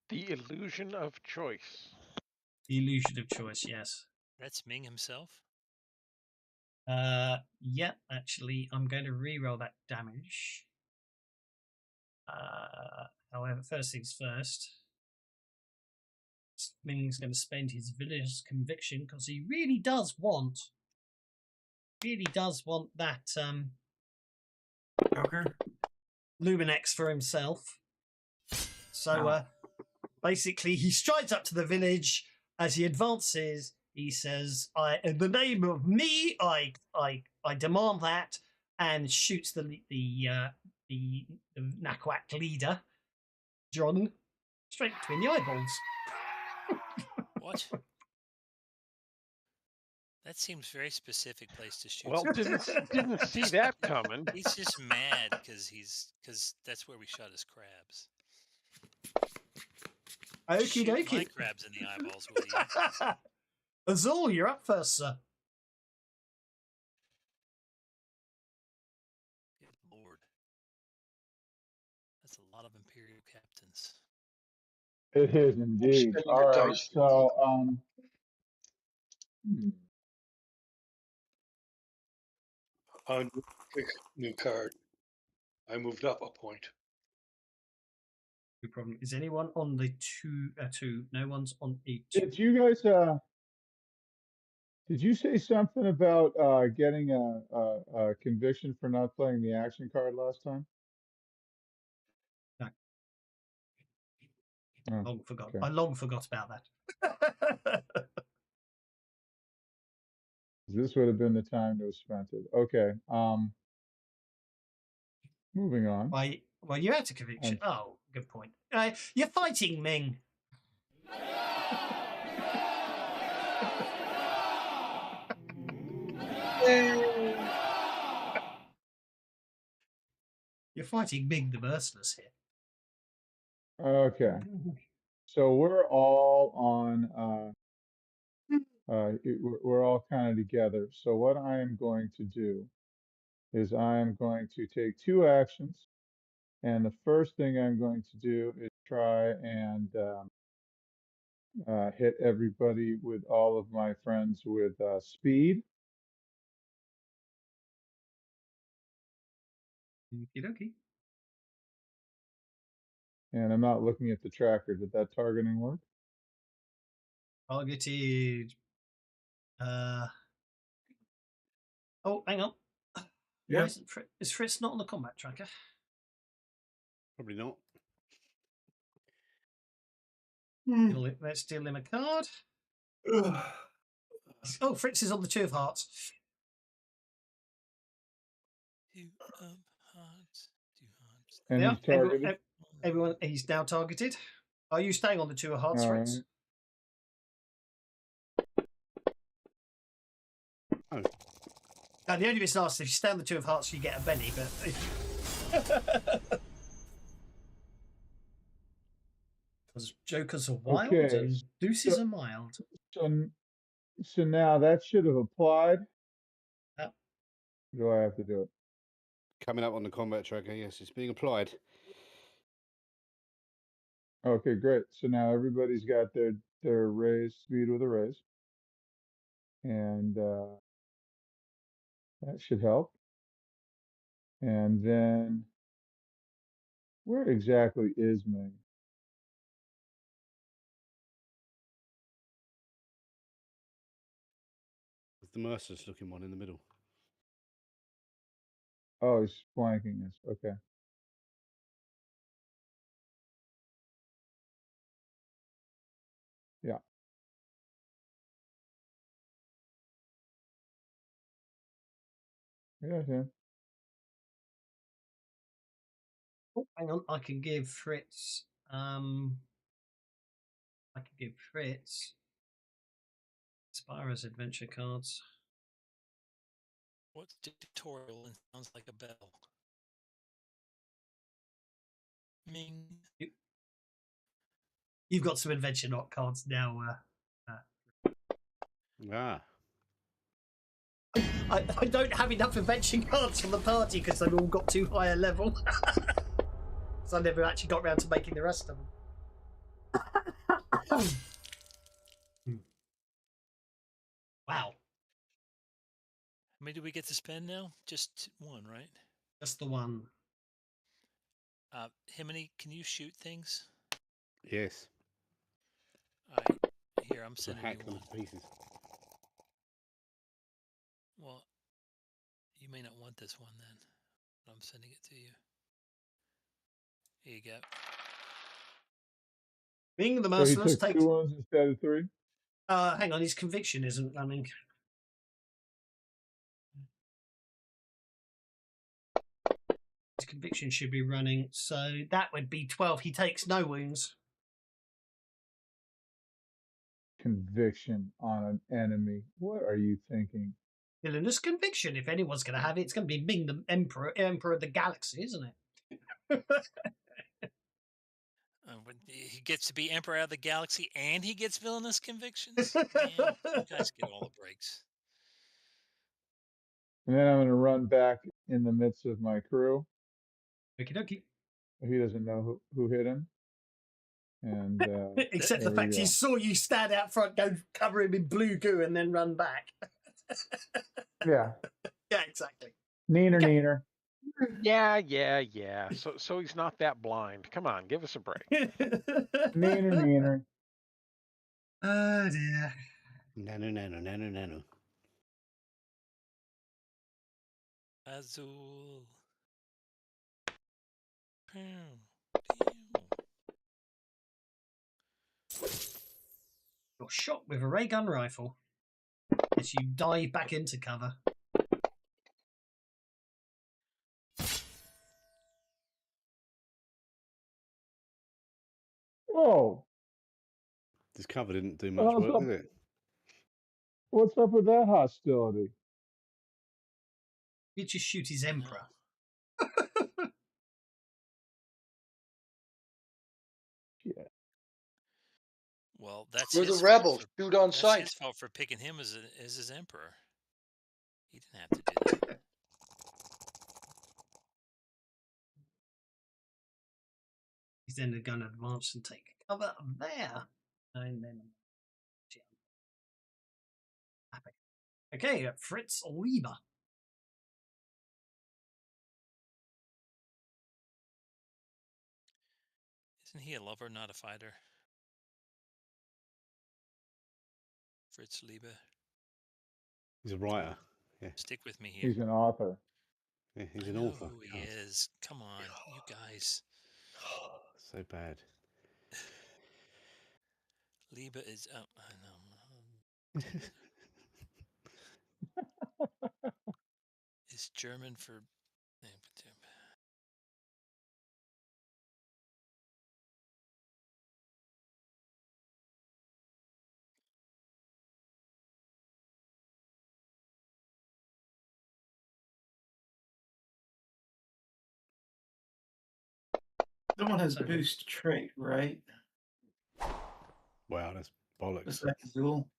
The illusion of choice. The illusion of choice, yes. That's Ming himself. Yeah, actually, I'm going to re-roll that damage. However, first things first. Ming's going to spend his villainous conviction because he really does want that Joker? Luminex for himself. So basically, he strides up to the village. As he advances, he says, in the name of me, I demand that," and shoots the Naquk leader, John, straight between the eyeballs. What? That seems very specific place to shoot. Well, didn't see that coming. He's just mad because that's where we shot his crabs. Okie Shoot my dokie. crabs in the eyeballs, will you? Azul, you're up first, sir. Good Lord. That's a lot of Imperial captains. It is indeed. Spending All your right, dice. so I'm going to pick new card. I moved up a point. No problem. Is anyone on the two? No one's on a two. did you guys did you say something about getting a conviction for not playing the action card last time? No. Oh, Long forgot. okay. I long forgot about that. This would have been the time to have spent it. Okay. Moving on. Well, you're out of conviction. Oh, good point. You're fighting Ming. You're fighting Ming the Merciless here. Okay. So we're all on we're all kind of together. So what I am going to do is I am going to take 2 actions, and the first thing I'm going to do is try and hit everybody with all of my friends with speed. Okie dokie. And I'm not looking at the tracker. Did that targeting work? Targeted. Oh, hang on. Yeah. Why is Fritz not on the combat tracker? Probably not. Let's deal him a card. Oh, Fritz is on the 2 of hearts. 2 of hearts. 2 hearts. And Yeah, he's targeted. everyone, he's now targeted. Are you staying on the 2 of hearts, All Fritz? Oh. Now, the only reason I asked, if you stay on the 2 of hearts, you get a Benny, but because jokers are wild and deuces are mild. So now that should have applied. Yep. Do I have to do it? Coming up on the combat tracker, yes, it's being applied. Okay, great. So now everybody's got their raise speed with a raise. And that should help. And then where exactly is Ming? There's the Merciless looking one in the middle. Oh, he's flanking us. Okay. Yeah. Yeah. Oh, hang on, I can give Fritz. Spyro's adventure cards. What's dictatorial and sounds like a bell? Ming. You've got some adventure knock cards now. Ah. I don't have enough adventure cards for the party because they've all got too high a level. So I never actually got around to making the rest of them. Wow. How many do we get to spend now? Just 1, right? Just the 1. Himini, can you shoot things? Yes. All right. Here, I'm sending hack you them one. to pieces. Well, you may not want this one then, but I'm sending it to you. Here you go. Ming the Merciless so he took 2 ones instead of 3? Hang on, his conviction isn't running. His conviction should be running, so that would be 12. He takes no wounds. Conviction on an enemy. What are you thinking? Villainous conviction. If anyone's going to have it, it's going to be Ming the Emperor of the Galaxy, isn't it? He gets to be Emperor of the Galaxy and he gets villainous convictions? Man, you guys get all the breaks. And then I'm going to run back in the midst of my crew. Okie dokie. He doesn't know who hit him. And except the fact he saw you stand out front, go cover him in blue goo, and then run back. Yeah. Yeah, exactly. Neener. Yeah. So he's not that blind. Come on, give us a break. Neener. Oh dear. Nano. Azul. You're shot with a ray gun rifle as you dive back into cover. Whoa. This cover didn't do much work, did it? What's up with that hostility? You just shoot his emperor. Yeah. Well, that's We're his the rebels. Shoot on that's sight. his fault for picking him as his emperor. He didn't have to do that. He's then going to advance and take cover there. And then... Okay, Fritz Lieber. Isn't he a lover, not a fighter? Fritz Lieber. He's a writer. Yeah. Stick with me here. He's an author. Yeah, he's I an know author. who he is. Come on, you guys. So bad. Lieber is. I know. It's German for. Someone has boost trait, right? Wow, that's The bollocks. second duel.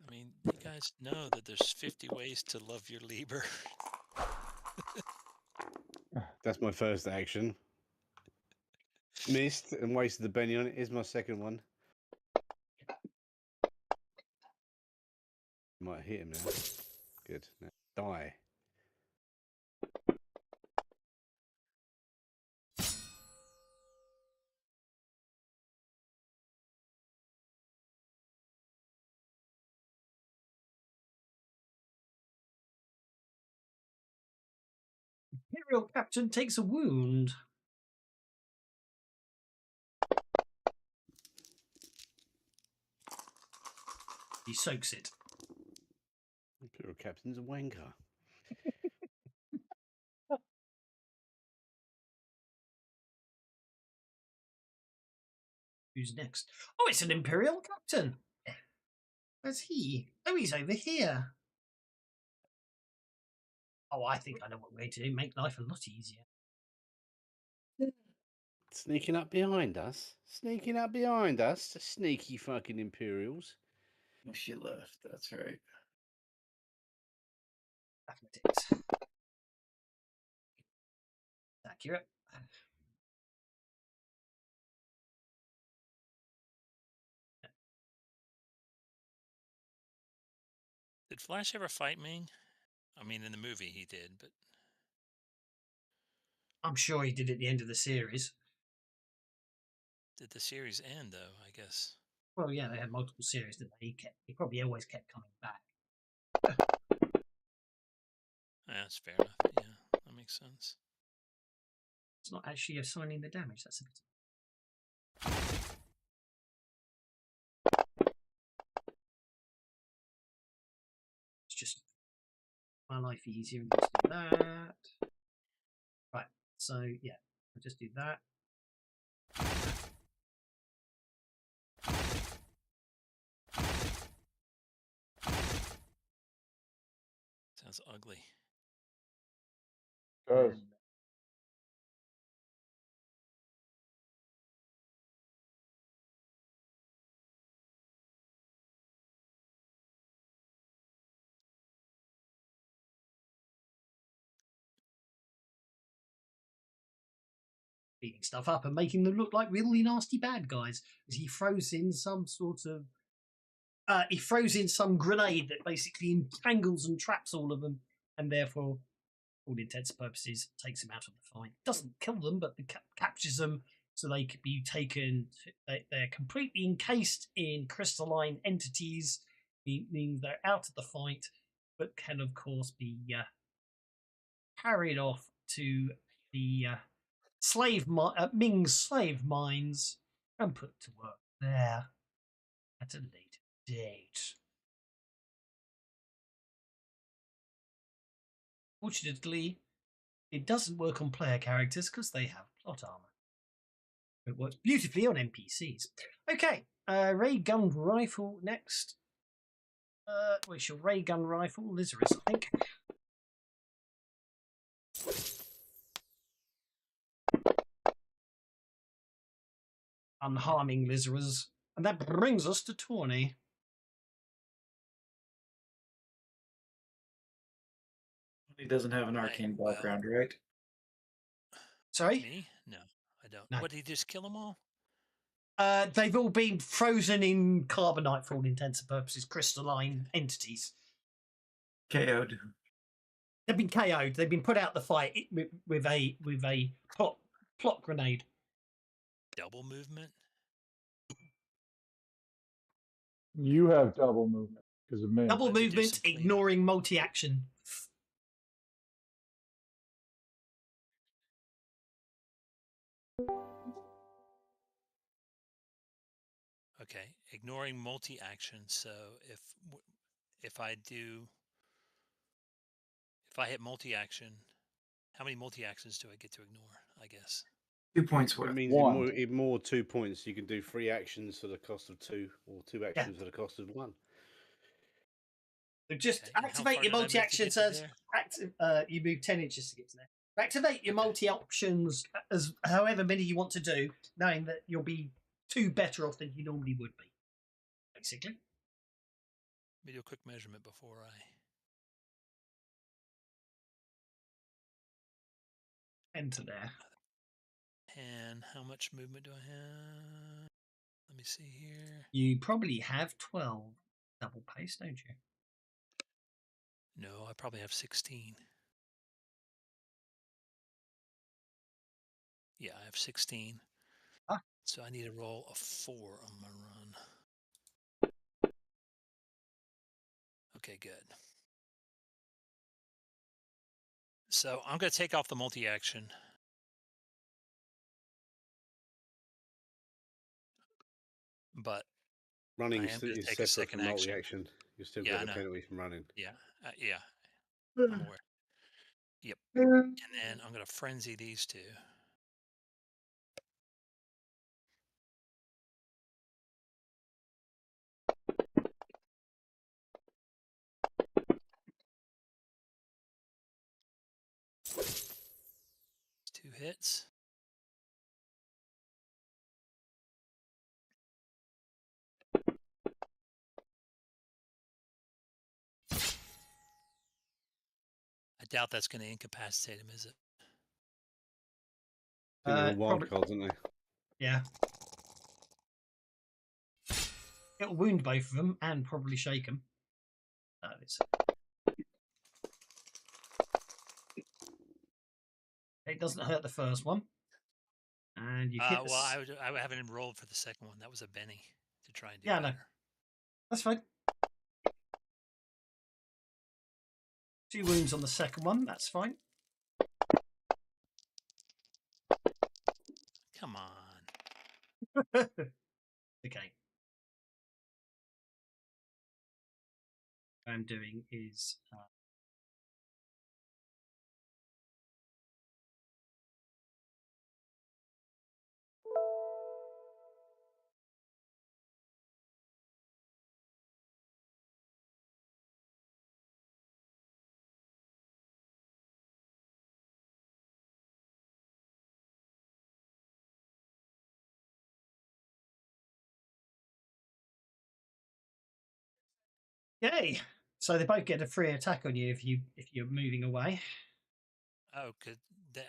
I mean, you guys know that there's 50 ways to love your Lieber. That's my first action. Missed and wasted the Benny on it. Here's my second one. Might hit him now. Good. Now, die. Imperial captain takes a wound. He soaks it. Imperial captain's a wanker. Who's next? Oh, it's an Imperial captain. Where's he? Oh, he's over here. Oh, I think I know what we're going to do. Make life a lot easier. Sneaking up behind us. Sneaking up behind us. The sneaky fucking Imperials. She left. That's right. Athletics. Accurate. Did Flash ever fight Ming? I mean, in the movie he did, but I'm sure he did at the end of the series. did the series end though? I guess. Well, yeah, they had multiple series, didn't they? He probably always kept coming back. Yeah, that's fair enough. Yeah, that makes sense. It's not actually assigning the damage. That's a bit. It's just my life easier and just do that. Right. So yeah, I'll just do that. Sounds ugly. Does. Beating stuff up and making them look like really nasty bad guys as he throws in some sort of he throws in some grenade that basically entangles and traps all of them, and therefore, all intents and purposes, takes them out of the fight. Doesn't kill them, but captures them so they could be taken. They're completely encased in crystalline entities, meaning they're out of the fight, but can of course be carried off to the Ming's slave mines and put to work there at a later date. Fortunately, it doesn't work on player characters because they have plot armor. It works beautifully on NPCs. Okay, ray gun rifle next. Where's your ray gun rifle? Lizarus, I think. Unharming Lizarus. And that brings us to Tawny. He doesn't have an arcane background, right? Sorry? Me? No, I don't. No. What, did he just kill them all? They've all been frozen in carbonite for all intents and purposes, crystalline entities. KO'd. They've been KO'd. They've been put out the fight with a plot grenade. Double movement? You have double movement. because of me. Double Had to do movement, some cleanup. ignoring multi-action. Okay, ignoring multi-action. So if I hit multi-action, how many multi-actions do I get to ignore? I guess 2 points It worth. means One. in more 2 points, you can do 3 actions for the cost of 2, or 2 actions for the cost of 1. So just Okay, and how activate far your did I move to multi-action. get to Says there? you move 10 inches to get to there. Activate your multi-options as however many you want to do, knowing that you'll be 2 better off than you normally would be. Basically. Let me do a quick measurement before I enter there. And how much movement do I have? Let me see here. You probably have 12 double pace, don't you? No, I probably have 16. Yeah, I have 16. Ah. So I need to roll a 4 on my run. Okay, good. So I'm going to take off the multi-action. But Running I am going to is take a separate second from action. multi-action. You still Yeah, get I the know. penalty from running. Yeah, yeah, I'm aware. Yep. And then I'm going to frenzy these 2. It's 2 hits. I doubt that's going to incapacitate him, is it? I think they're all wild cards, aren't they? Yeah. It'll wound both of them and probably shake them. It doesn't hurt the first one. And you hit well, I haven't enrolled for the second one. That was a Benny to try and do Yeah, better. no. That's fine. 2 wounds on the second one. That's fine. Come on. Okay. What I'm doing is yay. So they both get a free attack on you if you're moving away. Oh, good.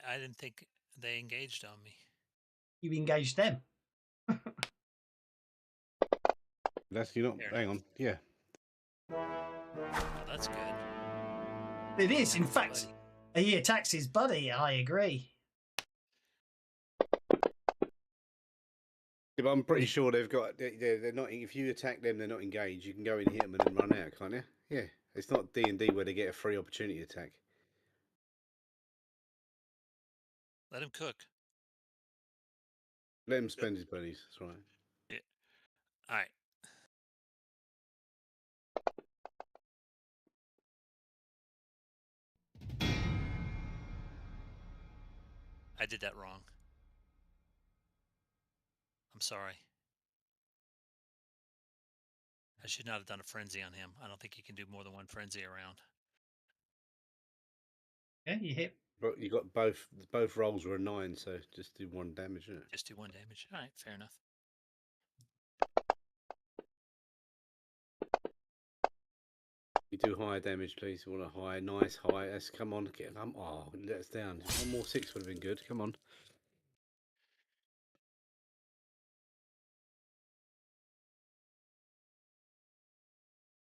I didn't think they engaged on me. You engage them. That's you not. Hang on. Yeah. Oh, that's good. It is, in fact. He attacks his buddy. I agree. Yeah, but I'm pretty sure they've got. They're not. If you attack them, they're not engaged. You can go in, hit them, and then run out, can't you? Yeah. It's not D&D where they get a free opportunity attack. Let him cook. Let him spend his buddies. That's right. Yeah. All right. I did that wrong. I'm sorry. I should not have done a frenzy on him. I don't think you can do more than 1 frenzy around. Yeah, you hit. But you got both rolls were a 9, so just do 1 damage, isn't it? Just do 1 damage. All right, fair enough. You do higher damage, please. You want a high, nice high. Let's come on, get them. Oh, let us down. 1 more 6 would have been good. Come on.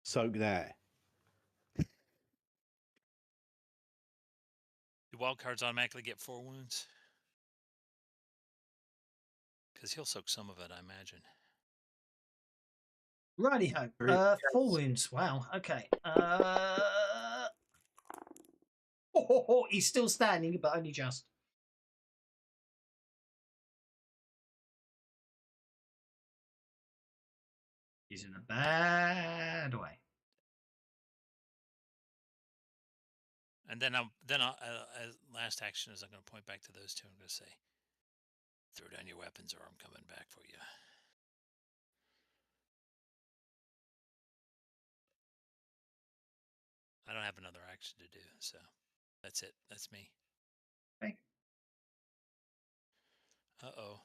Soak that. Do wild cards automatically get 4 wounds? Because he'll soak some of it, I imagine. Righty-ho. Yes. 4 wounds. Wow. Okay. He's still standing, but only just. He's in a bad way. And then as last action is I'm going to point back to those two. I'm going to say, throw down your weapons, or I'm coming back for you. I don't have another action to do, so that's it. That's me. Okay. Uh-oh.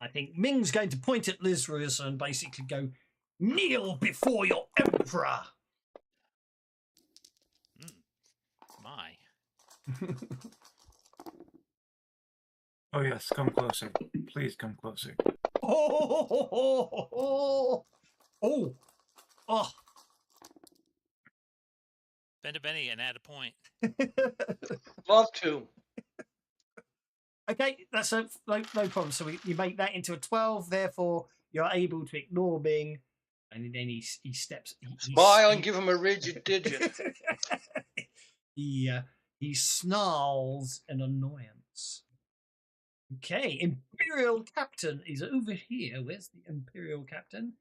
I think Ming's going to point at Lizrus and basically go, kneel before your emperor. My. Oh yes, come closer. Please come closer. Oh. Bend a Benny and add a point. Love to. Okay, that's no problem. So you make that into a 12. Therefore, you're able to ignore Ming, and then he steps. Smile and give him a rigid digit. He snarls in annoyance. Okay, Imperial Captain is over here. Where's the Imperial Captain?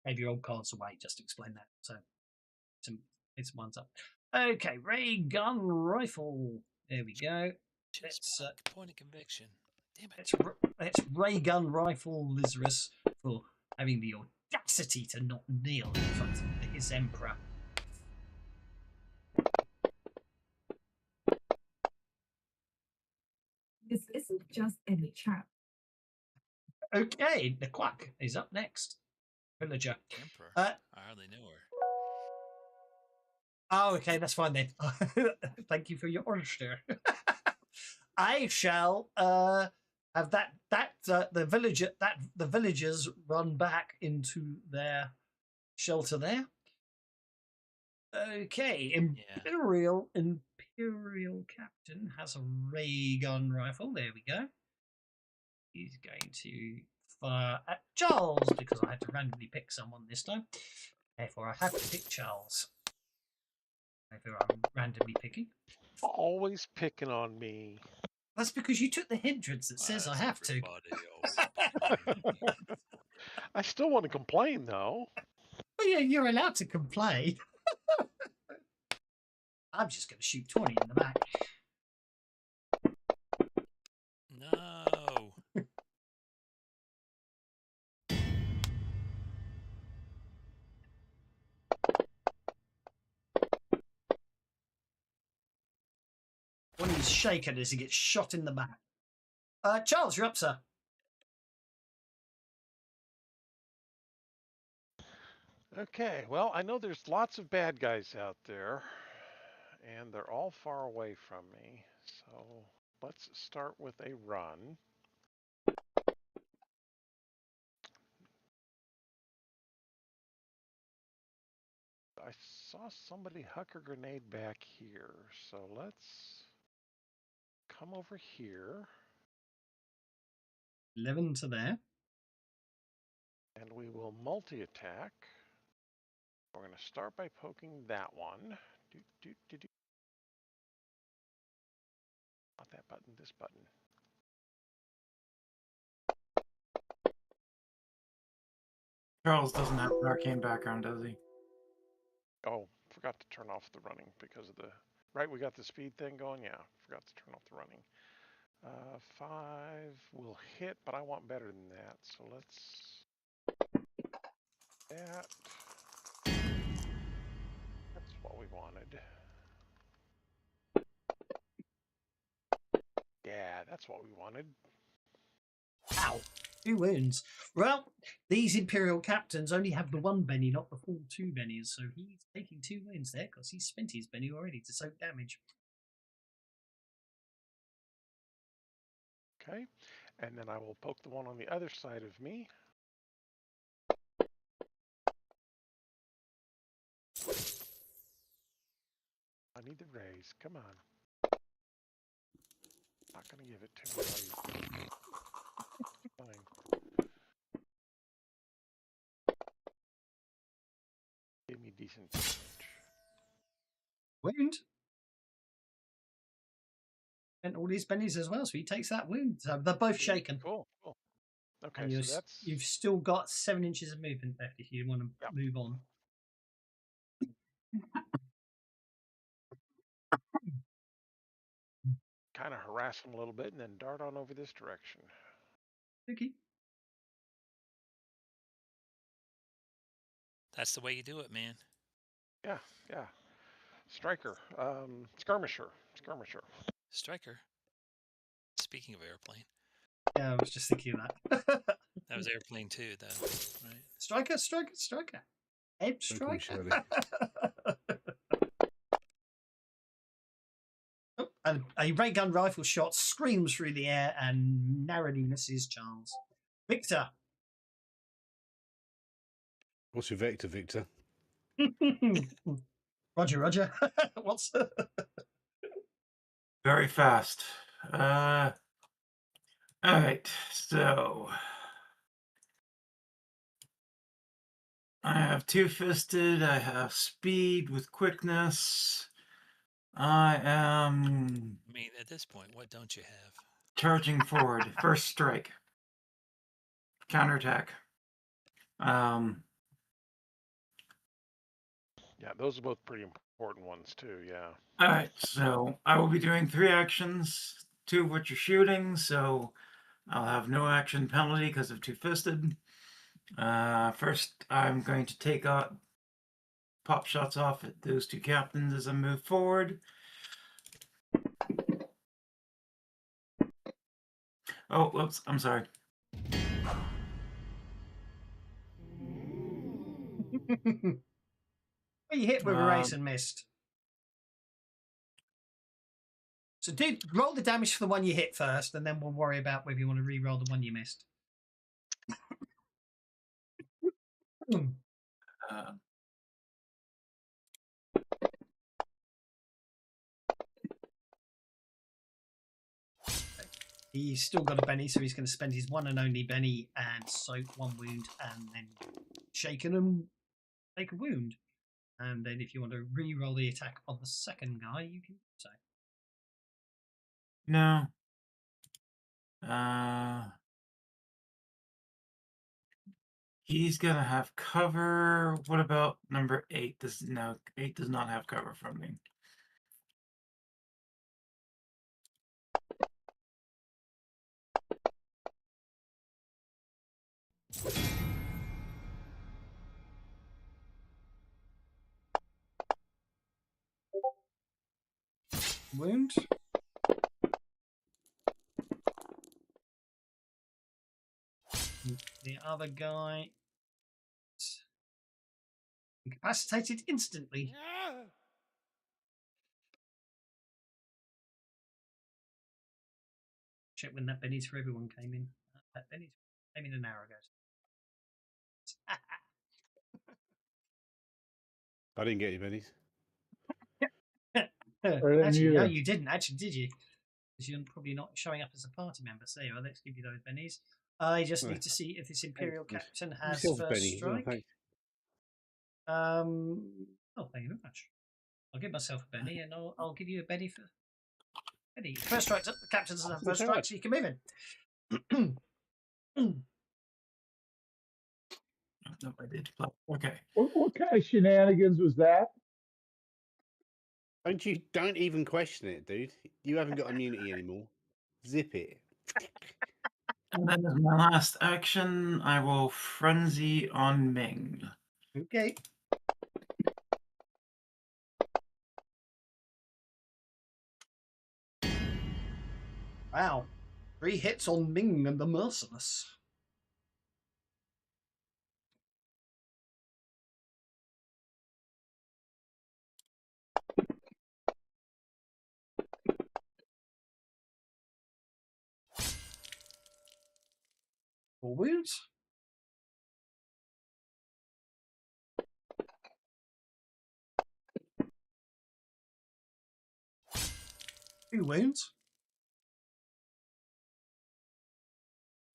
Maybe your old cards away just to explain that. So it's one's up. Okay, ray gun rifle. There we go. Let's point of conviction. Damn it. Let's ray gun rifle Lizrus for having the audacity to not kneel in front of his emperor. This isn't just any trap. Okay, Naquk is up next. Villager. Emperor. I hardly know her. Oh, okay, that's fine then. Thank you for your order. I shall have the villagers run back into their shelter there. Okay, Imperial Captain has a ray gun rifle. There we go. He's going to fire at Charles because I had to randomly pick someone this time. Therefore, I have to pick Charles. Therefore, I'm randomly picking. Always picking on me. That's because you took the hindrance that says I have to. I still want to complain, though. Well, yeah, you're allowed to complain. I'm just going to shoot 20 in the back. No. When he's shaken as he gets shot in the back. Charles, you're up, sir. Okay, well, I know there's lots of bad guys out there, and they're all far away from me. So let's start with a run. I saw somebody huck a grenade back here, so let's come over here. 11 to there. And we will multi-attack. We're going to start by poking that one. Not that button, this button. Charles doesn't have an arcane background, does he? Oh, forgot to turn off the running because of the... Right, we got the speed thing going? Yeah, forgot to turn off the running. 5 will hit, but I want better than that. So let's... That's what we wanted. Yeah, that's what we wanted. Ow. 2 wounds. Well, these Imperial captains only have the 1 Benny, not the full 2 Bennies, so he's taking 2 wounds there because he's spent his Benny already to soak damage. Okay, and then I will poke the one on the other side of me. I need the raise. Come on. Not gonna give it to me. Fine. Give me decent damage. Wound. And all these Bennies as well, so he takes that wound. So they're both shaken. Cool, cool. Okay, And so that's... you've still got 7 inches of movement left if you want to move on. Kind of harass him a little bit and then dart on over this direction. Okay. That's the way you do it, man. Yeah, yeah. Striker, skirmisher. Striker. Speaking of airplane. Yeah, I was just thinking of that. That was airplane 2, though, right? Striker. Head striker. Oh, and a ray gun rifle shot screams through the air and narrowly misses Charles. Victor. What's your vector, Victor? Roger. What's very fast. All right, so I have two-fisted. I have speed with quickness. I am. I mean, at this point, what don't you have? Charging forward. First strike. Counterattack. Yeah, those are both pretty important ones too, yeah. All right, so I will be doing 3 actions, 2 of which are shooting, so I'll have no action penalty because of two-fisted. First, I'm going to take out pop shots off at those 2 captains as I move forward. Oh, whoops, I'm sorry. You hit with a race and missed. So roll the damage for the one you hit first, and then we'll worry about whether you want to re-roll the one you missed. He's still got a Benny, so he's going to spend his one and only Benny and soak 1 wound and then shaken and take a wound. And then if you want to re-roll the attack on the second guy, you can do so. No. He's gonna have cover. What about number 8? No, 8 does not have cover from me. Wound. The other guy incapacitated instantly. Check when that Benny's for everyone came in. That Benny's came in an hour ago. I didn't get any bennies. Actually, no, you didn't. Actually, did you? Because you're probably not showing up as a party member. So, let's give you those bennies. I just need to see if this Imperial captain has first strike. Oh, thank you very much. I'll give myself a Benny, and I'll give you a Benny for Benny. First strike's up. The captain's on first strike, so you can move in. No, I did. Okay. What kind of shenanigans was that? Don't even question it, dude. You haven't got immunity anymore. Zip it. And then as my last action, I will frenzy on Ming. Okay. Wow. 3 hits on Ming and the Merciless. 4 wounds. Two wounds.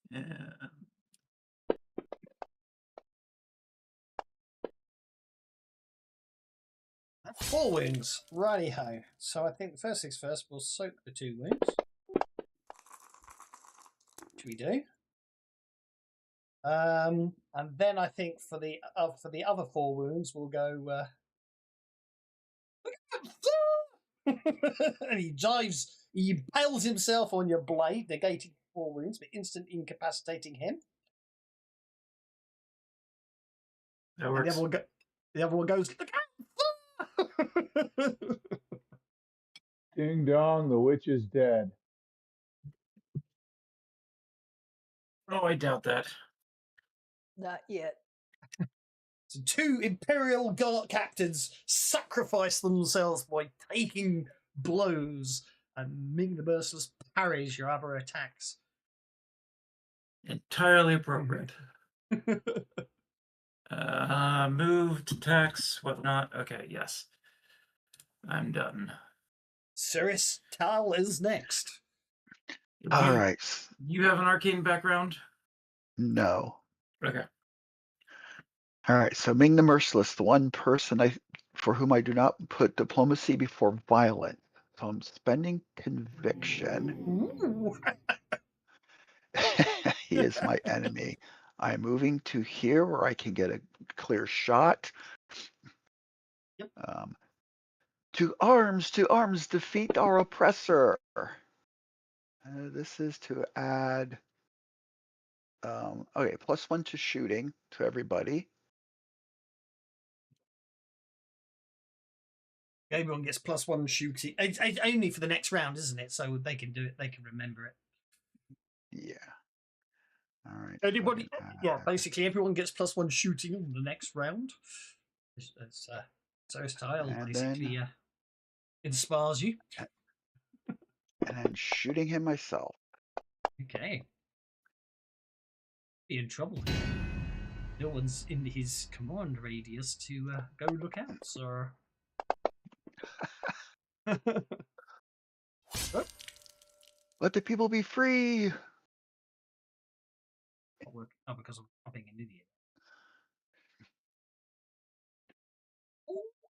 Yeah. 4 wounds. Righty ho. So I think the first things first, we'll soak the 2 wounds. Which we do. And then I think for the other 4 wounds, we'll go. And he dives. He impales himself on your blade, negating 4 wounds, but instant incapacitating him. That works. And then the other one goes. Ding dong, the witch is dead. Oh, I doubt that. Not yet. So 2 Imperial Guard captains sacrifice themselves by taking blows, and Ming the Merciless parries your other attacks. Entirely appropriate. Moved, attacks, whatnot. Okay, yes. I'm done. Cirrus Tal is next. All right. You have an arcane background? No. Okay. All right. So Ming the Merciless, the one person for whom I do not put diplomacy before violence. So I'm spending conviction. He is my enemy. I'm moving to here where I can get a clear shot. Yep. To arms, defeat our oppressor. This is to add, okay, +1 to shooting to everybody. Everyone gets +1 shooting. It's only for the next round, isn't it? So they can do it. They can remember it. Yeah. All right. Anybody? Yeah, basically everyone gets +1 shooting on the next round. So style basically inspires you. And then shooting him myself. Okay. Be in trouble here. No one's in his command radius to go look out, sir. Let the people be free. Oh, because I'm being an idiot.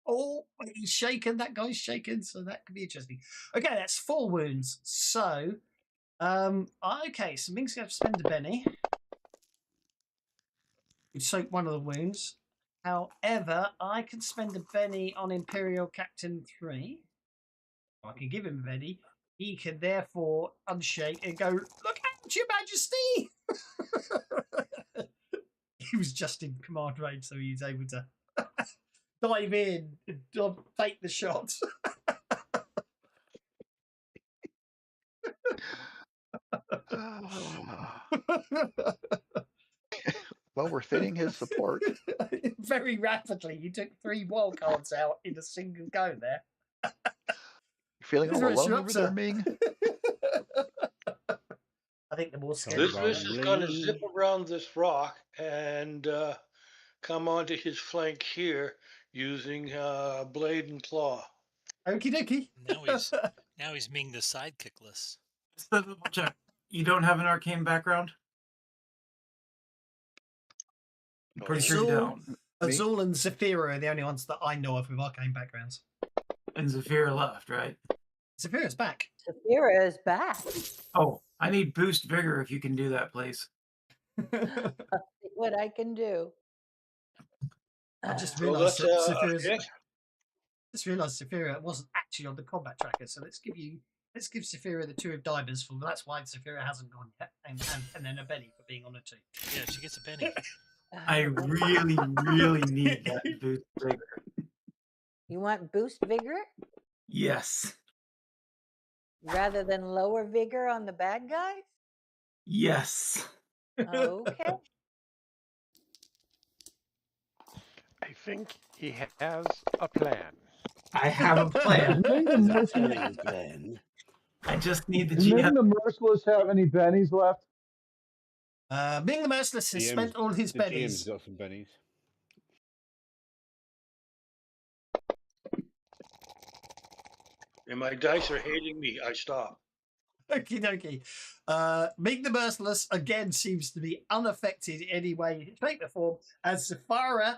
Oh, he's shaken. That guy's shaken, so that could be interesting. Okay, that's 4 wounds. So, okay, so Ming's going to spend a Benny. We soak one of the wounds. However, I can spend a Benny on Imperial Captain 3. I can give him a Benny. He can therefore unshake and go, "Look out, Your Majesty!" He was just in command range, so he was able to dive in and take the shot. Well, we're thinning his support. Very rapidly. You took 3 wild cards out in a single go there. You're feeling all alone over there, Ming? I think the more This is going to zip around this rock and come onto his flank here using blade and claw. Okie dokie. Now he's Ming the sidekickless. Check. You don't have an arcane background? I'm pretty sure you don't. Azul and Zafira are the only ones that I know of with arcane backgrounds. And Zafira left, right? Zafira's back. Zafira is back. Oh, I need boost vigor if you can do that, please. I'll see what I can do. I just realised Zafira wasn't actually on the combat tracker, so let's give Zafira the 2 of diamonds for that's why Zafira hasn't gone yet, and then a Benny for being on a 2. Yeah, she gets a Benny. I really, really need that boost vigor. You want boost vigor? Yes. Rather than lower vigor on the bad guys? Yes. Okay. I think he has a plan. I have a plan. Plan. I just need the Does Ming GM. the Merciless have any bennies left? Ming the Merciless has spent all his The GM's bennies. got some bennies. And my dice are hating me. I stop. Okie dokie. Ming the Merciless again seems to be unaffected in any way, shape, or form, as Zafara,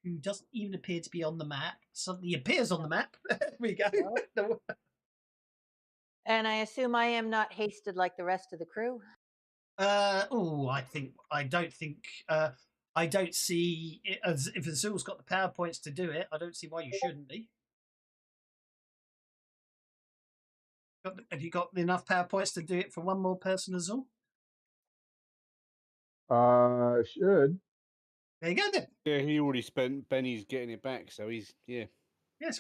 who doesn't even appear to be on the map, suddenly appears on the map. There we go. Nope. And I assume I am not hasted like the rest of the crew. I don't see it as if Azul's got the PowerPoints to do it. I don't see why you shouldn't be. Have you got enough PowerPoints to do it for one more person, Azul? Should. There you go then. Yeah, he already spent Benny's getting it back, so he's Yes,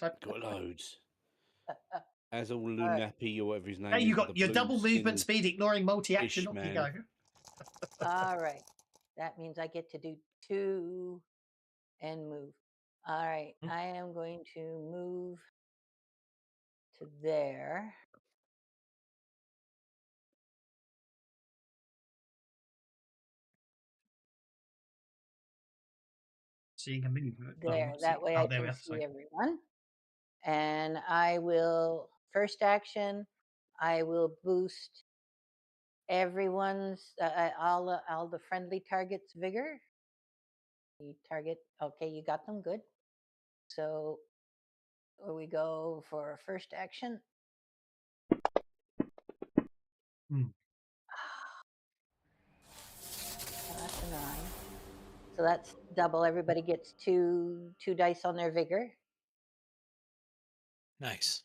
right. got loads. As all Lunappy or whatever his name Hey, is. you got your double movement skinned speed, ignoring multi-action. fish Off you man. go. All right. That means I get to do 2 and move. All right. I am going to move to there. Seeing a mini. There. That way I there we can are. see Sorry. everyone. And I will, first action, I will boost everyone's, all the friendly targets' vigor. You target, okay, you got them, good. So we go for first action. So that's a 9. So that's double. Everybody gets two dice on their vigor. Nice.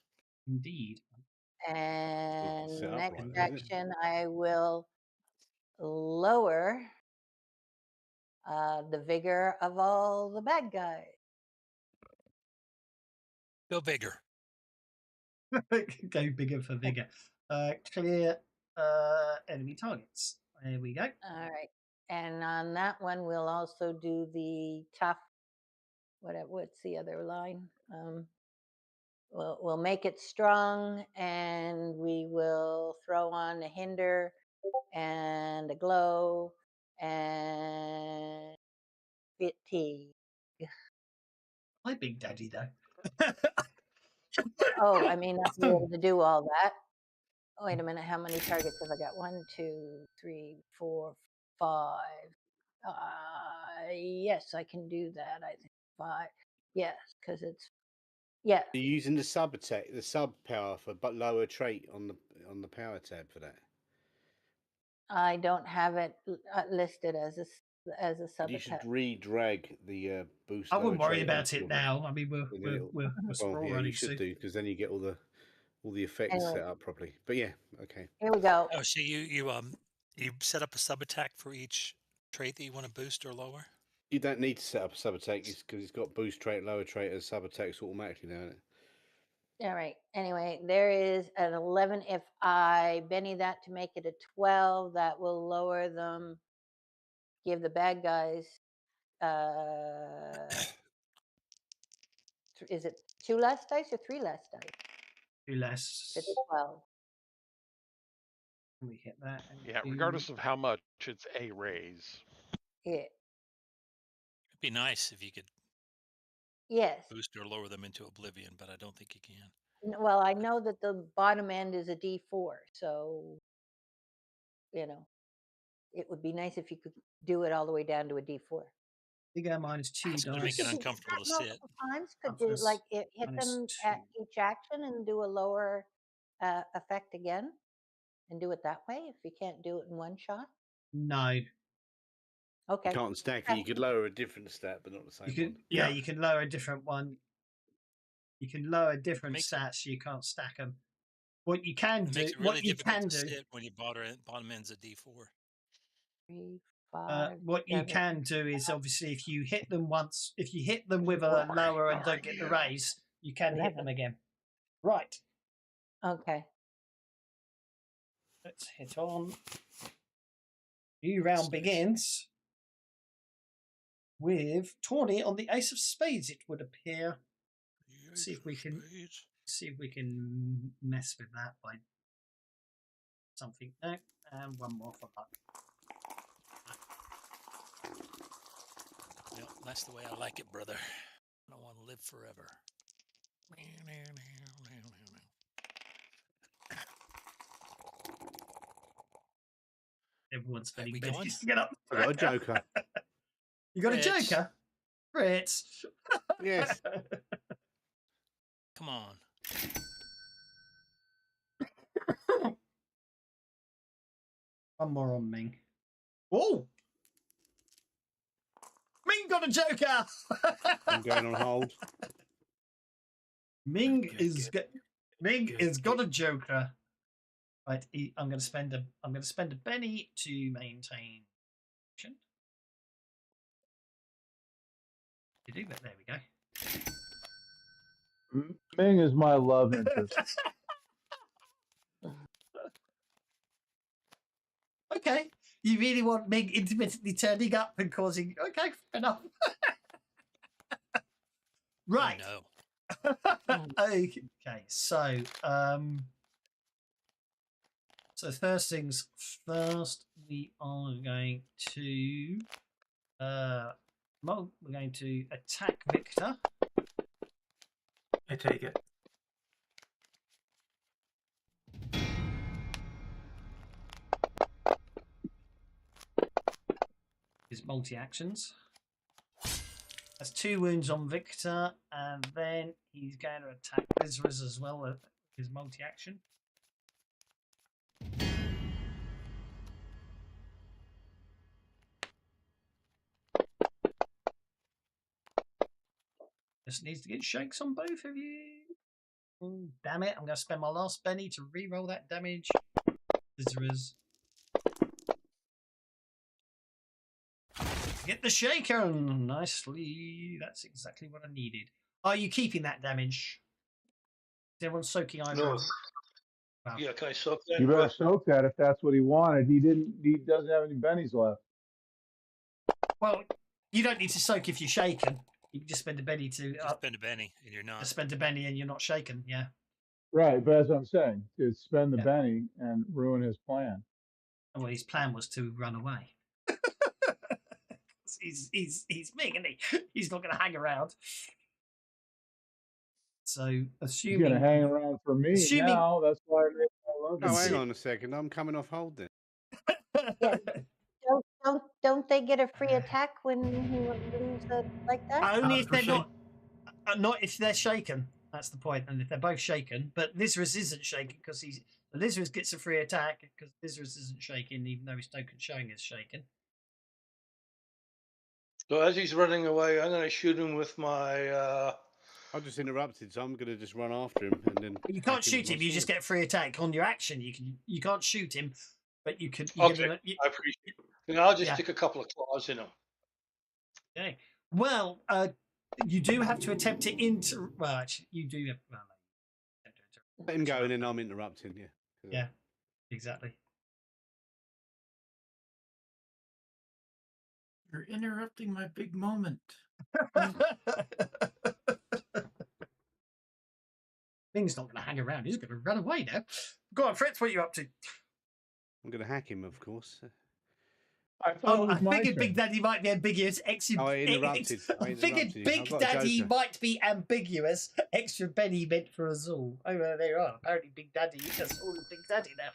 Indeed. And set up next right there, isn't it? action, I will lower the vigor of all the bad guys. Go bigger. Go bigger for vigor. Clear enemy targets. There we go. All right. And on that one, we'll also do the tough. What's the other line? We'll make it strong, and we will throw on a hinder and a glow and fatigue. Hi, Big Daddy, though. Oh, I may not be able to do all that. Oh, wait a minute. How many targets have I got? 1, 2, 3, 4, 5. Yes, I can do that. I think 5. Yes, because it's yeah. You're using the sub attack, the sub power for but lower trait on the power tab for that. I don't have it listed as a sub You should attack. re-drag the boost. I wouldn't lower worry trait about onto it now. I mean, we're well, yeah, running you should soon. do because then you get all the effects Anyway. set up properly. But yeah, okay. Here we go. Oh, so you set up a sub attack for each trait that you want to boost or lower? You don't need to set up a sub attack because it's got boost trait, lower trait as sub attacks automatically now. Isn't it? All right. Anyway, there is an 11. If I Benny that to make it a 12, that will lower them. Give the bad guys. Is it 2 less dice or 3 less dice? 2 less. It's 12. We hit that. Yeah, regardless of how much, it's a raise. Yeah. It'd be nice if you could Yes. boost or lower them into oblivion, but I don't think you can. Well, I know that the bottom end is a D4, so it would be nice if you could do it all the way down to a D4. Vigor minus 2 It's going to make dice. it uncomfortable to sit. Times could do like hit them at each action and do a lower effect again, and do it that way. If you can't do it in one shot, No. Okay. You can't stack it. You could lower a different stat, but not the same one. Yeah, you can lower a different one. You can lower different stats. You can't stack them. What you can do, makes it really difficult to sit when your bottom end's a D4. 3, 5. What you 7. can do is obviously if you hit them once, if you hit them with a lower and don't get the raise, you can hit them again. Right. Okay. Let's hit on. New round begins with Tawny on the Ace of Spades. It would appear. See if we can mess with that by something. No, and one more for luck. That's the way I like it, brother. I don't want to live forever. Everyone's spending we bennies going? to get up. I got a joker. You got Fritz. a joker? Fritz. Yes. Come on. One more on Ming. Oh! Ming got a joker! I'm going on hold. Ming Good, is good. Ming Good, has got good. a joker. Right, I'm going to spend a penny to maintain. You do that. There we go. Ming is my love interest. Okay, you really want Ming intermittently turning up and causing? Okay, fair enough. Right. Oh, no. Okay, so first things first, we are going to we're going to attack Victor. I take it. His multi-actions. That's 2 wounds on Victor, and then he's going to attack Lizarus as well with his multi-action. Just needs to get shakes on both of you. Oh, damn it, I'm going to spend my last penny to re-roll that damage. Lizarus. Get the shaken! Nicely. That's exactly what I needed. Are you keeping that damage? Is everyone soaking either? No. Wow. Yeah, can I soak that? You better soak that if that's what he wanted. He doesn't have any bennies left. Well, you don't need to soak if you're shaken. You can just spend a penny to Spend a penny and you're not. Just spend a penny and you're not shaken. Yeah. Right, but as I'm saying, to spend the benny and ruin his plan. Well, his plan was to run away. he's Ming, isn't he? He's not going to hang around. So, assuming he's going to hang around for me now, that's why I love him. Oh, hang on a second. I'm coming off hold then. Don't they get a free attack when he leaves like that? Only if they're not if they're shaken. That's the point. And if they're both shaken, but Lizarus isn't shaken because Lizarus gets a free attack because Lizarus isn't shaken, even though his token showing is shaken. So as he's running away, I'm going to shoot him with my. I just interrupted, so I'm going to just run after him and then. You can't shoot him. You just get a free attack on your action. You can't shoot him, but you can. Okay, I appreciate it. And I'll just stick a couple of claws in him. Okay. Well, you do have to attempt to Well, actually, you do. Well, let him go, and then I'm interrupting. Yeah. Yeah. Exactly. You're interrupting my big moment. Ming's not going to hang around. He's going to run away now. Go on, Fritz. What are you up to? I'm going to hack him, of course. I figured Big Daddy might be ambiguous. I interrupted. I figured Big Daddy might be ambiguous. Extra penny meant for us all. Oh, well, there you are. Apparently, Big Daddy is just all Big Daddy now.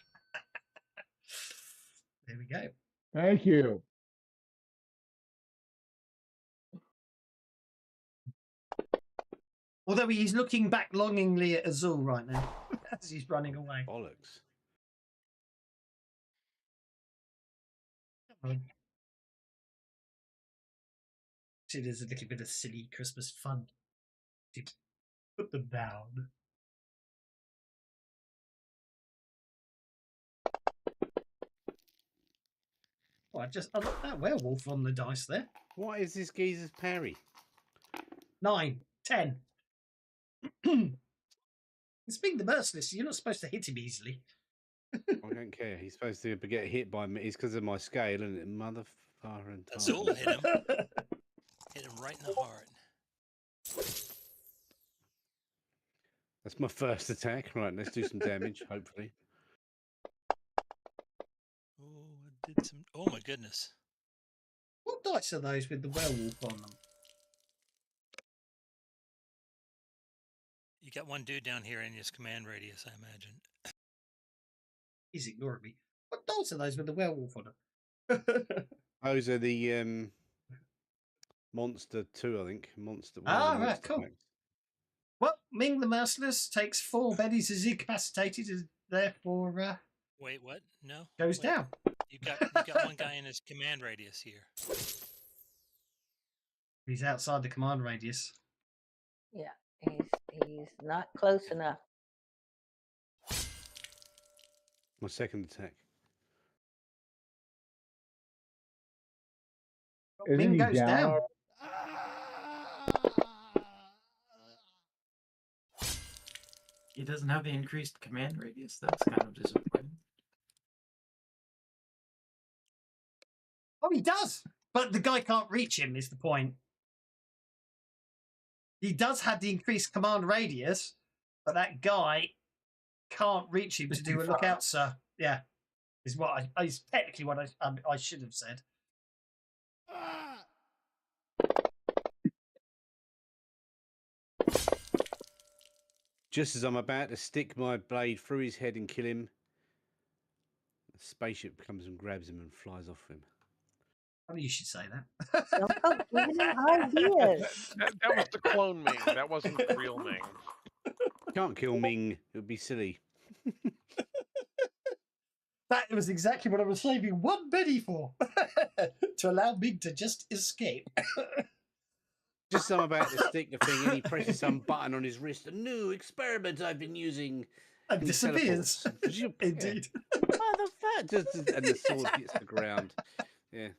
There we go. Thank you. Although he's looking back longingly at Azul right now as he's running away. Bollocks. See, there's a little bit of silly Christmas fun. Put them down. Oh, I just unlocked that werewolf on the dice there. What is this geezer's parry? 9, 10. It's Ming the Merciless. You're not supposed to hit him easily. I don't care. He's supposed to get hit by me. It's because of my scale, isn't it? Motherfucker. Azul hit him. Hit him right in the heart. That's my first attack. Right, let's do some damage, hopefully. Oh, I did some. Oh my goodness. What dice are those with the werewolf on them? You got one dude down here in his command radius, I imagine. He's ignoring me. What dolls are those with the werewolf on them? Those are the Monster 2, I think. Monster. Right, cool. Well, Ming the Merciless takes 4 beddies as incapacitated, and therefore Wait, what? No. goes down. You got one guy in his command radius here. He's outside the command radius. Yeah, he's not close enough. My second attack. Ming goes down. He doesn't have the increased command radius. That's kind of disappointing. Oh, he does, but the guy can't reach him. Is the point? He does have the increased command radius, but that guy can't reach him to do a lookout, sir. Yeah, is what is technically what I should have said. Just as I'm about to stick my blade through his head and kill him, a spaceship comes and grabs him and flies off him. I mean, you should say that. Don't go giving him ideas. That was the clone Ming. That wasn't the real Ming. Can't kill Ming. It would be silly. That was exactly what I was saving one Betty for. To allow Ming to just escape. Just as I'm about to stick the thing and he presses some button on his wrist. A new experiment I've been using. And disappears. Indeed. Motherfucker. And the sword hits the ground. Yeah.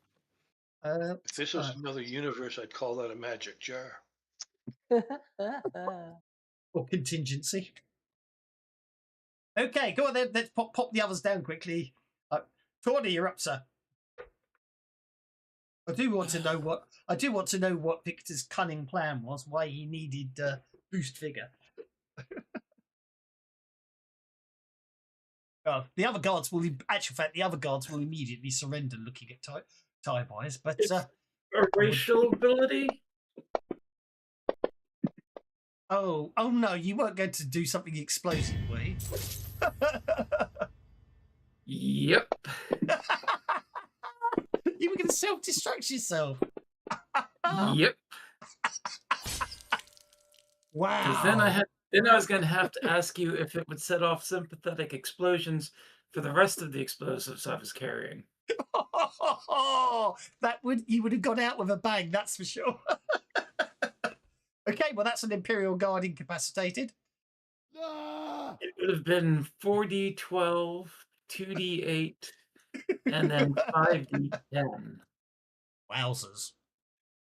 If this was another universe, I'd call that a magic jar. Or contingency. Okay, go on then. Let's pop the others down quickly. Tawny, you're up, sir. I do want to know what Victor's cunning plan was. Why he needed boost figure. The other guards will, actual fact, the other guards will immediately surrender, looking at tie boys. But a racial ability. Oh no! You weren't going to do something explosive, were you? Yep. You were going to self-destruct yourself. Yep. Wow. Because then I was going to have to ask you if it would set off sympathetic explosions for the rest of the explosives I was carrying. You would have gone out with a bang, that's for sure. Okay, well that's an Imperial Guard incapacitated. It would have been 4d12, 2d8, and then 5d10. Wowzers.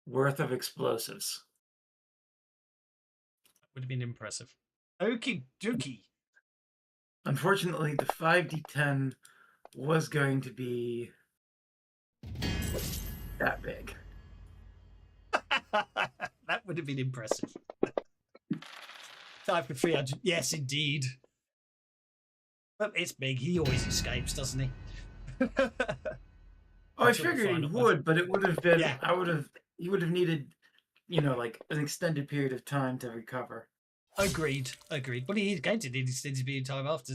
Worth of explosives. Would have been impressive. Okie dokie. Unfortunately, the 5d10 was going to be that big. That would have been impressive. Time for 300. Yes, indeed. But it's big. He always escapes, doesn't he? I figured he would, but it would have been. Yeah. He would have needed, like an extended period of time to recover. Agreed. But he's going to need extended period of time after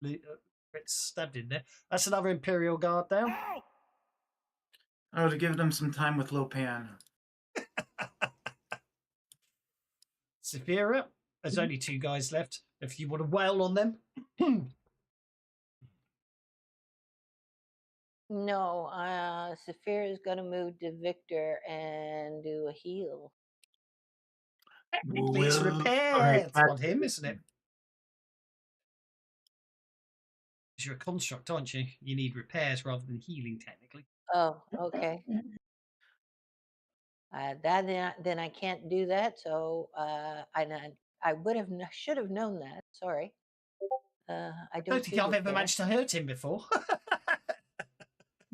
it's stabbed in there. That's another Imperial Guard down. I would have given him some time with Lopan. Saphira, there's only 2 guys left. If you want to wail on them. No, Saphira is going to move to Victor and do a heal. Technically, it's repair on him, isn't it? Because you're a construct, aren't you? You need repairs rather than healing, technically. Oh, okay. Then I can't do that. So I should have known that. Sorry. I don't think I've ever managed to hurt him before.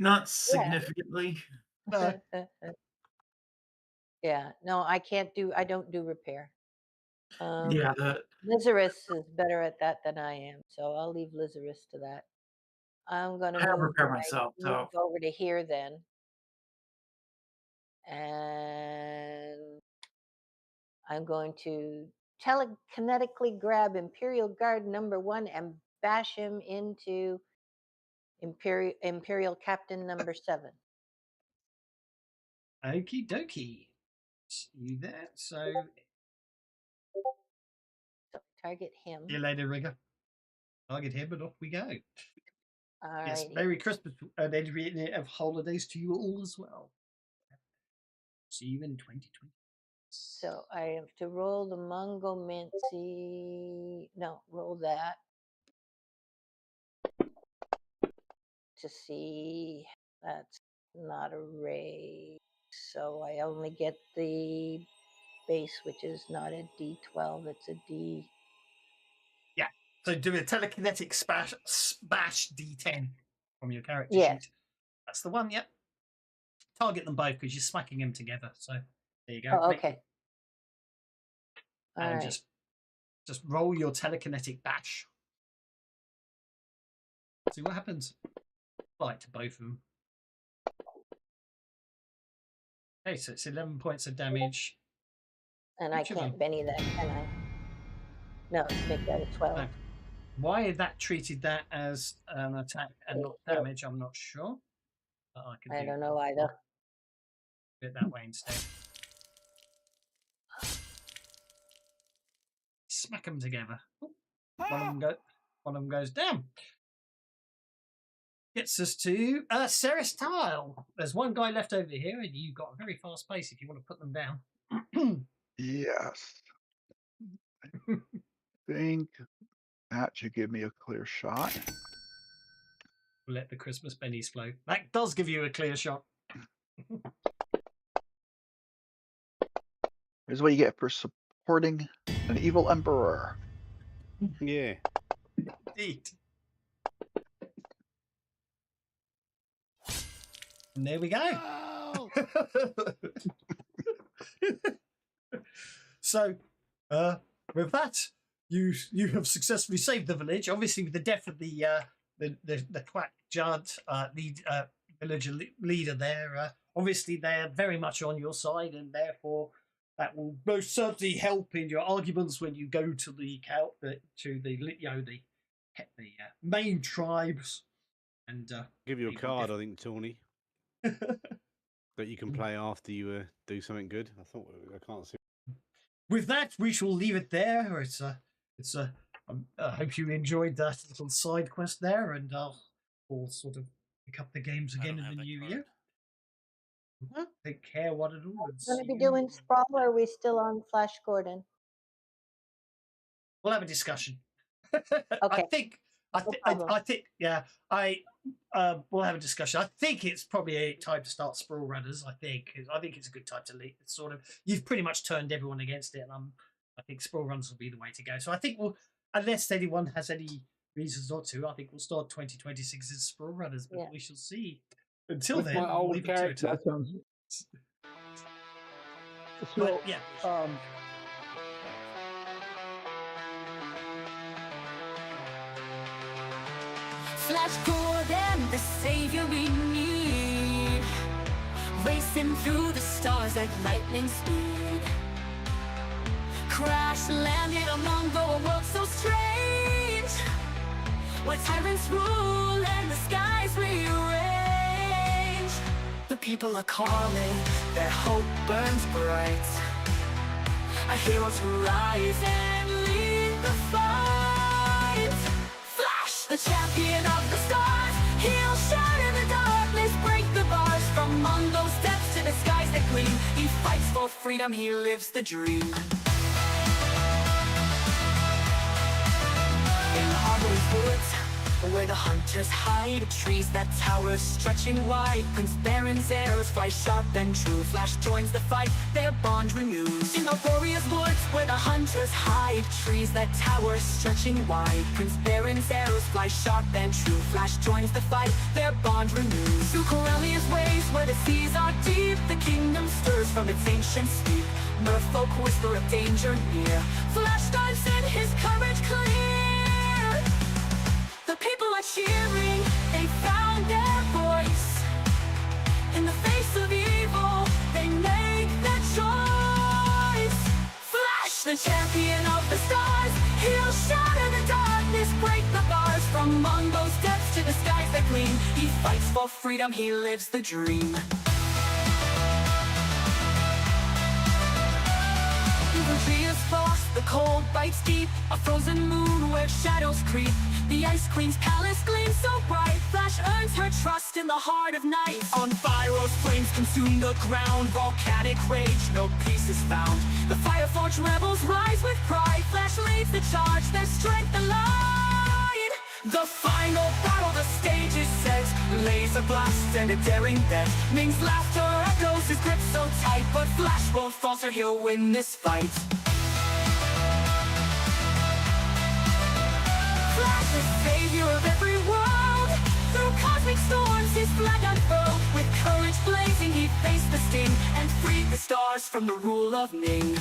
Not significantly. No. Yeah, no, I don't do repair. Yeah, Lizarus is better at that than I am, so I'll leave Lizarus to that. I'm going to repair myself. Move over to here then. And I'm going to telekinetically grab Imperial Guard number 1 and bash him into Imperial Captain number 7. Okie dokie. You there? So target him. See you later, Rigger. Target him, and off we go. All yes, righty. Merry Christmas and every of holidays to you all as well. See you in 2020. So I have to roll the Mongo Mincy. No, roll that to see. That's not a raise. So I only get the base, which is not a D12. It's a D. Yeah. So do a telekinetic bash D10 from your character Yes. sheet. That's the one. Yep. Target them both because you're smacking them together. So there you go. Oh, okay. And just roll your telekinetic bash. See what happens. Apply it to both of them. Okay, so it's 11 points of damage. And I can't Benny that, can I? No, make that a 12. No. Why that treated that as an attack and not damage, I'm not sure. But I don't know either. Do it that way instead. Smack them together. One of them goes down. Gets us to Ceres Tile. There's one guy left over here, and you've got a very fast pace if you want to put them down. Yes. I think that should give me a clear shot. We'll let the Christmas bennies flow. That does give you a clear shot. Here's what you get for supporting an evil emperor. Yeah. Indeed. And there we go. Oh! So, with that, you have successfully saved the village. Obviously, with the death of the quack Judd, village leader there, obviously they're very much on your side, and therefore that will most certainly help in your arguments when you go to the main tribes. And give you a card, I think, Tawny, that you can play after you do something good. I can't see. With that, we shall leave it there. I hope you enjoyed that little side quest there, and we'll sort of pick up the games again in the new year. Take care, what it is. Going to be doing Sprawl, or are we still on Flash Gordon? We'll have a discussion. Okay. I think, yeah, we'll have a discussion. I think it's probably a time to start Sprawl Runners. I think it's a good time to leave. It's sort of, you've pretty much turned everyone against it, and I think Sprawl Runners will be the way to go. So I think unless anyone has any reasons not to, I think we'll start 2026 as Sprawl Runners, but we shall see. Until then, my old character. That sounds. So, yeah. Flash Gordon, the savior we need, racing through the stars at lightning speed. Crash landed on Mongo, a world so strange, where tyrants rule and the skies rearrange. The people are calling, their hope burns bright. A hero to rise and lead the fight. Flash, the champion of the stars, he'll shine in the darkness, break the bars. From Mongo steps to the skies that gleam, he fights for freedom, he lives the dream. In Arborians woods, where the hunters hide, trees that tower stretching wide, Prince Baron's arrows fly sharp and true. Flash joins the fight, their bond renews. In Arborians woods, where the hunters hide, trees that tower stretching wide, Prince Baron's arrows fly sharp and true. Flash joins the fight, their bond renews. Through Coralians waves, where the seas are deep, the kingdom stirs from its ancient steep. Merfolk whisper of danger near, Flash dives in, his courage clear. The people are cheering, they found their voice. In the face of evil, they make their choice. Flash, the champion of the stars. He'll shatter the darkness, break the bars. From Mongo's depths to the skies that gleam, he fights for freedom, he lives the dream. The tree is frost, the cold bites deep. A frozen moon where shadows creep. The Ice Queen's palace gleams so bright. Flash earns her trust in the heart of night. On Fyro's flames consume the ground. Volcanic rage, no peace is found. The Fireforged rebels rise with pride. Flash leads the charge, their strength aligned. The final battle, the stage is set. Laser blast and a daring bet. Ming's laughter echoes, his grip so tight. But Flash won't falter, he'll win this fight. Flash is savior of every world. Through cosmic storms his flag unfurled. With courage blazing he faced the sting and freed the stars from the rule of Ming.